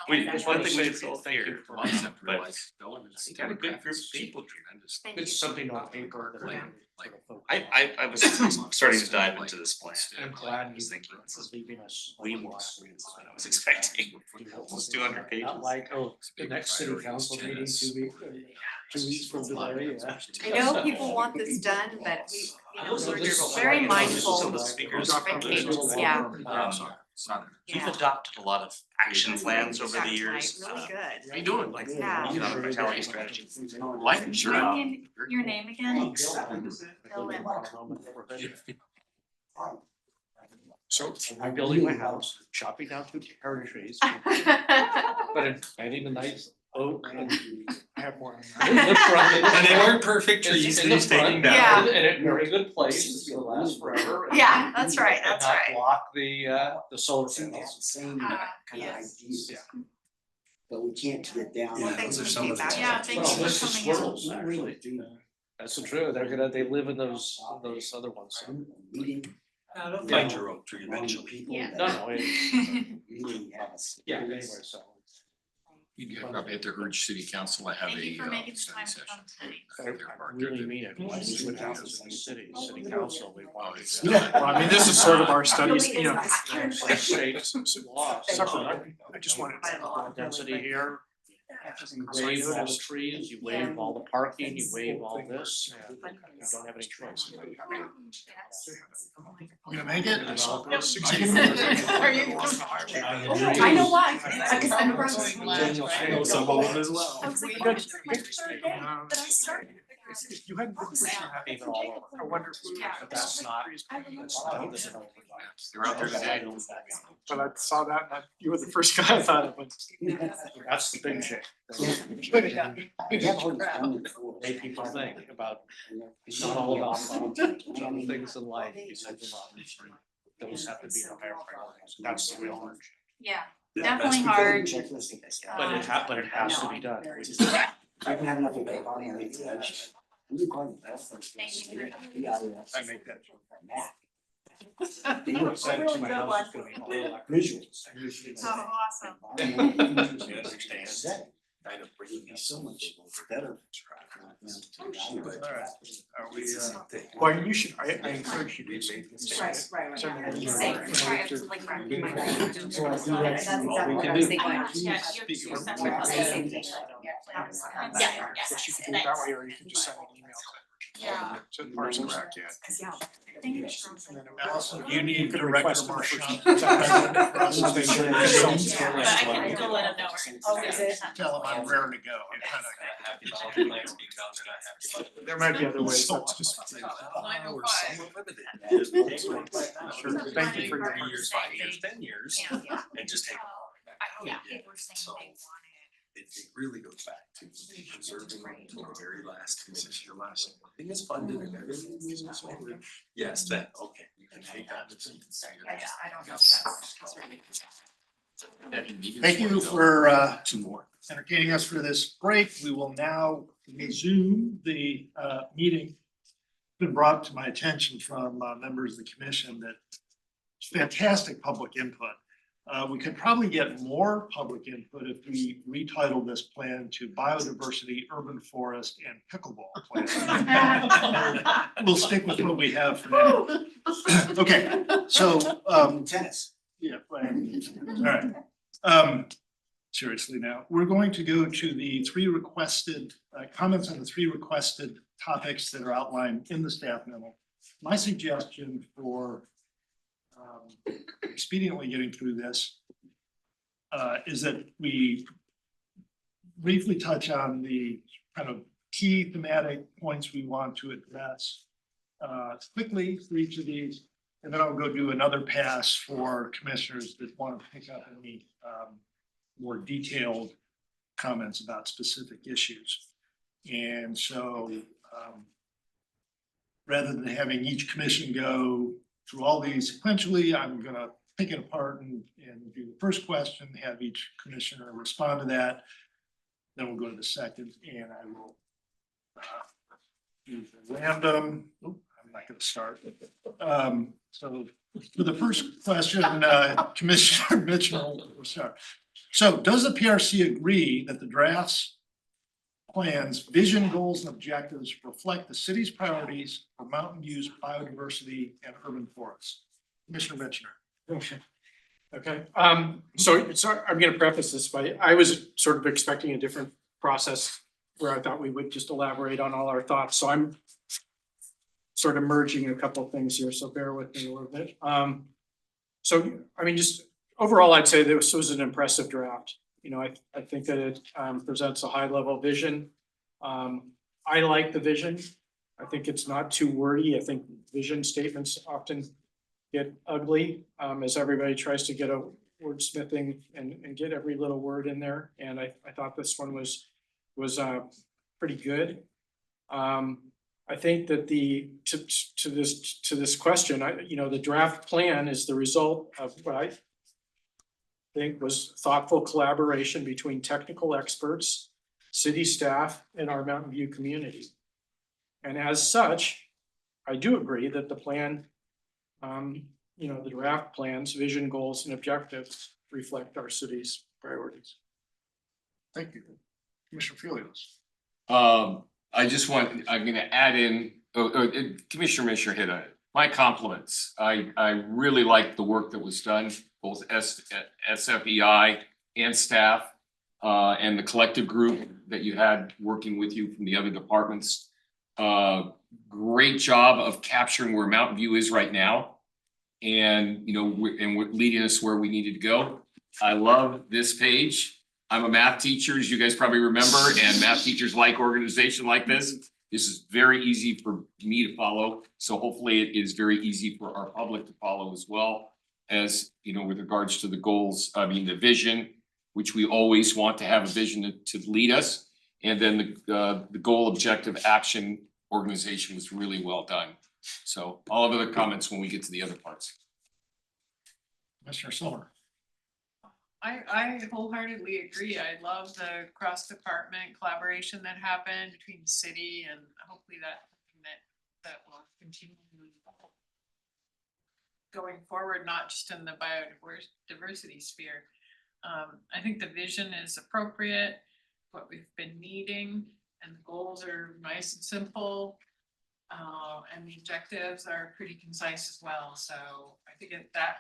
S20: It's one thing we still think here, but you got a good group of people.
S13: It's something on paper that.
S20: I was starting to dive into this plan.
S13: I'm glad
S20: I was thinking this is
S13: leaving us.
S20: way more than I was expecting. Almost 200 pages.
S13: Not like, oh, the next city council meeting, 2 weeks from today, yeah.
S8: I know people want this done, but we, we're very mindful of expectations, yeah.
S20: We've adopted a lot of action plans over the years.
S8: Really good.
S20: What are you doing? Like
S8: Yeah.
S20: economic vitality strategy. Life insurance.
S2: Your name again?
S13: So I'm building my house, chopping down 2 heritage trees, but I'm planting a nice oak and I have more.
S9: And they weren't perfect trees that he's taking down.
S8: Yeah.
S13: And in a very good place, it's gonna last forever.
S8: Yeah, that's right,
S13: And
S8: that's
S13: not
S8: right.
S13: block the solar
S16: Same,
S13: panels.
S16: same kind of
S8: Yes.
S16: ideas. But we can't get down.
S8: Well, thanks for feedback.
S2: Yeah, thanks
S13: Well,
S2: for
S13: this is
S2: coming in.
S13: squirrels, actually. That's the truth. They live in those other ones.
S9: Find your oak tree eventually.
S2: Yeah.
S13: No,
S16: Really have a.
S13: yeah, anyway, so.
S4: You probably have to urge city council to have
S2: Thank you
S4: a
S2: for making the
S4: study
S2: time to
S4: session.
S2: come tonight.
S13: I really mean it. Why we would have this in the city council, we want to.
S4: it's
S13: do
S4: not-
S13: that.
S5: Well, I mean, this is sort of our studies, you know.
S13: Like states and laws. Separate. I just wanted density here. You waive all the trees, you waive all the parking, you waive all this, and you don't have any choice.
S1: You gonna make it?
S2: Are you?
S8: I know why, because I'm a
S5: Some of them as well.
S8: I was like, "Oh, it's my third day that I started."
S13: You had been pushing that even all over. I wonder if that's not.
S20: You're out there today.
S5: But I saw that, and you were the first guy I thought of.
S13: That's the big shit. Make people think about, it's not all about other things in life. Those have to be the higher priorities. That's the real urge.
S2: Yeah, definitely hard.
S13: But it has to be done.
S16: I don't have enough of it on here.
S13: I make that joke.
S16: Visuals.
S2: Oh, awesome.
S16: Kind of bringing me so much better.
S5: Are we, well, you should, I encourage you to.
S8: Right.
S5: Certainly.
S8: Same, try to like wrap my mind around it.
S5: So I think
S8: That's exactly what I was thinking.
S2: Yeah, you're sending us the same thing.
S8: Yeah.
S5: But you can do it that way, or you can just send an email
S2: Yeah.
S5: to the Parks and Rec, yeah.
S2: Thank you.
S1: Allison, you need Director Marshall.
S2: But I can go let them know.
S8: Oh, is it?
S1: Tell them I'm rare to go.
S5: There might be other ways, that's just. Sure, thank you for your.
S9: 3 years, 5 years, 10 years,
S2: Yeah.
S9: and just take.
S2: Yeah, people were saying they wanted.
S9: It really goes back to preserving until the very last, this is your last thing is funded and everything. Yes, then, okay, you can take that.
S2: I don't know if
S1: Thank you for
S9: Two more.
S1: entertaining us for this break. We will now resume the meeting. It's been brought to my attention from members of the commission that it's fantastic public input. We could probably get more public input if we retitle this plan to Biodiversity, Urban Forest, and Pickleball Plan. We'll stick with what we have for now. Okay, so
S16: Tennis.
S1: yeah, all right. Seriously now, we're going to go to the 3 requested comments on the 3 requested topics that are outlined in the staff memo. My suggestion for expediently getting through this is that we briefly touch on the kind of key thematic points we want to address quickly for each of these, and then I'll go do another pass for commissioners that want to pick up any more detailed comments about specific issues. And so rather than having each commission go through all these sequentially, I'm gonna pick it apart and do the first question, have each commissioner respond to that. Then we'll go to the second, and I will use the random, I'm not gonna start. So for the first question, Commissioner Mitchell will start. So does the PRC agree that the drafts, plans, vision, goals, and objectives reflect the city's priorities for Mountain View's biodiversity and urban forests? Commissioner Mitchell.
S5: Okay, so I'm gonna preface this by, I was sort of expecting a different process where I thought we would just elaborate on all our thoughts, so I'm sort of merging a couple of things here, so bear with me a little bit. So, I mean, just overall, I'd say this was an impressive draft. You know, I think that it presents a high level vision. I like the vision. I think it's not too wordy. I think vision statements often get ugly as everybody tries to get a wordsmithing and get every little word in there. And I thought this one was pretty good. I think that to this question, you know, the draft plan is the result of what I think was thoughtful collaboration between technical experts, city staff, and our Mountain View community. And as such, I do agree that the plan, you know, the draft plans, vision, goals, and objectives reflect our city's priorities.
S1: Thank you. Commissioner Filios.
S4: I'm gonna add in, Commissioner Misher hit on it. My compliments. I really like the work that was done, both SFEI and staff, and the collective group that you had working with you from the other departments. Great job of capturing where Mountain View is right now. And, you know, we're leading us where we needed to go. I love this page. I'm a math teacher, as you guys probably remember, and math teachers like organization like this. This is very easy for me to follow. So hopefully it is very easy for our public to follow as well, as, you know, with regards to the goals, I mean, the vision, which we always want to have a vision to lead us. And then the goal, objective, action organization was really well done. So all of other comments when we get to the other parts.
S1: Commissioner Silver.
S10: I wholeheartedly agree. I love the cross-department collaboration that happened between the city, and hopefully that will continue going forward, not just in the biodiversity sphere. I think the vision is appropriate, what we've been needing, and the goals are nice and simple. And the objectives are pretty concise as well. So I think that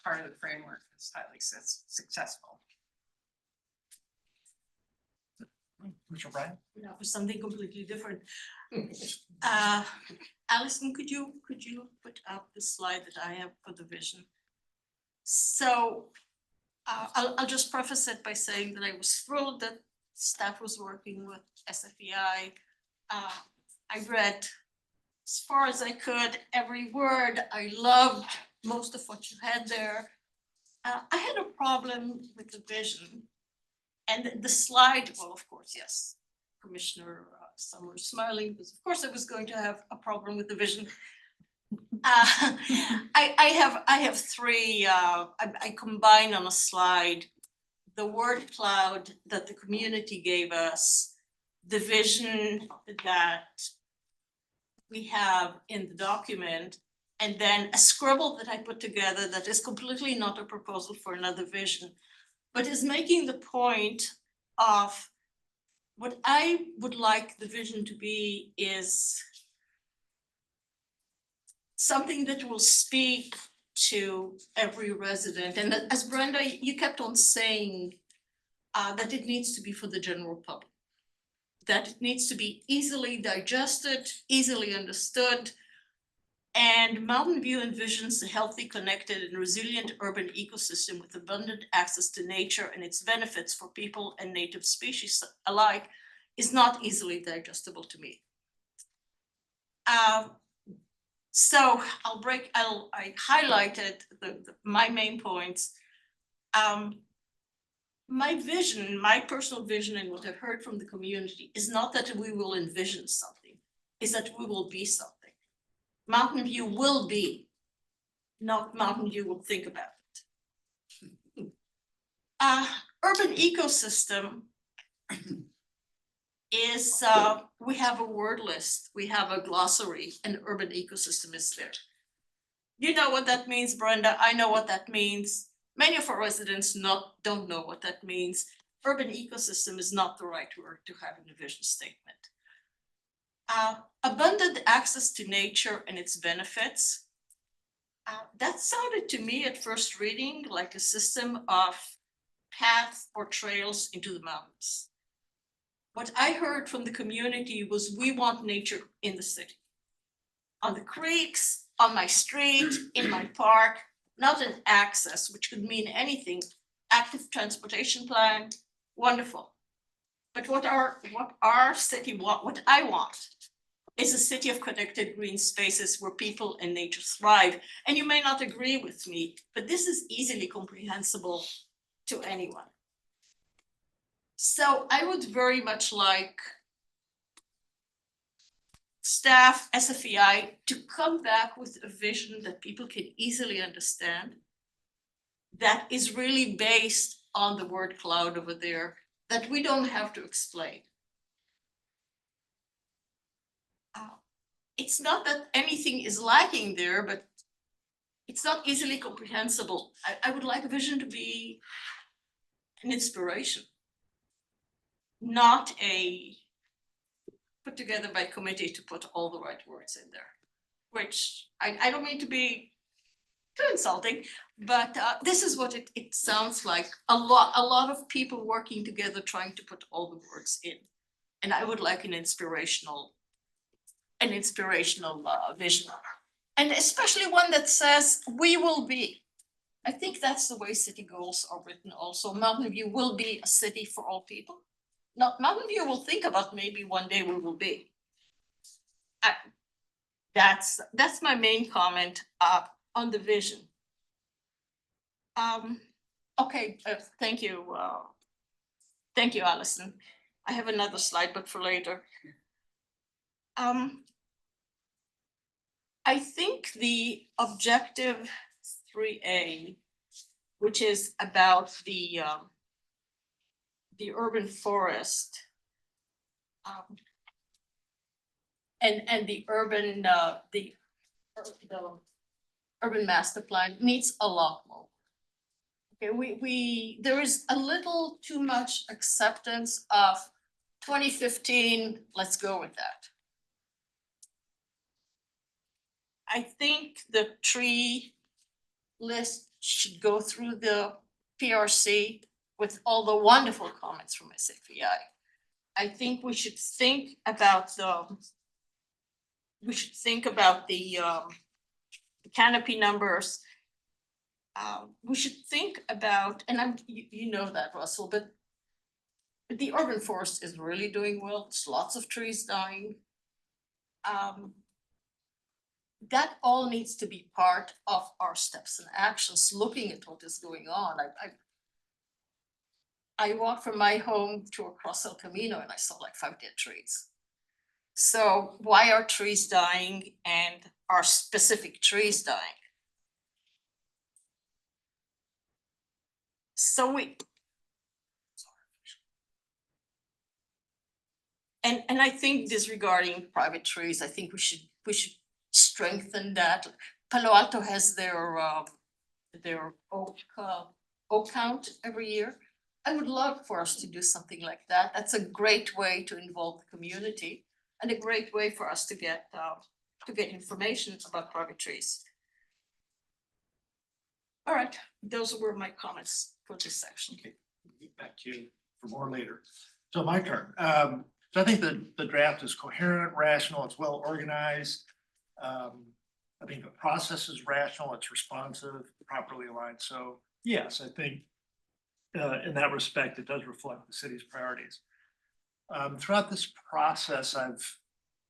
S10: part of the framework is highly successful.
S1: Commissioner Bryan.
S11: Now for something completely different. Allison, could you put up the slide that I have for the vision? So I'll just preface it by saying that I was thrilled that staff was working with SFEI. I read as far as I could every word. I loved most of what you had there. I had a problem with the vision and the slide. Well, of course, yes, Commissioner Summers smiling, because of course I was going to have a problem with the vision. I have three. I combine on a slide the word cloud that the community gave us, the vision that we have in the document, and then a scribble that I put together that is completely not a proposal for another vision, but is making the point of what I would like the vision to be is something that will speak to every resident. And as Brenda, you kept on saying that it needs to be for the general public, that it needs to be easily digested, easily understood. And Mountain View envisions a healthy, connected, and resilient urban ecosystem with abundant access to nature and its benefits for people and native species alike is not easily digestible to me. So I highlighted my main points. My vision, my personal vision, and what I've heard from the community is not that we will envision something, is that we will be something. Mountain View will be, not Mountain View will think about it. Urban ecosystem is, we have a word list, we have a glossary, and urban ecosystem is there. You know what that means, Brenda, I know what that means. Many of our residents don't know what that means. Urban ecosystem is not the right word to have in a vision statement. Abundant access to nature and its benefits. That sounded to me at first reading like a system of paths or trails into the mountains. What I heard from the community was we want nature in the city. On the creeks, on my street, in my park, not an access, which could mean anything. Active transportation plan, wonderful. But what our city what I want is a city of connected green spaces where people and nature thrive. And you may not agree with me, but this is easily comprehensible to anyone. So I would very much like staff, SFEI, to come back with a vision that people can easily understand, that is really based on the word cloud over there, that we don't have to explain. It's not that anything is lacking there, but it's not easily comprehensible. I would like a vision to be an inspiration, not a put together by committee to put all the right words in there, which I don't mean to be too insulting, but this is what it sounds like. A lot of people working together trying to put all the words in. And I would like an inspirational vision. And especially one that says, we will be. I think that's the way city goals are written also. Mountain View will be a city for all people. Not Mountain View will think about maybe one day we will be. That's my main comment on the vision. Okay, thank you. Thank you, Allison. I have another slide, but for later. I think the objective 3A, which is about the urban forest, and the urban urban master plan needs a lot more. Okay, there is a little too much acceptance of 2015. Let's go with that. I think the tree list should go through the PRC with all the wonderful comments from SFEI. I think we should think about the canopy numbers. We should think about, and you know that, Russell, but the urban forest is really doing well. There's lots of trees dying. That all needs to be part of our steps and actions, looking at what is going on. I walked from my home to across El Camino and I saw like 5 dead trees. So why are trees dying, and are specific trees dying? So and I think disregarding private trees, I think we should strengthen that. Palo Alto has their oak count every year. I would love for us to do something like that. That's a great way to involve the community and a great way for us to get information about private trees. All right, those were my comments for this section.
S1: Okay, we'll get back to you for more later. So my turn. So I think the draft is coherent, rational, it's well organized. I think the process is rational, it's responsive, properly aligned. So yes, I think in that respect, it does reflect the city's priorities. Throughout this process, I've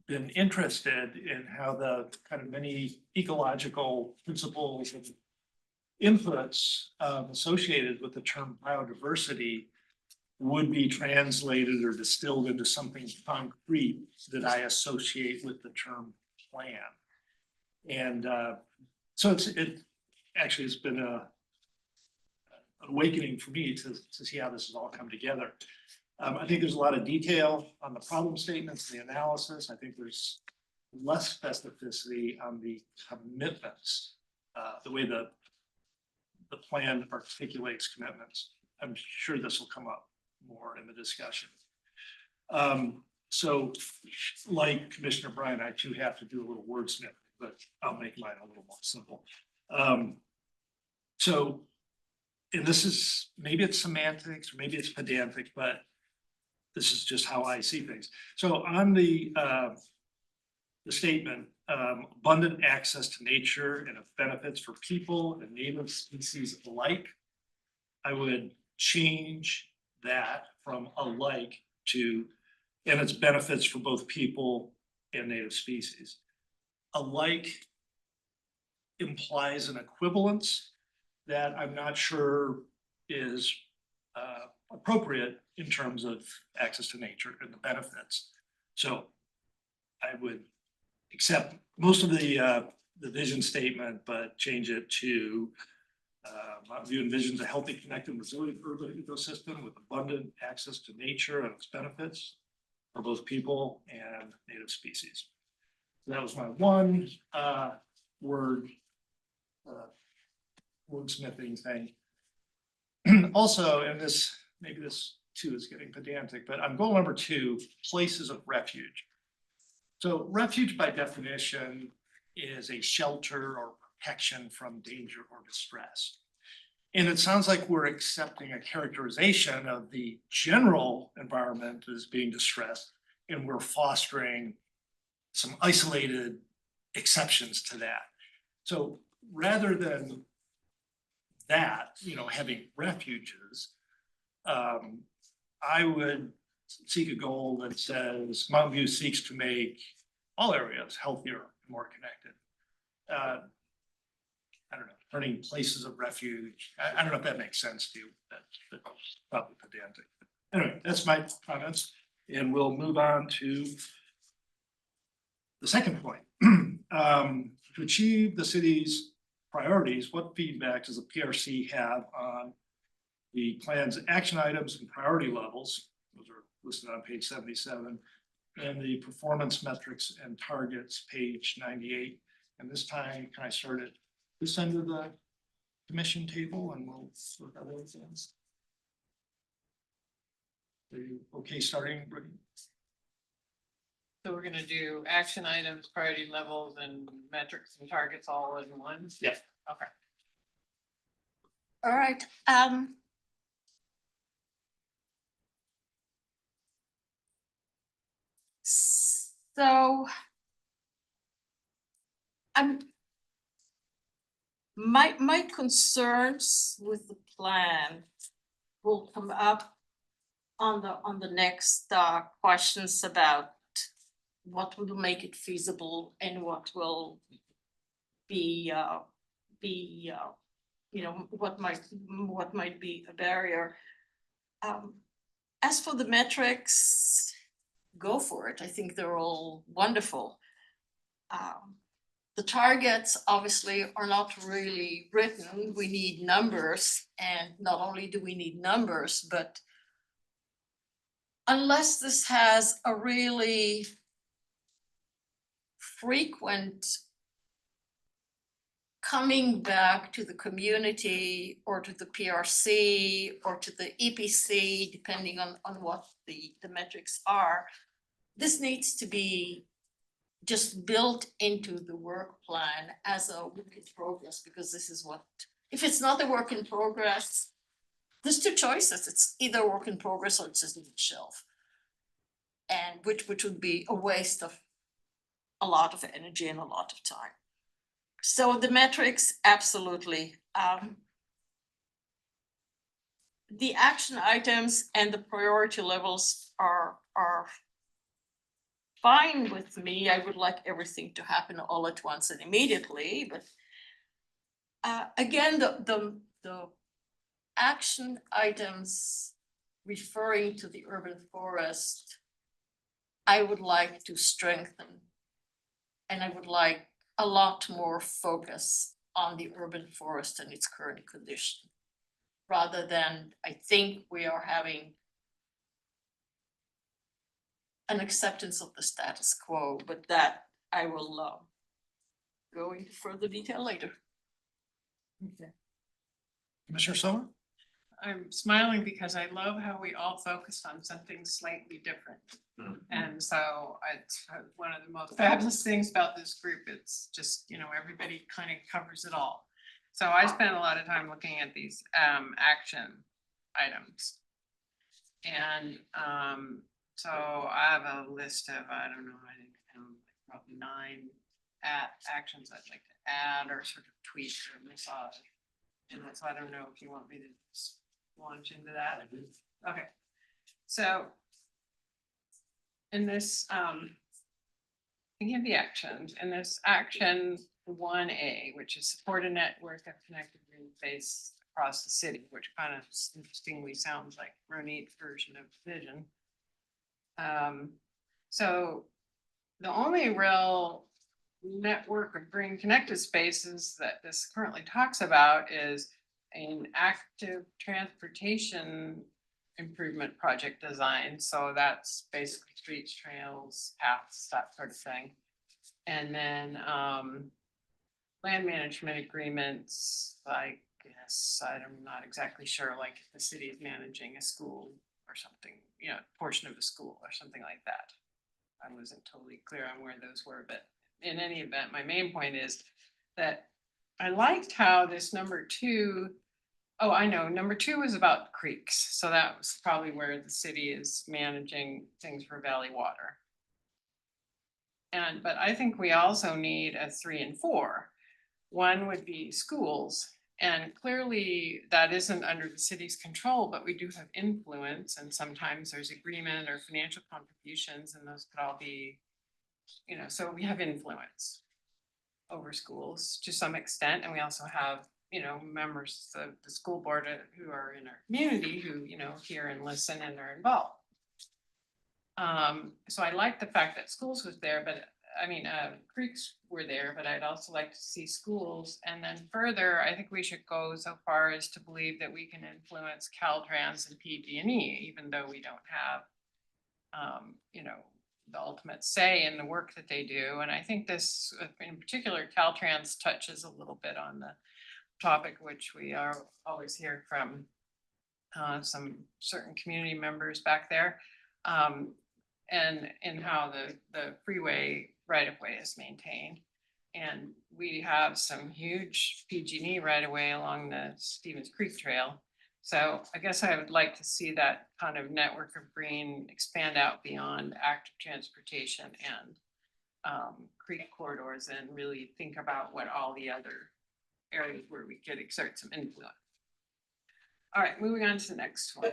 S1: been interested in how the kind of many ecological principles and inputs associated with the term biodiversity would be translated or distilled into something concrete that I associate with the term plan. And so it actually has been an awakening for me to see how this has all come together. I think there's a lot of detail on the problem statements, the analysis. I think there's less specificity on the commitments, the way the plan articulates commitments. I'm sure this will come up more in the discussion. So like Commissioner Bryan, I too have to do a little wordsmithing, but I'll make mine a little more simple. So, and this is, maybe it's semantics, or maybe it's pedantic, but this is just how I see things. So on the statement, abundant access to nature and its benefits for people and native species alike, I would change that from alike to, and its benefits for both people and native species. Alike implies an equivalence that I'm not sure is appropriate in terms of access to nature and the benefits. So I would accept most of the vision statement, but change it to Mountain View envisions a healthy, connected, resilient urban ecosystem with abundant access to nature and its benefits for both people and native species. So that was my one wordsmithing thing. Also, and this, maybe this too is getting pedantic, but I'm goal number 2, places of refuge. So refuge by definition is a shelter or protection from danger or distress. And it sounds like we're accepting a characterization of the general environment as being distressed, and we're fostering some isolated exceptions to that. So rather than that, having refuges, I would seek a goal that says Mountain View seeks to make all areas healthier and more connected. I don't know, turning places of refuge. I don't know if that makes sense to you. That's probably pedantic. Anyway, that's my comments, and we'll move on to the second point. To achieve the city's priorities, what feedback does the PRC have on the plan's action items and priority levels? Those are listed on page 77, and the performance metrics and targets, page 98. And this time, can I start at this end of the commission table, and we'll sort out those things. Are you okay starting, Brittany?
S10: So we're gonna do action items, priority levels, and metrics and targets all in one?
S1: Yeah.
S10: Okay.
S11: All right, so my concerns with the plan will come up on the next questions about what will make it feasible and what will be what might be a barrier. As for the metrics, go for it. I think they're all wonderful. The targets obviously are not really written. We need numbers, and not only do we need numbers, but unless this has a really frequent coming back to the community or to the PRC or to the EPC, depending on what the metrics are, this needs to be just built into the work plan as a work in progress, because this is what, if it's not a work in progress, there's two choices. It's either a work in progress or it's just on the shelf. And which would be a waste of a lot of energy and a lot of time. So the metrics, absolutely. The action items and the priority levels are fine with me. I would like everything to happen all at once and immediately, but again, the action items referring to the urban forest, I would like to strengthen, and I would like a lot more focus on the urban forest and its current condition. Rather than, I think we are having an acceptance of the status quo, but that I will go into further detail later.
S1: Commissioner Summer?
S10: I'm smiling because I love how we all focused on something slightly different. And so it's one of the most fabulous things about this group. It's just, you know, everybody kind of covers it all. So I spent a lot of time looking at these action items. And so I have a list of, I don't know, I think probably 9 actions I'd like to add or sort of tweak or massage. And so I don't know if you want me to just launch into that. Okay, so in this, give the actions, in this action 1A, which is support a network of connected green space across the city, which kind of interestingly sounds like Ronit's version of vision. So the only real network of green connected spaces that this currently talks about is an active transportation improvement project design. So that's basically streets, trails, paths, that sort of thing. And then land management agreements, I guess, I'm not exactly sure, like if the city is managing a school or something, you know, portion of a school or something like that. I wasn't totally clear on where those were, but in any event, my main point is that I liked how this number 2, oh, I know, number 2 is about creeks. So that was probably where the city is managing things for valley water. But I think we also need a 3 and 4. One would be schools. And clearly that isn't under the city's control, but we do have influence, and sometimes there's agreement or financial contributions, and those could all be, you know, so we have influence over schools to some extent. And we also have, you know, members of the school board who are in our community who, you know, hear and listen and are involved. So I like the fact that schools was there, but I mean, creeks were there, but I'd also like to see schools. And then further, I think we should go so far as to believe that we can influence Caltrans and PG&E, even though we don't have, you know, the ultimate say in the work that they do. And I think this, in particular, Caltrans touches a little bit on the topic, which we are always hear from some certain community members back there, and in how the freeway right-of-way is maintained. And we have some huge PG&E right-of-way along the Stevens Creek Trail. So I guess I would like to see that kind of network of green expand out beyond active transportation and creek corridors, and really think about what all the other areas where we could exert some influence. All right, moving on to the next one.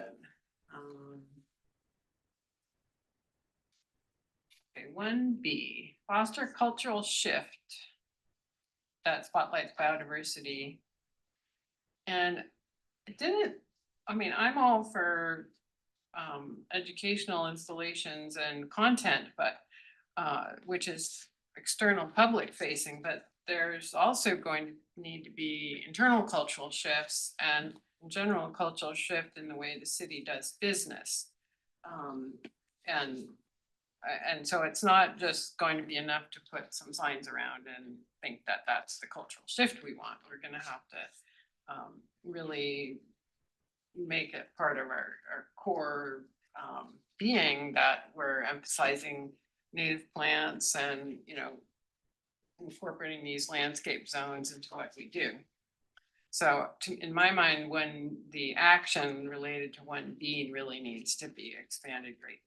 S10: Okay, 1B, foster cultural shift that spotlights biodiversity. And it didn't, I mean, I'm all for educational installations and content, but which is external public facing, but there's also going to need to be internal cultural shifts and general cultural shift in the way the city does business. And so it's not just going to be enough to put some signs around and think that that's the cultural shift we want. We're going to have to really make it part of our core being that we're emphasizing native plants and, you know, incorporating these landscape zones into what we do. So in my mind, when the action related to 1B really needs to be expanded greatly.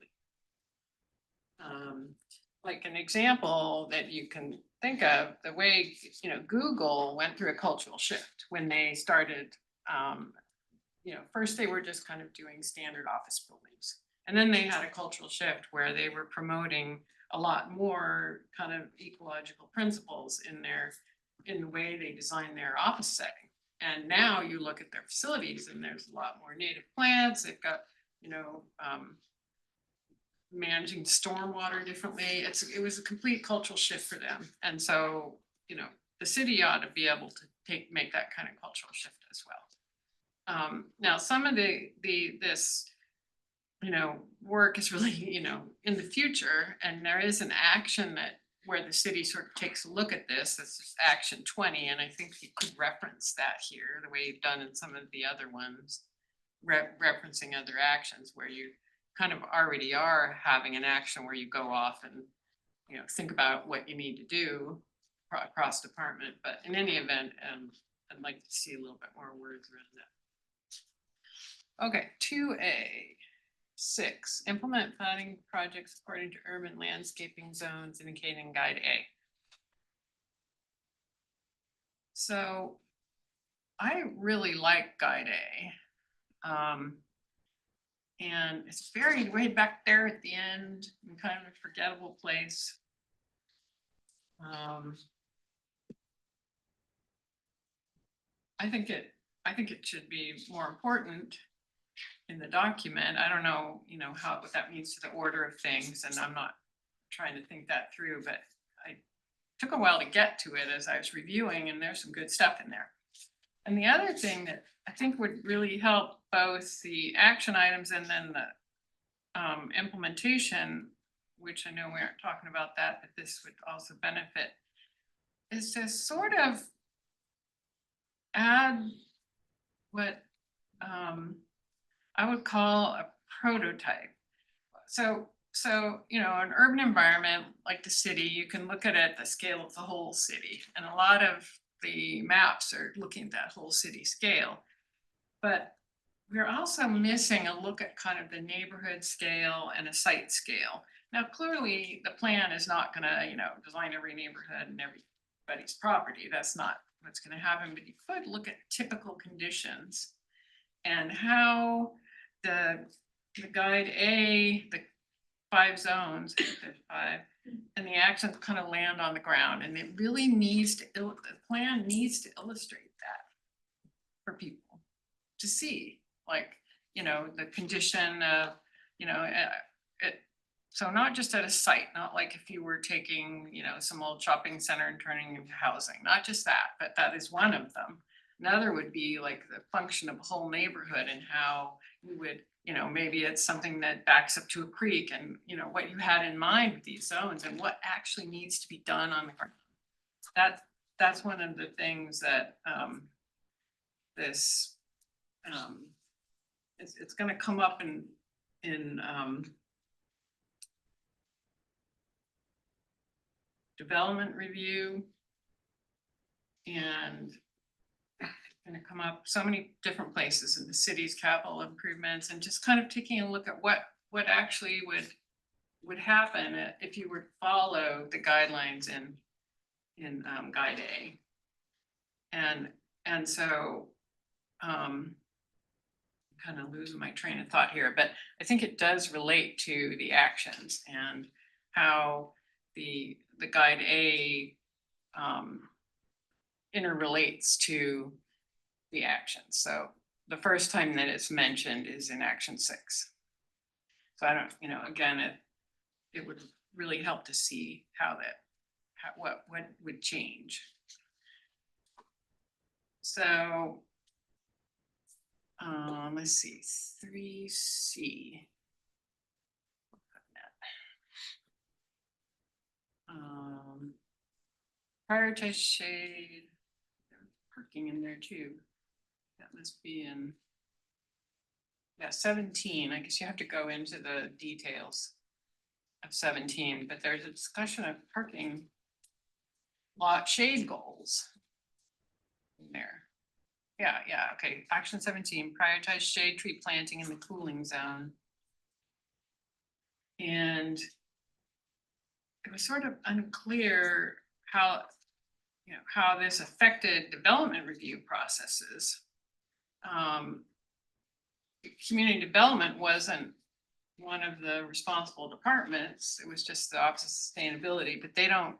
S10: Like an example that you can think of, the way, you know, Google went through a cultural shift when they started, you know, first they were just kind of doing standard office buildings. And then they had a cultural shift where they were promoting a lot more kind of ecological principles in the way they design their office setting. And now you look at their facilities and there's a lot more native plants. They've got, you know, managing stormwater differently. It was a complete cultural shift for them. And so the city ought to be able to make that kind of cultural shift as well. Now, some of this work is really, in the future, and there is an action where the city sort of takes a look at this. This is action 20, and I think you could reference that here, the way you've done in some of the other ones, referencing other actions where you kind of already are having an action where you go off and, think about what you need to do across department. But in any event, I'd like to see a little bit more words around that. Okay, 2A. 6, implement planning projects according to urban landscaping zones indicated in Guide A. So I really like Guide A. And it's buried way back there at the end in kind of a forgettable place. I think it should be more important in the document. I don't know, what that means to the order of things, and I'm not trying to think that through, but I took a while to get to it as I was reviewing, and there's some good stuff in there. And the other thing that I think would really help both the action items and then the implementation, which I know we aren't talking about that, but this would also benefit, is to sort of add what I would call a prototype. So, an urban environment like the city, you can look at it at the scale of the whole city. And a lot of the maps are looking at that whole city scale. But we're also missing a look at kind of the neighborhood scale and a site scale. Now, clearly, the plan is not gonna, design every neighborhood and everybody's property. That's not what's gonna happen, but you could look at typical conditions and how the Guide A, the 5 zones, there's 5, and the actions kind of land on the ground, and it really needs to, the plan needs to illustrate that for people to see, like, the condition of, so not just at a site, not like if you were taking, some old shopping center and turning into housing, not just that, but that is one of them. Another would be like the function of a whole neighborhood and how you would, maybe it's something that backs up to a creek and, what you had in mind with these zones and what actually needs to be done on the ground. That's one of the things that this it's going to come up in development review, and going to come up so many different places in the city's capital improvements, and just kind of taking a look at what actually would happen if you were to follow the guidelines in Guide A. And so kind of losing my train of thought here, but I think it does relate to the actions and how the Guide A interrelates to the actions. So the first time that it's mentioned is in action 6. So I don't, again, it would really help to see what would change. So let's see, 3C. Prioritize shade, parking in there too. That must be in 17. I guess you have to go into the details of 17, but there's a discussion of parking lot shade goals in there. Yeah, okay. Action 17, prioritize shade tree planting in the cooling zone. And it was sort of unclear how this affected development review processes. Community development wasn't one of the responsible departments. It was just the Office of Sustainability, but they don't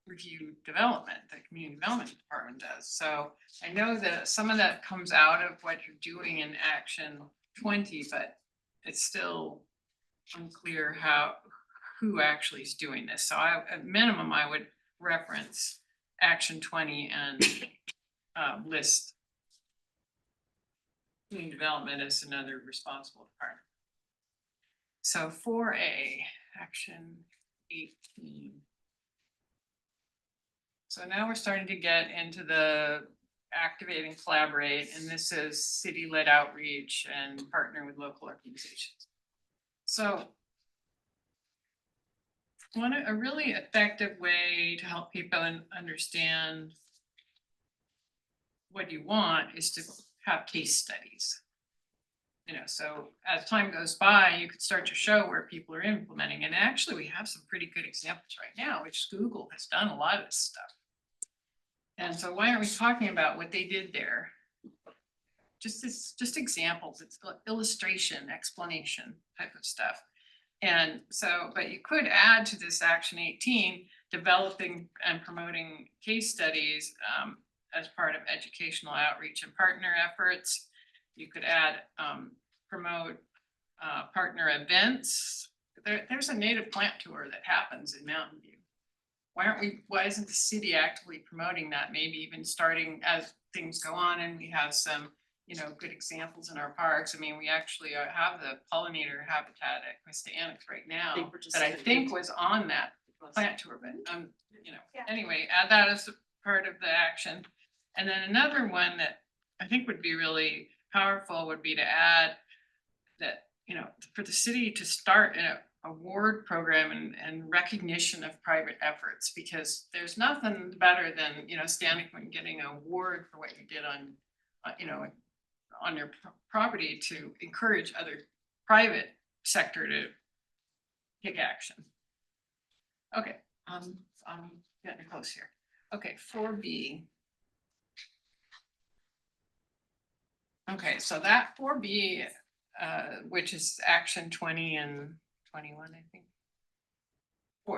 S10: review development. The Community Development Department does. So I know that some of that comes out of what you're doing in Action 20, but it's still unclear who actually is doing this. So at minimum, I would reference action 20 and list community development as another responsible department. So 4A, action 18. So now we're starting to get into the activate and collaborate, and this is city-led outreach and partner with local organizations. So a really effective way to help people understand what you want is to have case studies. You know, so as time goes by, you could start to show where people are implementing. And actually, we have some pretty good examples right now, which Google has done a lot of this stuff. And so why aren't we talking about what they did there? Just examples, it's illustration, explanation type of stuff. And so, but you could add to this action 18, developing and promoting case studies as part of educational outreach and partner efforts. You could add, promote partner events. There's a native plant tour that happens in Mountain View. Why isn't the city actively promoting that? Maybe even starting as things go on and we have some, you know, good examples in our parks. I mean, we actually have the pollinator habitat at Quista Annex right now that I think was on that plant tour, but you know, anyway, add that as a part of the action. And then another one that I think would be really powerful would be to add that, you know, for the city to start an award program and recognition of private efforts, because there's nothing better than, you know, standing and getting an award for what you did on, you know, on your property to encourage other private sector to take action. Okay, I'm getting close here. Okay, 4B. Okay, so that 4B, which is action 20 and 21, I think.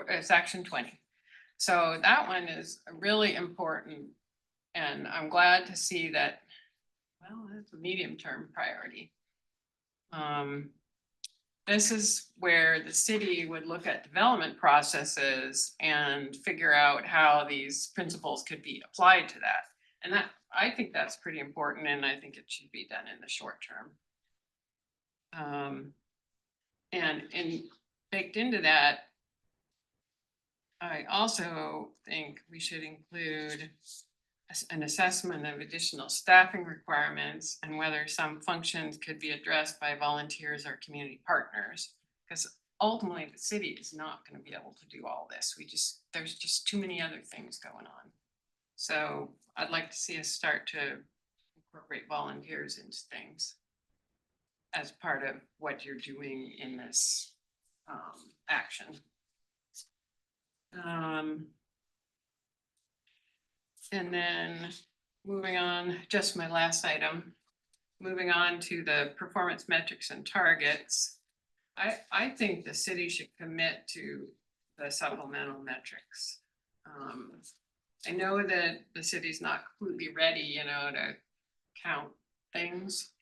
S10: It's action 20. So that one is really important. And I'm glad to see that, well, it's a medium-term priority. This is where the city would look at development processes and figure out how these principles could be applied to that. And that, I think that's pretty important, and I think it should be done in the short term. And baked into that, I also think we should include an assessment of additional staffing requirements and whether some functions could be addressed by volunteers or community partners. Because ultimately the city is not going to be able to do all this. There's just too many other things going on. So I'd like to see us start to incorporate volunteers into things as part of what you're doing in this action. And then moving on, just my last item, moving on to the performance metrics and targets. I think the city should commit to the supplemental metrics. I know that the city's not completely ready, you know, to count things,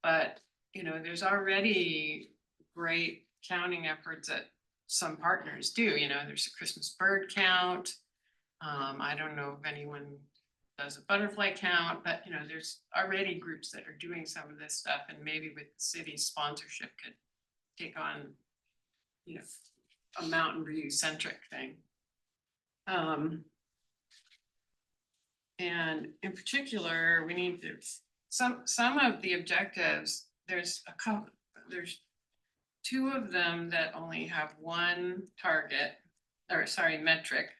S10: but you know, there's already great counting efforts that some partners do. You know, there's a Christmas bird count. I don't know if anyone does a butterfly count, but you know, there's already groups that are doing some of this stuff, and maybe with the city's sponsorship could take on, you know, a Mountain View centric thing. And in particular, we need to, some of the objectives, there's two of them that only have one target, or sorry, metric.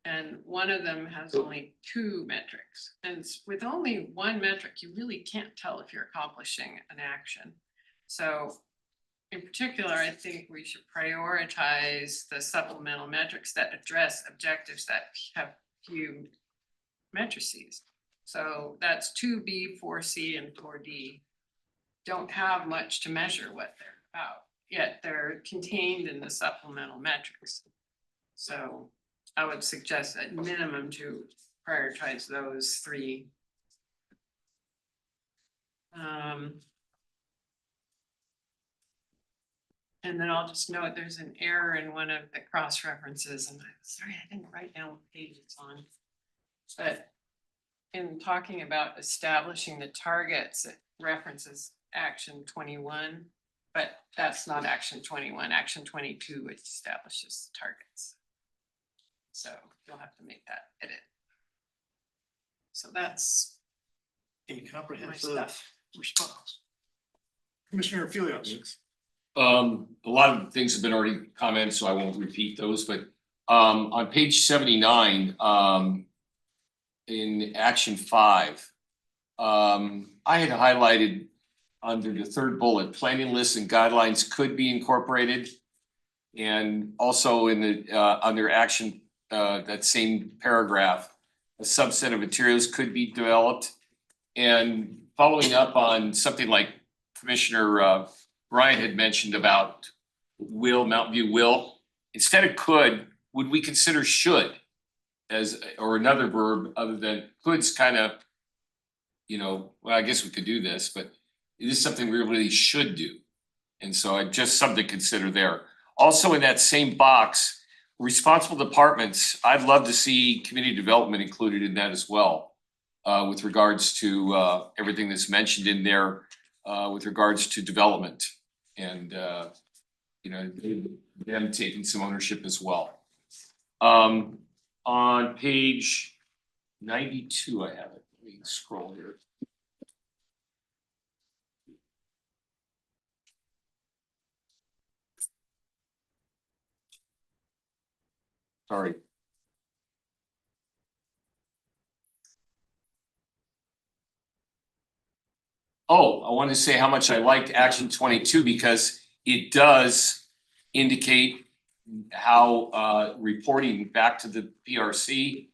S10: And one of them has only two metrics. And with only one metric, you really can't tell if you're accomplishing an action. So in particular, I think we should prioritize the supplemental metrics that address objectives that have few matrices. So that's 2B, 4C, and 4D. Don't have much to measure what they're about, yet they're contained in the supplemental metrics. So I would suggest at minimum to prioritize those three. And then I'll just note there's an error in one of the cross references, and I'm sorry, I didn't write down what page it's on. But in talking about establishing the targets, it references action 21, but that's not action 21, action 22, which establishes the targets. So you'll have to make that edit. So that's
S1: A
S10: my
S1: comprehensive
S10: stuff.
S1: response. Commissioner Felios.
S4: A lot of things have been already commented, so I won't repeat those, but on page 79, in action 5, I had highlighted under the third bullet, planning lists and guidelines could be incorporated. And also in the under action, that same paragraph, a subset of materials could be developed. And following up on something like Commissioner Brian had mentioned about Mountain View will, instead of could, would we consider should as, or another verb other than could's kind of, you know, well, I guess we could do this, but it is something we really should do. And so just something to consider there. Also in that same box, responsible departments, I'd love to see community development included in that as well. With regards to everything that's mentioned in there, with regards to development and you know, them taking some ownership as well. On page 92, I have it. Let me scroll here. Sorry. Oh, I wanted to say how much I liked action 22 because it does indicate how reporting back to the PRC,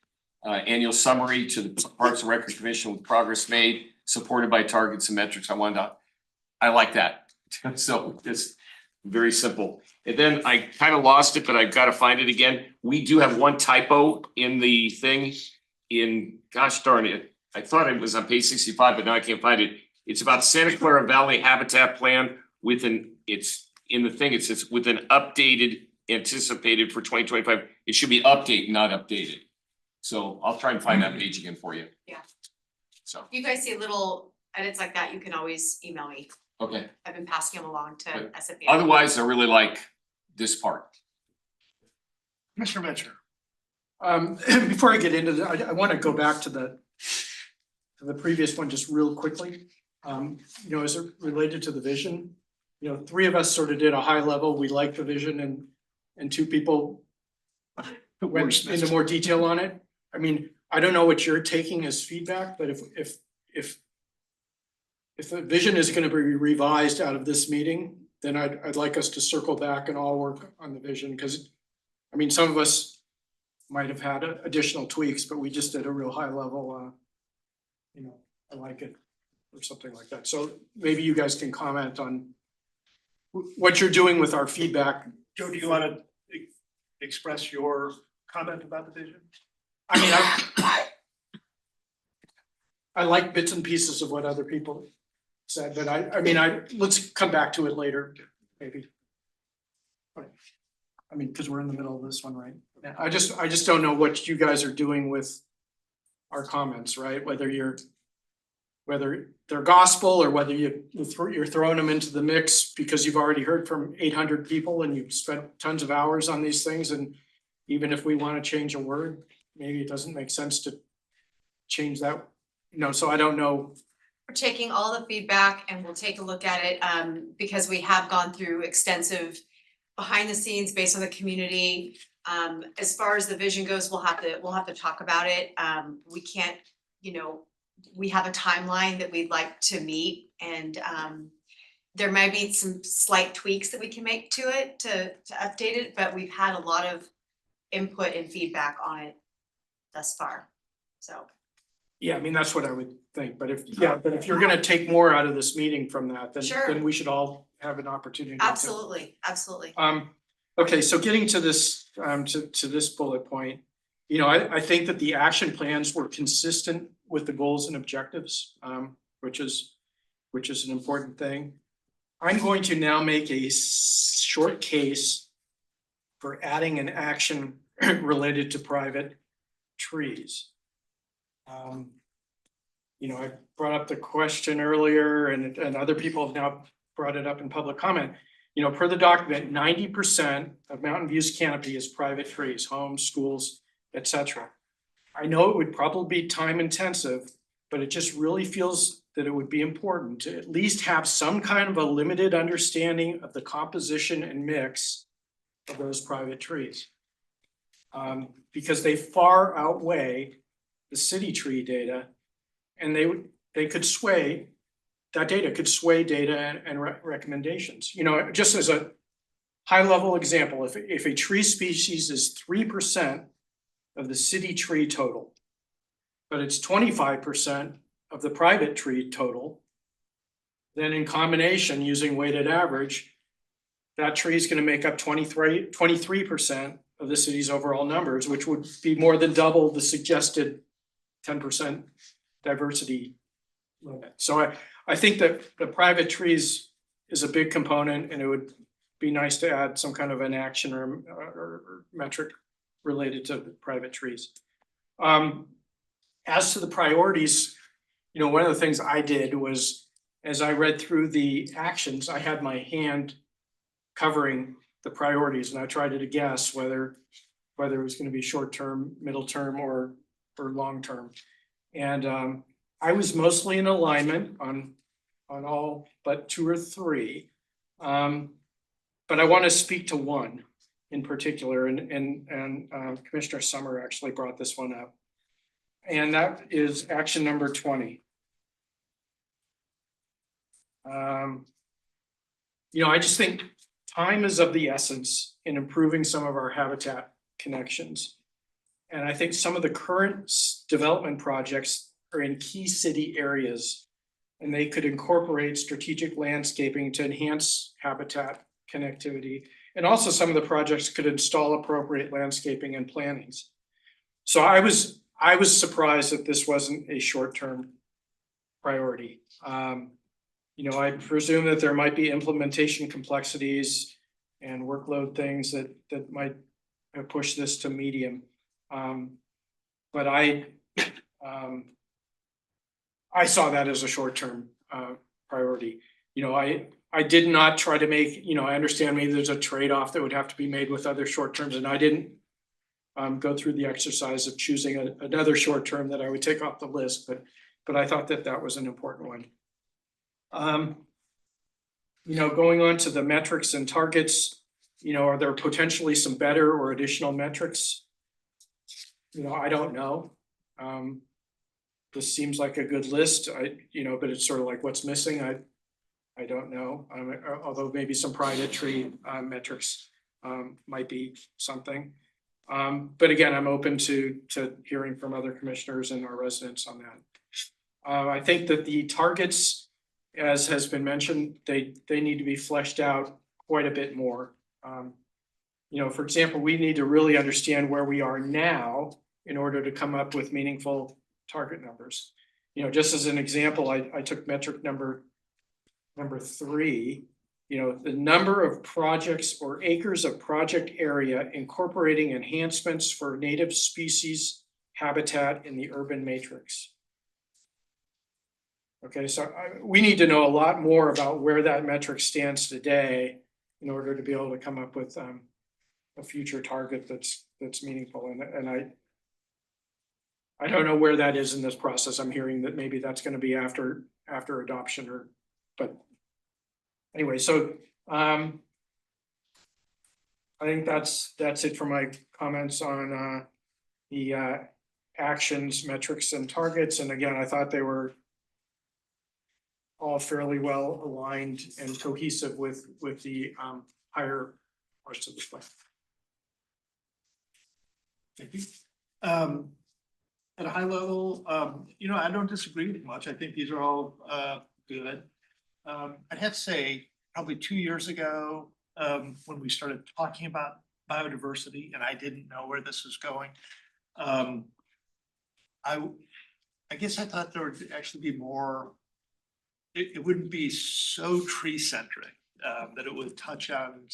S4: annual summary to the Parks and Recreation Commission with progress made, supported by targets and metrics. I like that. So it's very simple. And then I kind of lost it, but I've got to find it again. We do have one typo in the thing gosh darn it. I thought it was on page 65, but now I can't find it. It's about Santa Clara Valley Habitat Plan it's in the thing, it says with an updated anticipated for 2025. It should be update, not updated. So I'll try and find that page again for you.
S8: Yeah.
S4: So,
S8: If you guys see little edits like that, you can always email me.
S4: okay.
S8: I've been passing them along to SFBA.
S4: Otherwise, I really like this part.
S1: Commissioner Mentor.
S5: Before I get into that, I want to go back to the previous one just real quickly. You know, as it related to the vision, you know, 3 of us sort of did a high level, we like the vision, and 2 people went into more detail on it. I mean, I don't know what you're taking as feedback, but if the vision is going to be revised out of this meeting, then I'd like us to circle back and all work on the vision, because I mean, some of us might have had additional tweaks, but we just did a real high level, you know, I like it, or something like that. So maybe you guys can comment on what you're doing with our feedback.
S1: Joe, do you want to express your comment about the vision?
S5: I mean, I like bits and pieces of what other people said, but I mean, let's come back to it later, maybe. I mean, because we're in the middle of this one, right? I just don't know what you guys are doing with our comments, right? Whether they're gospel or whether you're throwing them into the mix because you've already heard from 800 people and you've spent tons of hours on these things. And even if we want to change a word, maybe it doesn't make sense to change that, you know, so I don't know.
S8: We're taking all the feedback and we'll take a look at it, because we have gone through extensive behind the scenes based on the community. As far as the vision goes, we'll have to talk about it. We can't, you know, we have a timeline that we'd like to meet, and there might be some slight tweaks that we can make to it to update it, but we've had a lot of input and feedback on it thus far, so.
S5: Yeah, I mean, that's what I would think, but if you're gonna take more out of this meeting from that,
S8: Sure.
S5: then we should all have an opportunity to.
S8: Absolutely.
S5: Okay, so getting to this, to this bullet point, you know, I think that the action plans were consistent with the goals and objectives, which is an important thing. I'm going to now make a short case for adding an action related to private trees. You know, I brought up the question earlier and other people have now brought it up in public comment. You know, per the document, 90% of Mountain View's canopy is private trees, homes, schools, etc. I know it would probably be time intensive, but it just really feels that it would be important to at least have some kind of a limited understanding of the composition and mix of those private trees. Because they far outweigh the city tree data, and they could sway, that data could sway data and recommendations. You know, just as a high level example, if a tree species is 3% of the city tree total, but it's 25% of the private tree total, then in combination using weighted average, that tree is going to make up 23% of the city's overall numbers, which would be more than double the suggested 10% diversity limit. So I think that the private trees is a big component, and it would be nice to add some kind of an action or metric related to private trees. As to the priorities, you know, one of the things I did was, as I read through the actions, I had my hand covering the priorities, and I tried to guess whether it was going to be short term, middle term, or long term. And I was mostly in alignment on all but 2 or 3. But I want to speak to one in particular, and Commissioner Summer actually brought this one up. And that is action number 20. You know, I just think time is of the essence in improving some of our habitat connections. And I think some of the current development projects are in key city areas, and they could incorporate strategic landscaping to enhance habitat connectivity. And also some of the projects could install appropriate landscaping and plantings. So I was surprised that this wasn't a short-term priority. You know, I presume that there might be implementation complexities and workload things that might push this to medium. But I saw that as a short-term priority. You know, I did not try to make, you know, I understand maybe there's a trade-off that would have to be made with other short terms, and I didn't go through the exercise of choosing another short term that I would take off the list, but I thought that was an important one. You know, going on to the metrics and targets, you know, are there potentially some better or additional metrics? You know, I don't know. This seems like a good list, you know, but it's sort of like what's missing. I don't know. Although maybe some private tree metrics might be something. But again, I'm open to hearing from other commissioners and our residents on that. I think that the targets, as has been mentioned, they need to be fleshed out quite a bit more. You know, for example, we need to really understand where we are now in order to come up with meaningful target numbers. You know, just as an example, I took metric number 3, you know, the number of projects or acres of project area incorporating enhancements for native species habitat in the urban matrix. Okay, so we need to know a lot more about where that metric stands today in order to be able to come up with a future target that's meaningful. And I don't know where that is in this process. I'm hearing that maybe that's going to be after adoption, but anyway, so I think that's it for my comments on the actions, metrics, and targets. And again, I thought they were all fairly well aligned and cohesive with the higher parts of the plan.
S1: Thank you. At a high level, you know, I don't disagree with much. I think these are all good. I'd have to say probably 2 years ago, when we started talking about biodiversity, and I didn't know where this was going, I guess I thought there would actually be more. It wouldn't be so tree centric, that it would touch on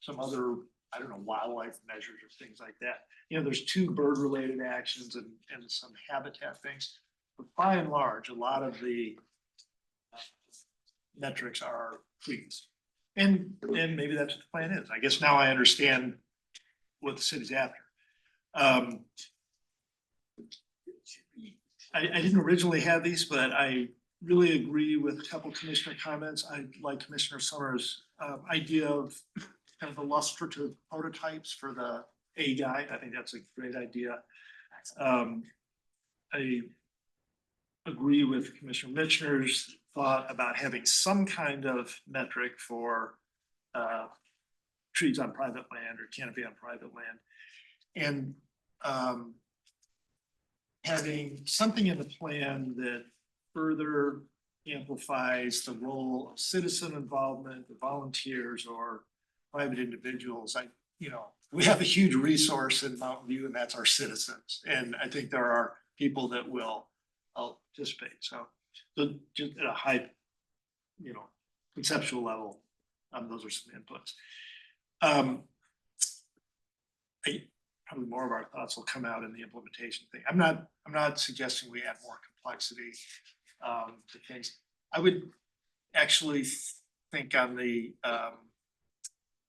S1: some other, I don't know, wildlife measures or things like that. You know, there's 2 bird-related actions and some habitat things. But by and large, a lot of the metrics are trees. And maybe that's what the plan is. I guess now I understand what the city's after. I didn't originally have these, but I really agree with a couple commissioner comments. I like Commissioner Summers' idea of kind of illustrative prototypes for the A guide. I think that's a great idea. I agree with Commissioner Mitchner's thought about having some kind of metric for trees on private land or canopy on private land. And having something in the plan that further amplifies the role of citizen involvement, the volunteers or private individuals. We have a huge resource in Mountain View, and that's our citizens. And I think there are people that will participate. So just at a high, conceptual level, those are some inputs. Probably more of our thoughts will come out in the implementation thing. I'm not suggesting we add more complexity to things. I would actually think on the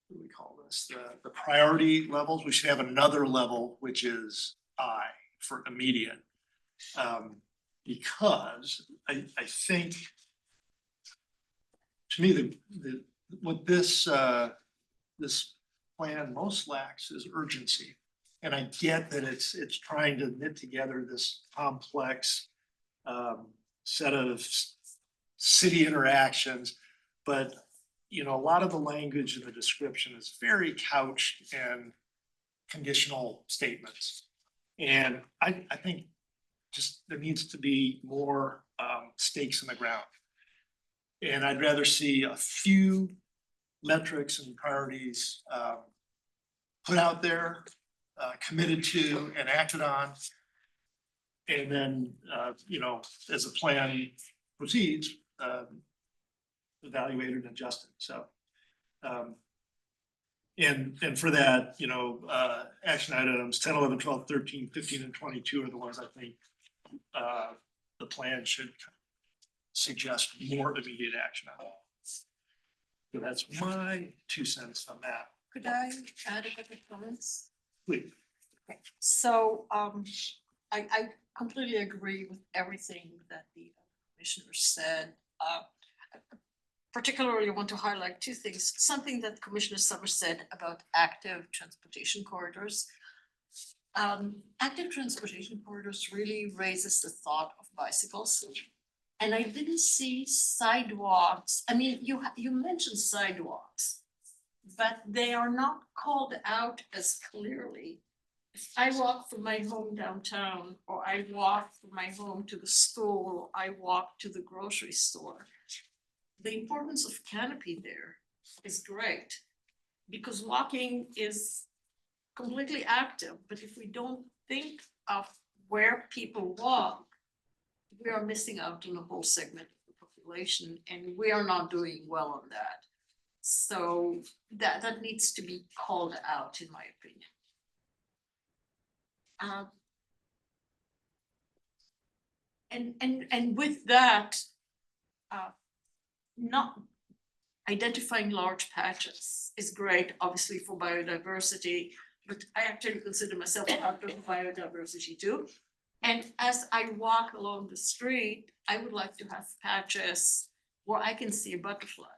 S1: what do we call this? The priority levels, we should have another level, which is I for immediate. Because I think to me what this plan most lacks is urgency. And I get that it's trying to knit together this complex set of city interactions, but a lot of the language in the description is very couched in conditional statements. And I think just there needs to be more stakes in the ground. And I'd rather see a few metrics and priorities put out there, committed to and acted on. And then, as the plan proceeds, evaluated and adjusted. So, and for that, action items 10, 11, 12, 13, 15, and 22 are the ones I think the plan should suggest more immediate action on. So that's my 2 cents on that.
S11: Could I add a couple of comments?
S1: Please.
S11: Okay, so I completely agree with everything that the commissioner said. Particularly want to highlight 2 things. Something that Commissioner Summers said about active transportation corridors. Active transportation corridors really raises the thought of bicycles. And I didn't see sidewalks. I mean, you mentioned sidewalks, but they are not called out as clearly. If I walk from my home downtown, or I walk from my home to the school, or I walk to the grocery store, the importance of canopy there is great, because walking is completely active, but if we don't think of where people walk, we are missing out on a whole segment of the population, and we are not doing well on that. So that needs to be called out, in my opinion. And with that, not identifying large patches is great, obviously for biodiversity, but I actually consider myself part of biodiversity too. And as I walk along the street, I would like to have patches where I can see a butterfly,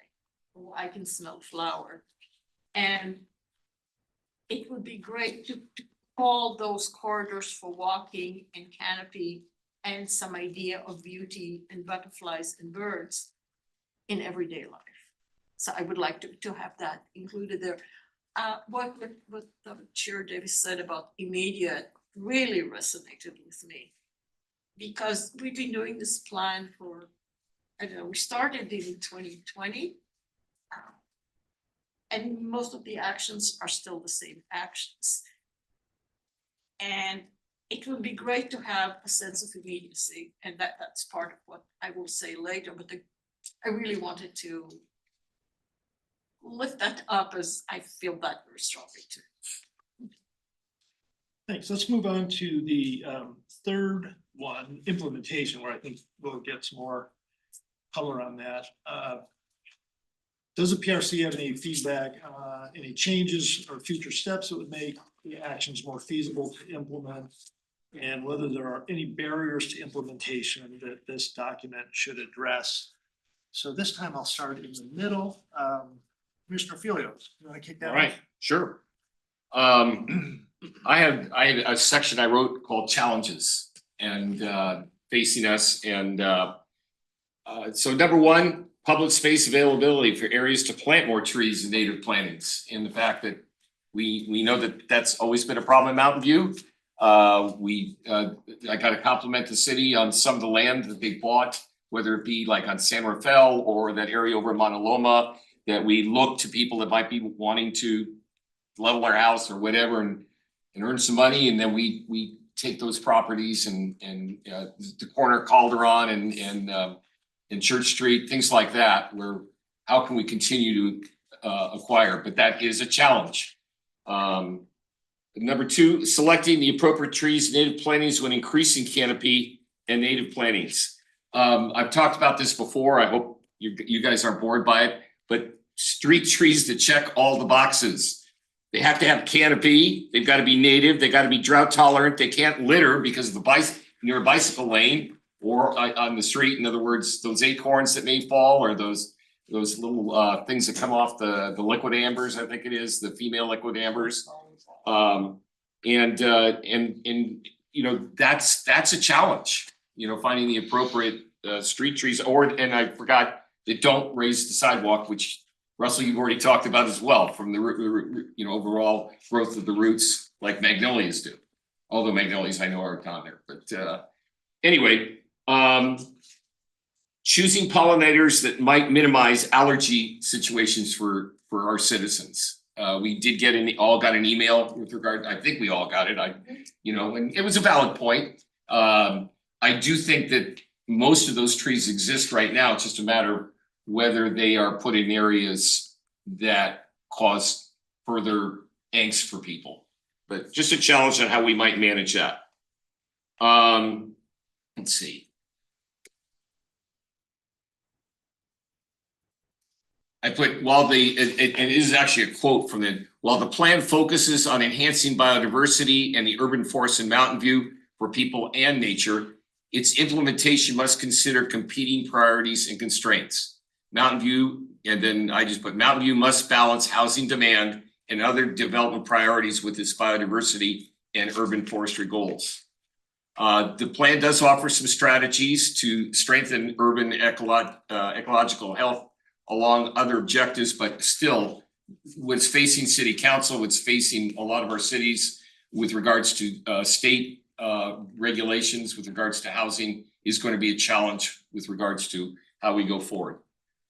S11: or I can smell a flower. And it would be great to call those corridors for walking and canopy and some idea of beauty and butterflies and birds in everyday life. So I would like to have that included there. What Chair Davis said about immediate really resonated with me, because we've been doing this plan for, I don't know, we started in 2020. And most of the actions are still the same actions. And it would be great to have a sense of immediacy, and that's part of what I will say later, but I really wanted to lift that up as I feel that very strongly too.
S1: Thanks. Let's move on to the third one, implementation, where I think we'll get some more color on that. Does the PRC have any feedback, any changes or future steps that would make the actions more feasible to implement? And whether there are any barriers to implementation that this document should address? So this time I'll start in the middle. Commissioner Filios, you want to kick that
S4: All
S1: off?
S4: right, sure. I had a section I wrote called challenges and facing us. And so number one, public space availability for areas to plant more trees and native plantings. And the fact that we know that that's always been a problem in Mountain View. I got to compliment the city on some of the land that they bought, whether it be like on San Rafael or that area over in Mauna Loma, that we look to people that might be wanting to level their house or whatever and earn some money. And then we take those properties and the corner Calderon and Church Street, things like that, where how can we continue to acquire? But that is a challenge. Number two, selecting the appropriate trees, native plantings when increasing canopy and native plantings. I've talked about this before. I hope you guys aren't bored by it, but street trees that check all the boxes. They have to have canopy. They've got to be native. They got to be drought tolerant. They can't litter because of the near a bicycle lane or on the street. In other words, those acorns that may fall or those little things that come off the liquid ambers, I think it is, the female liquid ambers. And you know, that's a challenge, you know, finding the appropriate street trees and I forgot they don't raise the sidewalk, which Russell, you've already talked about as well, from the overall growth of the roots like magnolias do. Although magnolias I know are down there, but anyway, choosing pollinators that might minimize allergy situations for our citizens. We did get all got an email with regard, I think we all got it. And it was a valid point. I do think that most of those trees exist right now. It's just a matter of whether they are put in areas that cause further angst for people. But just a challenge on how we might manage that. Let's see. I put, it is actually a quote from while the plan focuses on enhancing biodiversity and the urban forest in Mountain View for people and nature, its implementation must consider competing priorities and constraints. Mountain View, and then I just put Mountain View must balance housing demand and other development priorities with its biodiversity and urban forestry goals. The plan does offer some strategies to strengthen urban ecological health along other objectives, but still what's facing city council, what's facing a lot of our cities with regards to state regulations with regards to housing is going to be a challenge with regards to how we go forward.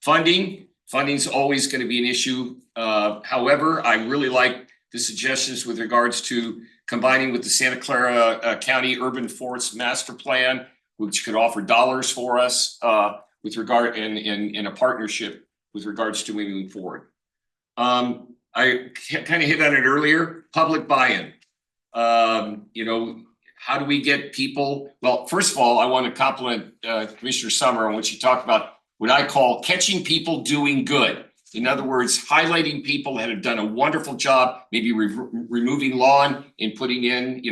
S4: Funding's always going to be an issue. However, I really like the suggestions with regards to combining with the Santa Clara County Urban Forest Master Plan, which could offer dollars for us with regard in a partnership with regards to moving forward. I kind of hit on it earlier, public buy-in. How do we get people? Well, first of all, I want to compliment Commissioner Summer on what she talked about, what I call catching people doing good. In other words, highlighting people that have done a wonderful job, maybe removing lawn and putting in,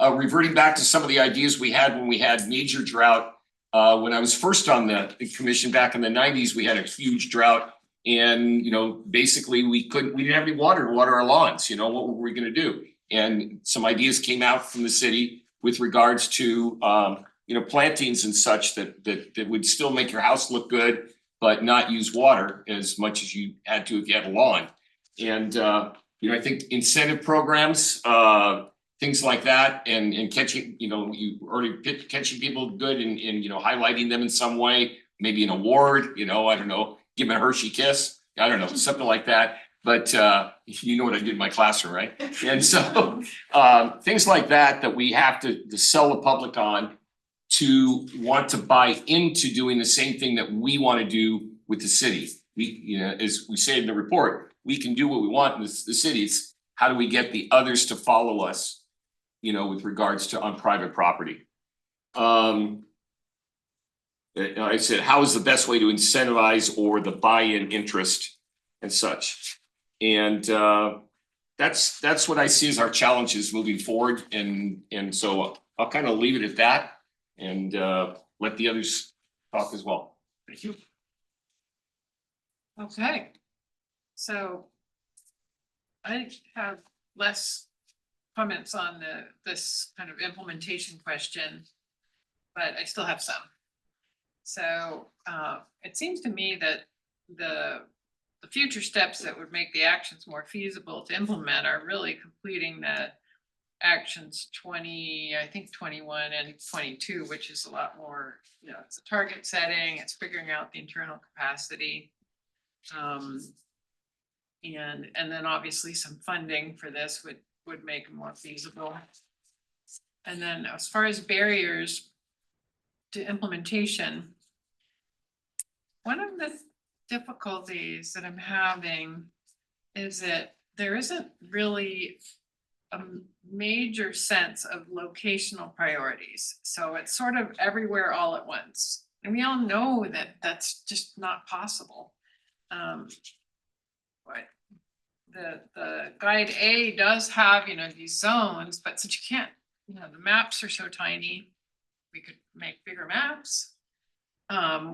S4: reverting back to some of the ideas we had when we had major drought. When I was first on the commission back in the 90s, we had a huge drought and, basically we didn't have any water to water our lawns. What were we going to do? And some ideas came out from the city with regards to, plantings and such that would still make your house look good, but not use water as much as you had to if you had a lawn. And, I think incentive programs, things like that, and catching, catching people good and highlighting them in some way, maybe an award, I don't know, give them a Hershey kiss. I don't know, something like that. But you know what I did in my classroom, right? And so things like that we have to sell the public on to want to buy into doing the same thing that we want to do with the city. as we say in the report, we can do what we want in the city. It's how do we get the others to follow us, with regards to on private property. I said, how is the best way to incentivize or the buy-in interest and such? And that's what I see as our challenges moving forward. And so I'll kind of leave it at that and let the others talk as well. Thank you.
S10: Okay. So I have less comments on this kind of implementation question, but I still have some. So it seems to me that the future steps that would make the actions more feasible to implement are really completing the actions 20, I think 21 and 22, which is a lot more, it's a target setting, it's figuring out the internal capacity. And then obviously some funding for this would make it more feasible. And then as far as barriers to implementation, one of the difficulties that I'm having is that there isn't really a major sense of locational priorities. So it's sort of everywhere all at once. And we all know that that's just not possible. But the guide A does have, these zones, but since you can't, the maps are so tiny, we could make bigger maps.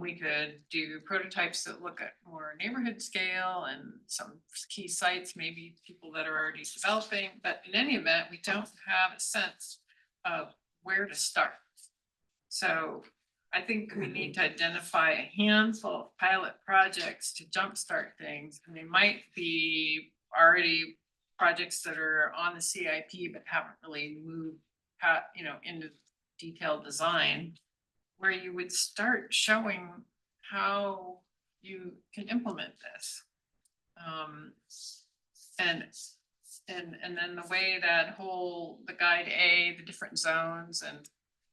S10: We could do prototypes that look at more neighborhood scale and some key sites, maybe people that are already developing, but in any event, we don't have a sense of where to start. So I think we need to identify a handful of pilot projects to jumpstart things, and they might be already projects that are on the CIP but haven't really moved, into detailed design, where you would start showing how you can implement this. And then the way that the guide A, the different zones, and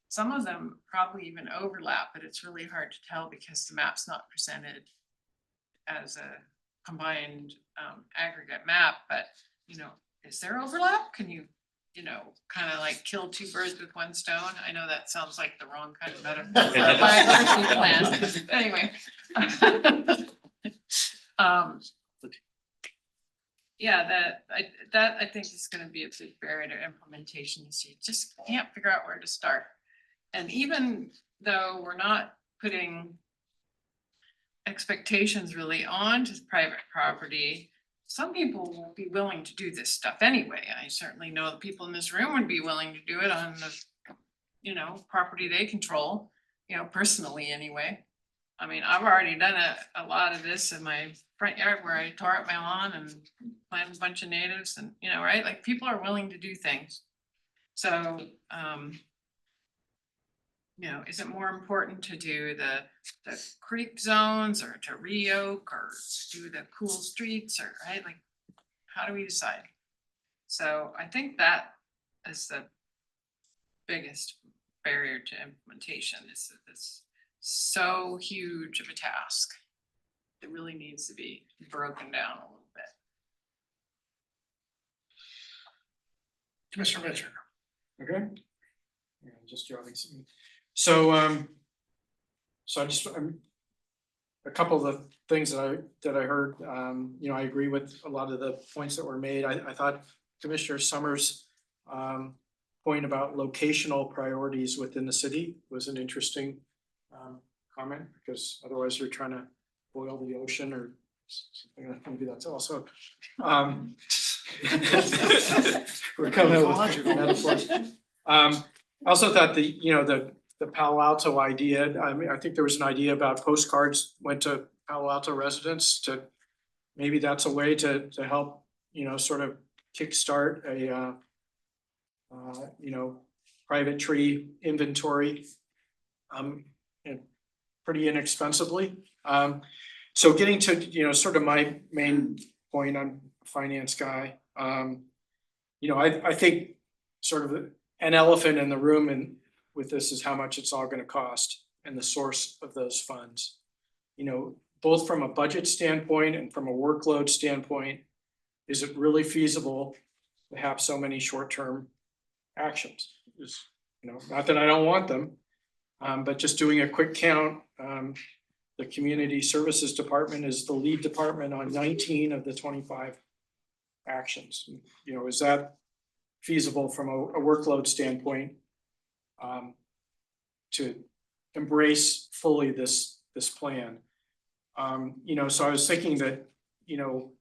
S10: some of them probably even overlap, but it's really hard to tell because the map's not presented as a combined aggregate map. But, is there overlap? Can you, kind of like kill two birds with one stone? I know that sounds like the wrong kind of metaphor for a biodiversity plan. Anyway. Yeah, that I think is going to be a big barrier to implementation. Is you just can't figure out where to start. And even though we're not putting expectations really onto private property, some people will be willing to do this stuff anyway. I certainly know the people in this room would be willing to do it on the, property they control, personally anyway. I mean, I've already done a lot of this in my front yard where I tore up my lawn and planted a bunch of natives and, right? Like people are willing to do things. So, is it more important to do the creek zones or to re-oak or do the cool streets or right? Like, how do we decide? So I think that is the biggest barrier to implementation is that it's so huge of a task. It really needs to be broken down a little bit.
S1: Commissioner Mitchell.
S5: Okay. Yeah, just jotting some. So I just a couple of the things that I heard, I agree with a lot of the points that were made. I thought Commissioner Summers' point about locational priorities within the city was an interesting comment, because otherwise you're trying to boil the ocean or something. Maybe that's also we're coming up with metaphors. I also thought the Palo Alto idea, I think there was an idea about postcards went to Palo Alto residents to, maybe that's a way to help, sort of kickstart a, private tree inventory, and pretty inexpensively. So getting to, sort of my main point, I'm a finance guy. I think sort of an elephant in the room and with this is how much it's all going to cost and the source of those funds. both from a budget standpoint and from a workload standpoint, is it really feasible to have so many short-term actions? Is, you know, not that I don't want them, but just doing a quick count, the Community Services Department is the lead department on 19 of the 25 actions. You know, is that feasible from a workload standpoint to embrace fully this plan? You know, so I was thinking that, you know,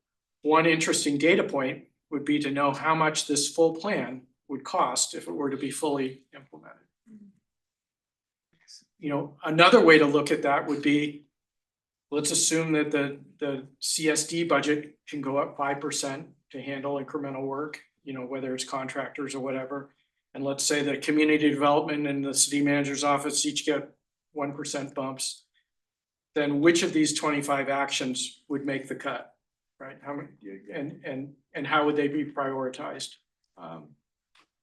S5: one interesting data point would be to know how much this full plan would cost if it were to be fully implemented. You know, another way to look at that would be, let's assume that the CSD budget can go up 5% to handle incremental work, you know, whether it's contractors or whatever. And let's say that community development and the city manager's office each get 1% bumps. Then which of these 25 actions would make the cut, right? How many, and how would they be prioritized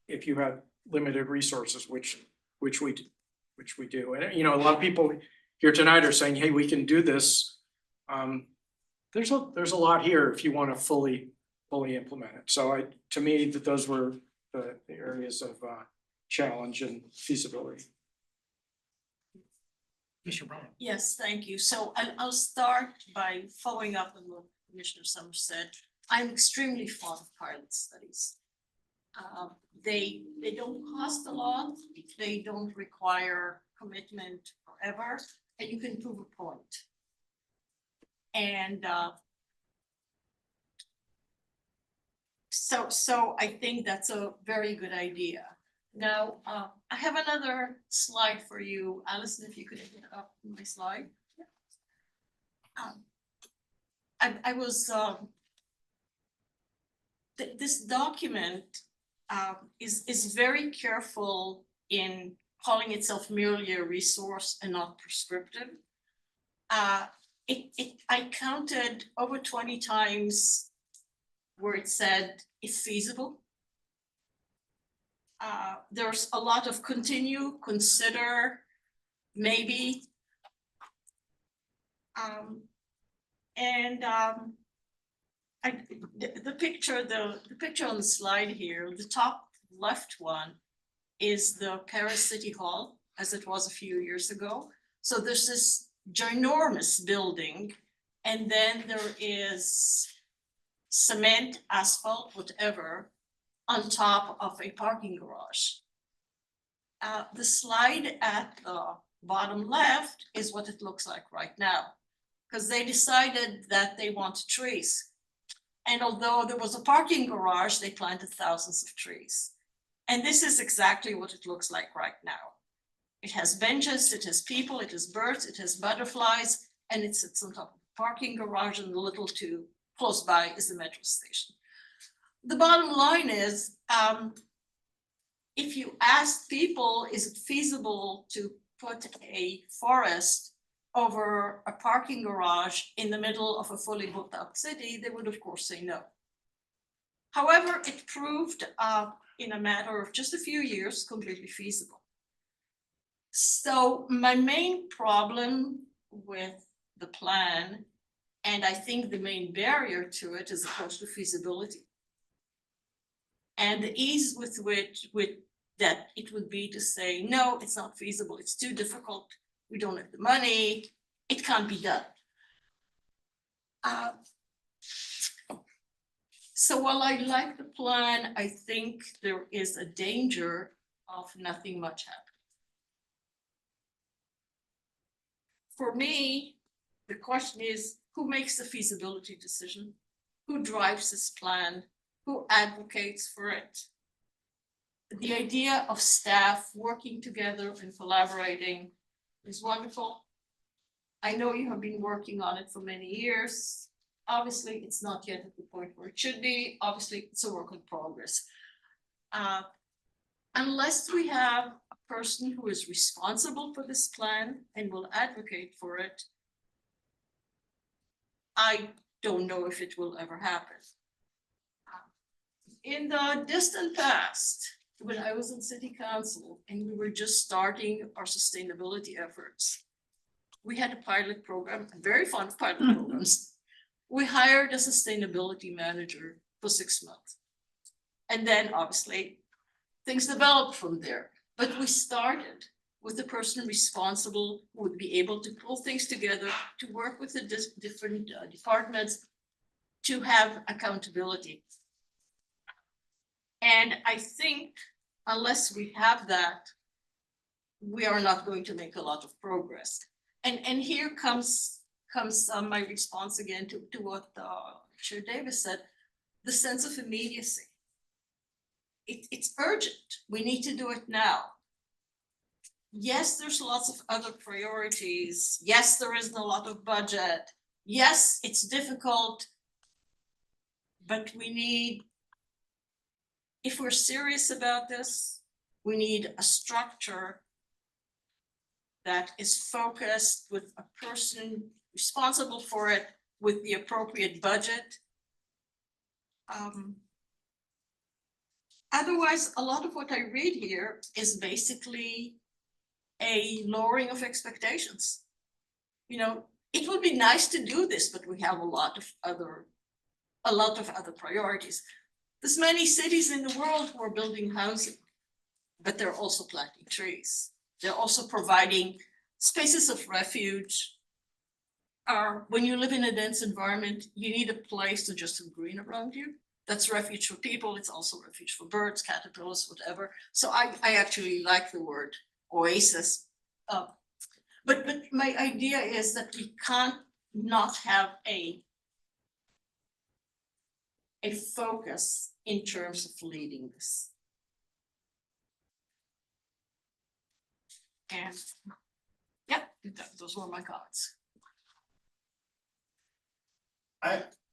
S5: if you have limited resources, which we do. And you know, a lot of people here tonight are saying, hey, we can do this. There's a lot here if you want to fully implement it. So to me, that those were the areas of challenge and feasibility.
S11: Yes, thank you. So I'll start by following up on what Commissioner Summers said. I'm extremely fond of pilot studies. They don't cost a lot, they don't require commitment forever, and you can prove a point. And so I think that's a very good idea. Now, I have another slide for you. Allison, if you could get up my slide. I was, this document is very careful in calling itself merely a resource and not prescriptive. I counted over 20 times where it said it's feasible. There's a lot of continue, consider, maybe. The picture on the slide here, the top left one is the Paris City Hall as it was a few years ago. So there's this ginormous building, and then there is cement, asphalt, whatever, on top of a parking garage. The slide at the bottom left is what it looks like right now, because they decided that they wanted trees. And although there was a parking garage, they planted thousands of trees. And this is exactly what it looks like right now. It has benches, it has people, it has birds, it has butterflies, and it sits on top of the parking garage, and a little too close by is the metro station. The bottom line is, if you ask people, is it feasible to put a forest over a parking garage in the middle of a fully booked up city, they would of course say no. However, it proved in a matter of just a few years completely feasible. So my main problem with the plan, and I think the main barrier to it, is opposed to feasibility. And the ease with which that it would be to say, no, it's not feasible, it's too difficult, we don't have the money, it can't be done. So while I like the plan, I think there is a danger of nothing much happening. For me, the question is, who makes the feasibility decision? Who drives this plan? Who advocates for it? The idea of staff working together and collaborating is wonderful. I know you have been working on it for many years. Obviously, it's not yet at the point where it should be. Obviously, it's a work in progress. Unless we have a person who is responsible for this plan and will advocate for it, I don't know if it will ever happen. In the distant past, when I was in city council and we were just starting our sustainability efforts, we had a pilot program, I'm very fond of pilot programs. We hired a sustainability manager for 6 months. And then obviously, things developed from there. But we started with the person responsible who would be able to pull things together, to work with the different departments, to have accountability. And I think unless we have that, we are not going to make a lot of progress. And here comes my response again to what Chair Davis said, the sense of immediacy. It's urgent. We need to do it now. Yes, there's lots of other priorities. Yes, there isn't a lot of budget. Yes, it's difficult. But we need, if we're serious about this, we need a structure that is focused with a person responsible for it with the appropriate budget. Otherwise, a lot of what I read here is basically a lowering of expectations. You know, it would be nice to do this, but we have a lot of other priorities. There's many cities in the world who are building housing, but they're also planting trees. They're also providing spaces of refuge. When you live in a dense environment, you need a place to just have green around you. That's refuge for people. It's also refuge for birds, caterpillars, whatever. So I actually like the word oasis. But my idea is that we can't not have a focus in terms of leading this. And yeah, those were my comments.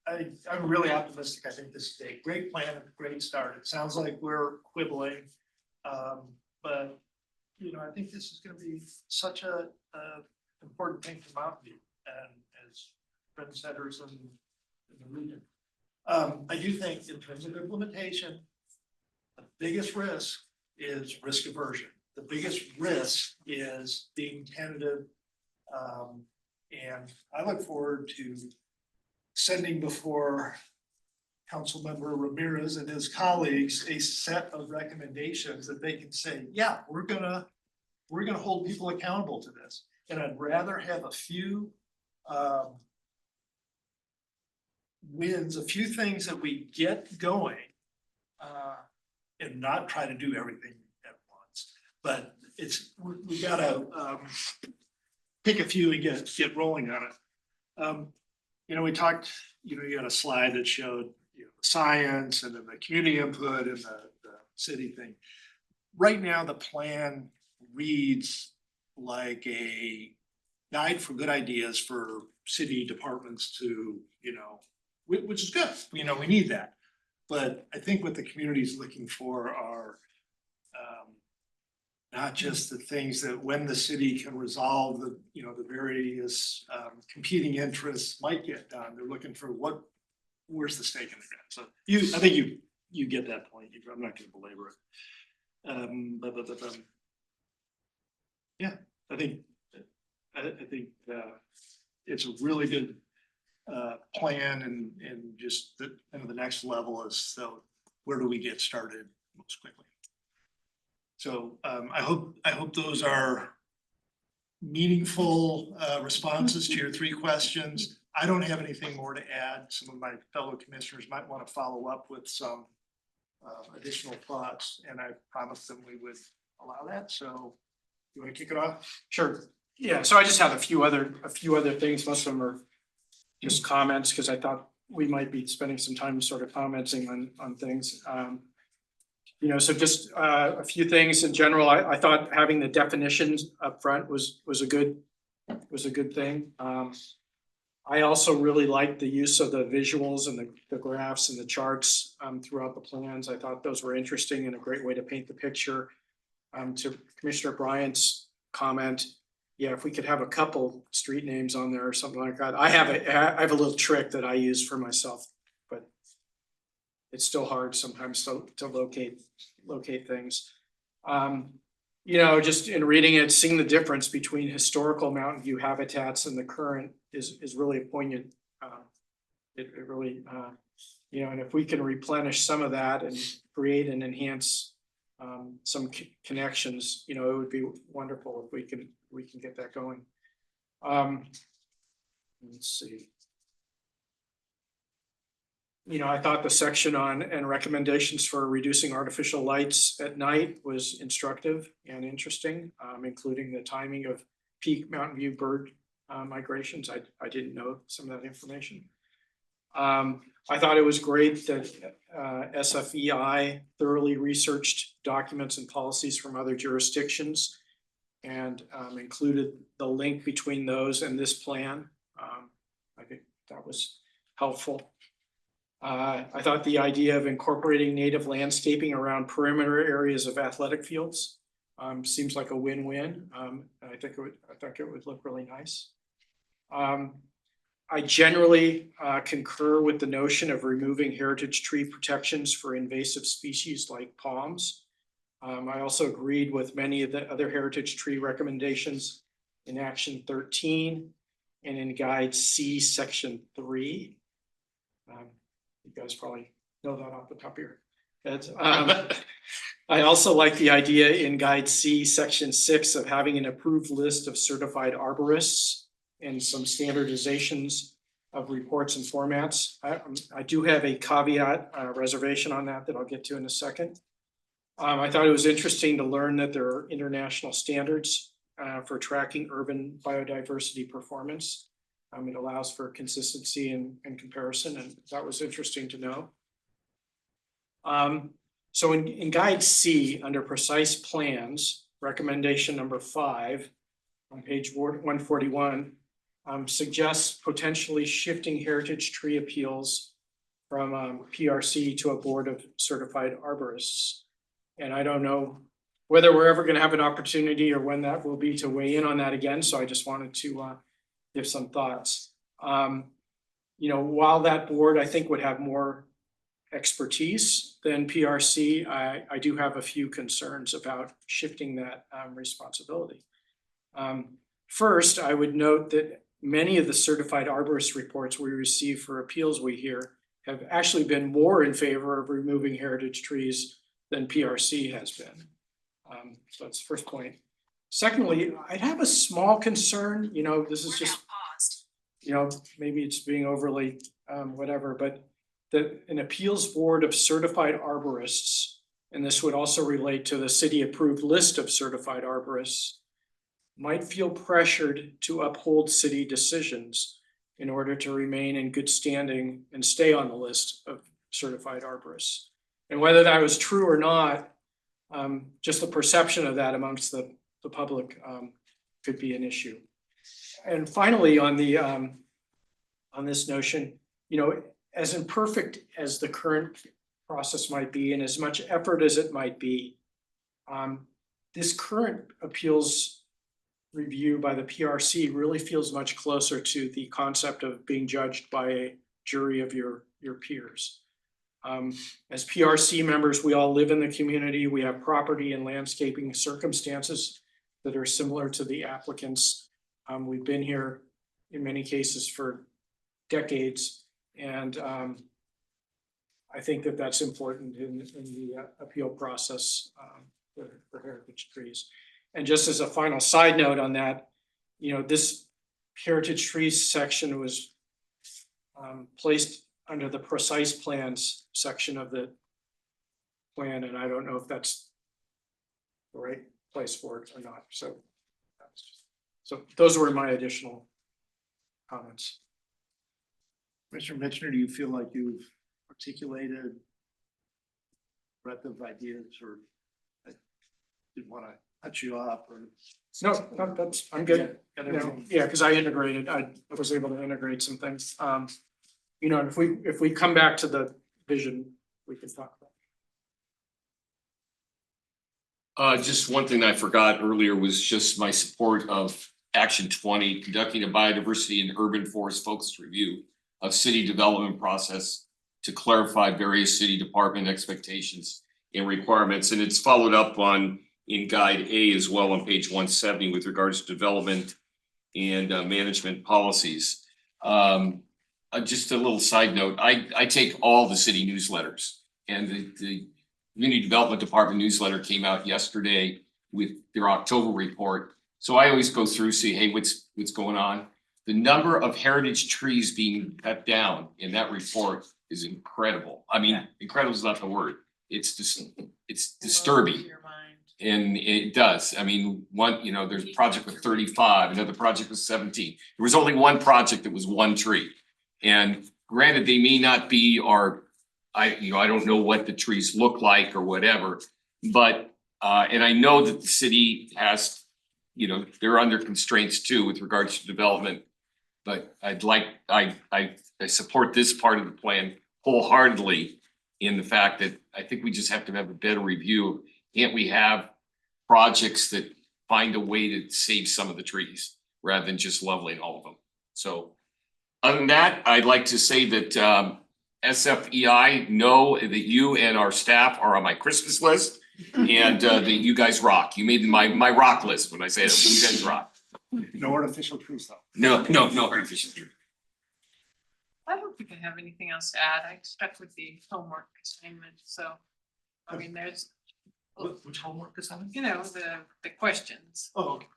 S1: I'm really optimistic. I think this is a great plan, a great start. It sounds like we're quibbling. But you know, I think this is gonna be such a important thing for Mountain View and as trendsetters in the region. I do think in terms of implementation, the biggest risk is risk aversion. The biggest risk is being tentative. And I look forward to sending before Councilmember Ramirez and his colleagues a set of recommendations that they can say, yeah, we're gonna hold people accountable to this. And I'd rather have a few wins, a few things that we get going and not try to do everything at once. But we gotta pick a few and get rolling on it. You know, we talked, you know, you had a slide that showed, you know, science and then the community input and the city thing. Right now, the plan reads like a guide for good ideas for city departments to, you know, which is good. You know, we need that. But I think what the community is looking for are not just the things that when the city can resolve the, you know, the various competing interests might get done. They're looking for where's the stake in the ground. So I think you get that point. I'm not going to belabor it. Yeah, I think it's a really good plan and just the next level is, so where do we get started most quickly? So I hope those are meaningful responses to your three questions. I don't have anything more to add. Some of my fellow commissioners might want to follow up with some additional thoughts, and I promised them we would allow that. So you want to kick it off?
S5: Sure. Yeah, so I just have a few other things. Most of them are just comments because I thought we might be spending some time sort of commenting on things. You know, so just a few things in general. I thought having the definitions up front was a good thing. I also really liked the use of the visuals and the graphs and the charts throughout the plans. I thought those were interesting and a great way to paint the picture. To Commissioner Bryant's comment, yeah, if we could have a couple street names on there or something like that. I have a little trick that I use for myself, but it's still hard sometimes to locate things. you know, just in reading it, seeing the difference between historical mountain view habitats and the current is really poignant. It really, you know, and if we can replenish some of that and create and enhance some connections, you know, it would be wonderful if we can get that going. Let's see. You know, I thought the section on and recommendations for reducing artificial lights at night was instructive and interesting, including the timing of peak mountain view bird migrations. I didn't know some of that information. I thought it was great that SFEI thoroughly researched documents and policies from other jurisdictions and included the link between those and this plan. I think that was helpful. I thought the idea of incorporating native landscaping around perimeter areas of athletic fields seems like a win-win. I think it would look really nice. I generally concur with the notion of removing heritage tree protections for invasive species like palms. I also agreed with many of the other heritage tree recommendations in Action 13 and in Guide C, Section 3. You guys probably know that off the top of your heads. I also like the idea in Guide C, Section 6 of having an approved list of certified arborists and some standardizations of reports and formats. I do have a caveat reservation on that I'll get to in a second. I thought it was interesting to learn that there are international standards for tracking urban biodiversity performance. It allows for consistency and comparison, and that was interesting to know. So in Guide C, under precise plans, recommendation number 5 on page 141 suggests potentially shifting heritage tree appeals from PRC to a board of certified arborists. And I don't know whether we're ever going to have an opportunity or when that will be to weigh in on that again. So I just wanted to give some thoughts. You know, while that board I think would have more expertise than PRC, I do have a few concerns about shifting that responsibility. First, I would note that many of the certified arborist reports we receive for appeals we hear have actually been more in favor of removing heritage trees than PRC has been. So that's the first point. Secondly, I'd have a small concern, you know, this is just, you know, maybe it's being overly whatever, but an appeals board of certified arborists, and this would also relate to the city approved list of certified arborists, might feel pressured to uphold city decisions in order to remain in good standing and stay on the list of certified arborists. And whether that was true or not, just the perception of that amongst the public could be an issue. And finally, on this notion, you know, as imperfect as the current process might be and as much effort as it might be, this current appeals review by the PRC really feels much closer to the concept of being judged by a jury of your peers. As PRC members, we all live in the community. We have property and landscaping circumstances that are similar to the applicants. We've been here in many cases for decades, and I think that that's important in the appeal process for heritage trees. And just as a final side note on that, you know, this heritage trees section was placed under the precise plans section of the plan, and I don't know if that's the right place for it or not. So those were my additional comments.
S1: Mr. Mitchner, do you feel like you've articulated breadth of ideas, or I didn't want to cut you off, or?
S5: No, that's, I'm good. Yeah, because I was able to integrate some things. You know, if we come back to the vision, we can talk about it.
S4: Just one thing I forgot earlier was just my support of Action 20, conducting a biodiversity and urban forest focused review of city development process to clarify various city department expectations and requirements. And it's followed up on in guide A as well on page 170 with regards to development and management policies. Just a little side note, I take all the city newsletters, and the Community Development Department newsletter came out yesterday with their October report. So I always go through, see, hey, what's going on? The number of heritage trees being cut down in that report is incredible. I mean, incredible is not the word. It's just, it's disturbing. And it does. I mean, one, there's a project with 35, another project with 17. There was only one project that was one tree. And granted, they may not be I don't know what the trees look like or whatever, but and I know that the city has, they're under constraints too with regards to development. But I support this part of the plan wholeheartedly in the fact that I think we just have to have a better review. Can't we have projects that find a way to save some of the trees rather than just leveling all of them? So other than that, I'd like to say that SFEI know that you and our staff are on my Christmas list and that you guys rock. You made my rock list when I say that. You guys rock.
S1: No artificial trees though.
S4: No artificial trees.
S10: I don't think I have anything else to add. I stuck with the homework assignment, so, I mean, there's,
S1: Which homework is that?
S10: the questions.
S1: Oh, okay.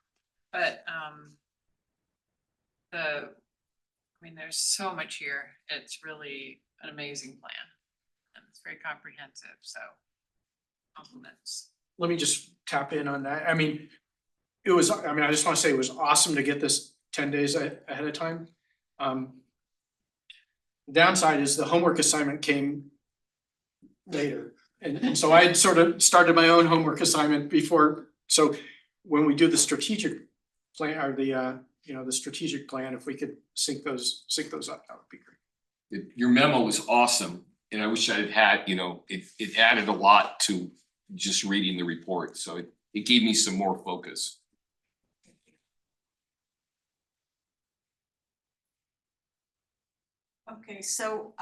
S10: But, there's so much here. It's really an amazing plan. And it's very comprehensive, so compliments.
S5: Let me just tap in on that. I just want to say it was awesome to get this 10 days ahead of time. Downside is the homework assignment came later. And so I had sort of started my own homework assignment before. So when we do the strategic plan or the strategic plan, if we could sync those up, that would be great.
S4: Your memo was awesome, and I wish I had it added a lot to just reading the report. So it gave me some more focus.
S11: Okay, so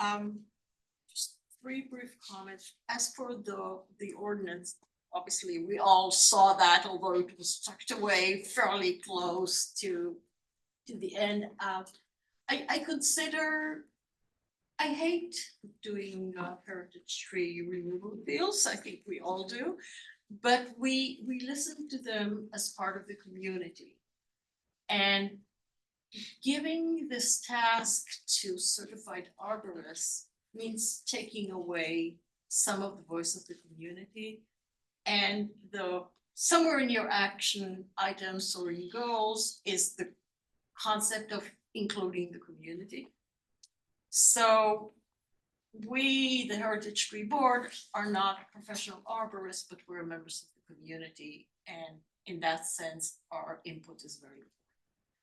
S11: just 3 brief comments. As for the ordinance, obviously we all saw that, although it was tucked away fairly close to the end. I hate doing heritage tree removal deals. I think we all do, but we listen to them as part of the community. And giving this task to certified arborists means taking away some of the voice of the community. And somewhere in your action items or in goals is the concept of including the community. So we, the Heritage Tree Board, are not professional arborists, but we're members of the community. And in that sense, our input is very important.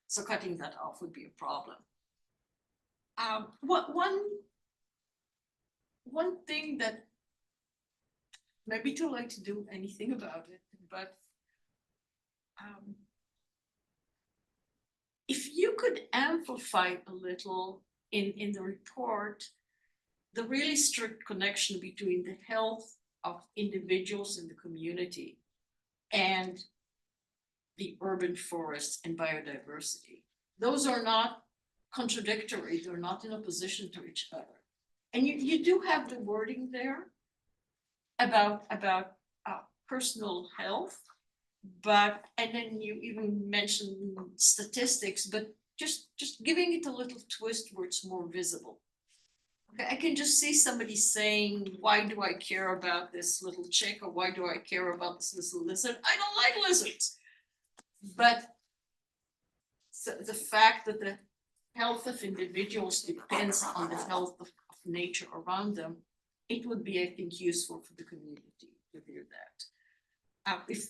S11: So cutting that off would be a problem. One thing that maybe too late to do anything about it, but if you could amplify a little in the report, the really strict connection between the health of individuals in the community and the urban forests and biodiversity. Those are not contradictory, they're not in opposition to each other. And you do have the wording there about personal health, and then you even mentioned statistics, but just giving it a little twist where it's more visible. Okay, I can just see somebody saying, why do I care about this little chick, or why do I care about this little lizard? I don't like lizards. But the fact that the health of individuals depends on the health of nature around them, it would be, I think, useful for the community to hear that.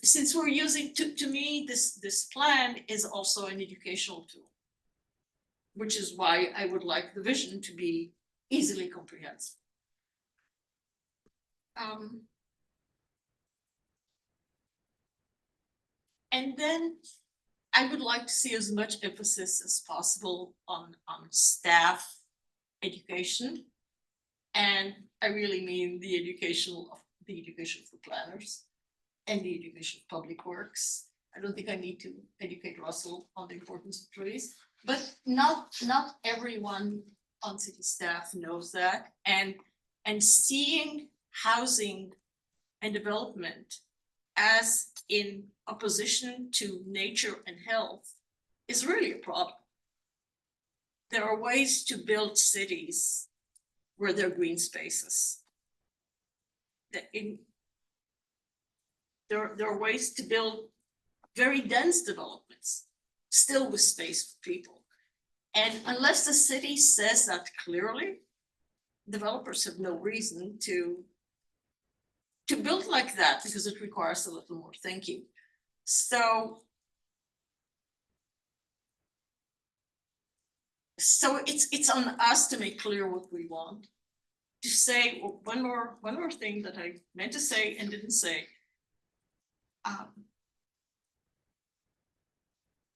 S11: Since we're using, to me, this plan is also an educational tool, which is why I would like the vision to be easily comprehensible. And then I would like to see as much emphasis as possible on staff education. And I really mean the education for planners. and the Division of Public Works. I don't think I need to educate Russell on the importance of trees, but not everyone on city staff knows that. And seeing housing and development as in opposition to nature and health is really a problem. There are ways to build cities where there are green spaces. There are ways to build very dense developments, still with space for people. And unless the city says that clearly, developers have no reason to build like that because it requires a little more thinking. So it's on us to make clear what we want. To say one more thing that I meant to say and didn't say.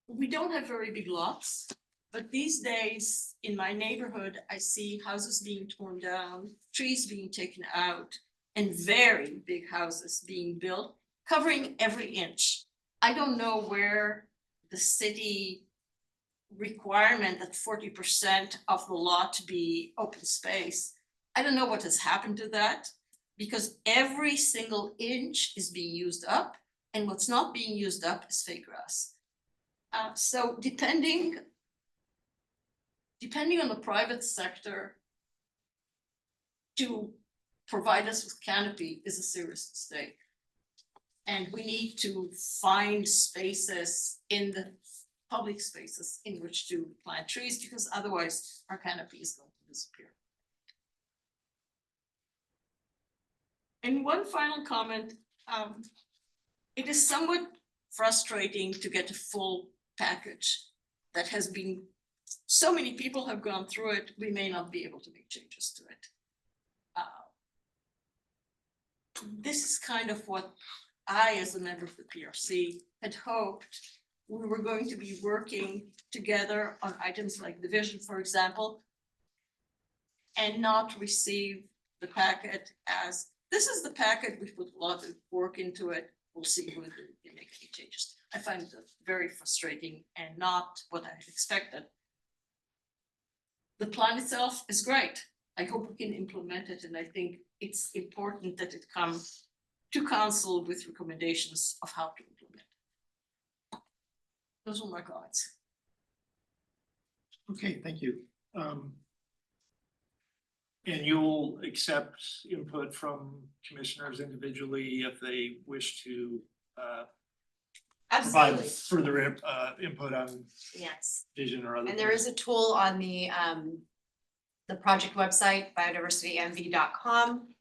S11: We don't have very big lots, but these days in my neighborhood, I see houses being torn down, trees being taken out, and very big houses being built, covering every inch. I don't know where the city requirement that 40% of the lot be open space. I don't know what has happened to that, because every single inch is being used up, and what's not being used up is fake grass. So depending on the private sector to provide us with canopy is a serious mistake. And we need to find spaces in the public spaces in which to plant trees, because otherwise our canopy is going to disappear. And one final comment, it is somewhat frustrating to get a full package that has been, so many people have gone through it, we may not be able to make changes to it. This is kind of what I, as a member of the PRC, had hoped. We were going to be working together on items like the vision, for example, and not receive the packet as, this is the packet, we put a lot of work into it, we'll see whether we can make any changes. I find it very frustrating and not what I had expected. The plan itself is great. I hope we can implement it, and I think it's important that it comes to council with recommendations of how to implement. Those are my comments.
S1: Okay, thank you. And you'll accept input from commissioners individually if they wish to provide
S8: Absolutely.
S1: further input on
S8: Yes.
S1: vision or other.
S8: And there is a tool on the project website, biodiversitymv.com.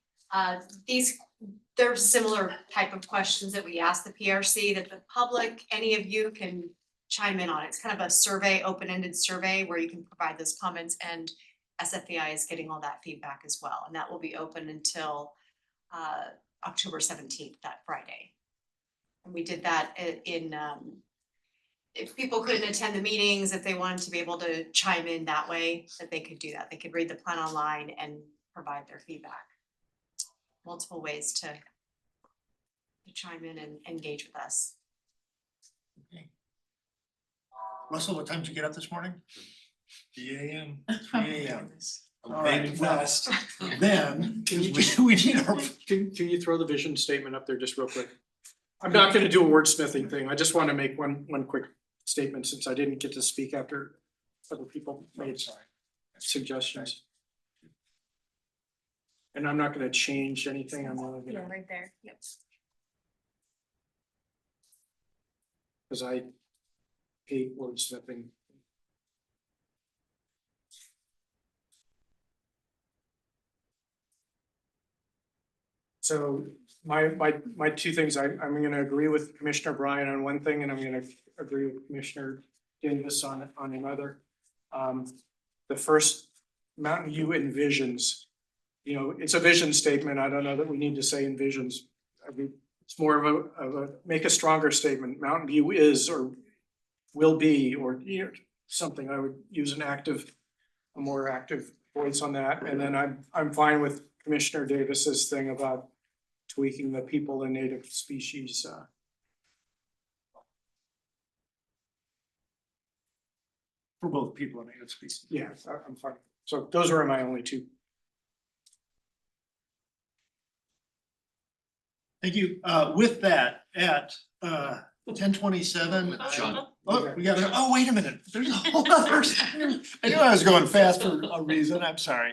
S8: There's similar type of questions that we ask the PRC that the public, any of you can chime in on. It's kind of a survey, open-ended survey where you can provide those comments, and SFEI is getting all that feedback as well. And that will be open until October 17th, that Friday. And we did that in, if people couldn't attend the meetings, if they wanted to be able to chime in that way, that they could do that. They could read the plan online and provide their feedback. Multiple ways to chime in and engage with us.
S1: Okay. Russell, what time did you get up this morning? 3 a.m. 3 a.m. All right, well, then we need our.
S5: Can you throw the vision statement up there just real quick? I'm not gonna do a wordsmithing thing. I just want to make one quick statement since I didn't get to speak after other people made suggestions. And I'm not gonna change anything. I'm only
S2: Yeah,
S5: gonna,
S2: right there. Yep.
S5: because I hate wordsmithing. So my two things, I'm gonna agree with Commissioner Bryan on one thing, and I'm gonna agree with Commissioner Davis on another. The first, Mountain View envisions, you know, it's a vision statement. I don't know that we need to say envisions. I mean, it's more of a make a stronger statement. Mountain View is or will be, or you know, something. I would use a more active voice on that. And then I'm fine with Commissioner Davis's thing about tweaking the people and native species,
S1: For both people and native species.
S5: yeah, I'm fine. So those are my only two.
S1: Thank you. With that, at 10:27.
S20: John.
S1: Oh, we got, oh, wait a minute. There's a whole other. I knew I was going fast for a reason. I'm sorry.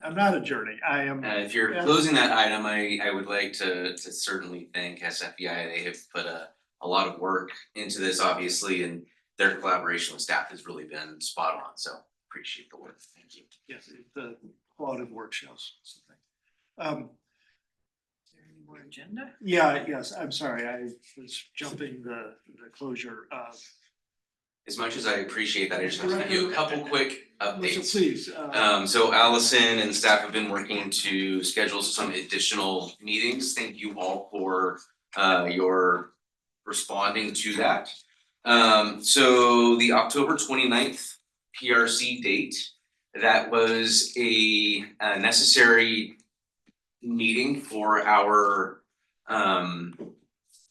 S1: I'm not adjourning. I am.
S20: If you're closing that item, I would like to certainly thank SFEI. They have put a lot of work into this, obviously, and their collaboration with staff has really been spot on. So appreciate the work. Thank you.
S1: Yes, the quality of work shows something.
S10: Is there any more agenda?
S1: Yeah, yes, I'm sorry. I was jumping the closure of.
S20: As much as I appreciate that, I just want to give you a couple quick updates.
S1: Please.
S20: So Allison and staff have been working to schedule some additional meetings. Thank you all for your responding to that. So the October 29th PRC date, that was a necessary meeting for our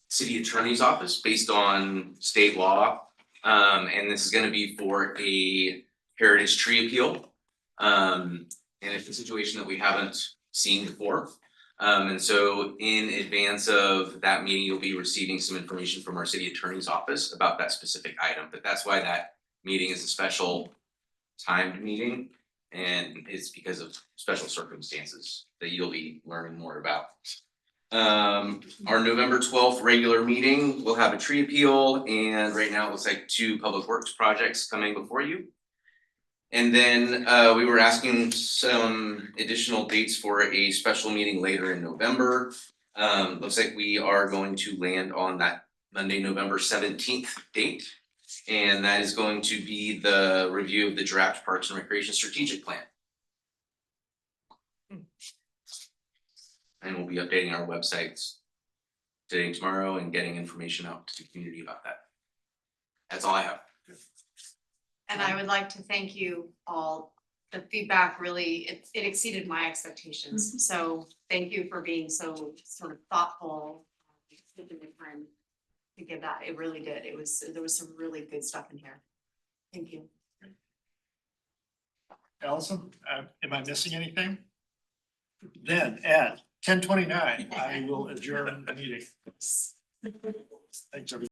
S20: city attorney's office based on state law. And this is gonna be for a heritage tree appeal. And it's a situation that we haven't seen before. And so in advance of that meeting, you'll be receiving some information from our city attorney's office about that specific item, but that's why that meeting is a special timed meeting. And it's because of special circumstances that you'll be learning more about. Our November 12th regular meeting, we'll have a tree appeal, and right now it looks like 2 public works projects coming before you. And then we were asking some additional dates for a special meeting later in November. Looks like we are going to land on that Monday, November 17th date. And that is going to be the review of the draft Parks and Recreation Strategic Plan. And we'll be updating our websites today and tomorrow and getting information out to the community about that. That's all I have.
S8: And I would like to thank you all. The feedback really, it exceeded my expectations. So thank you for being so sort of thoughtful. Taking the time to give that. It really did. There was some really good stuff in here. Thank you.
S1: Allison, am I missing anything? Then at 10:29, I will adjourn the meeting. Thanks, everybody.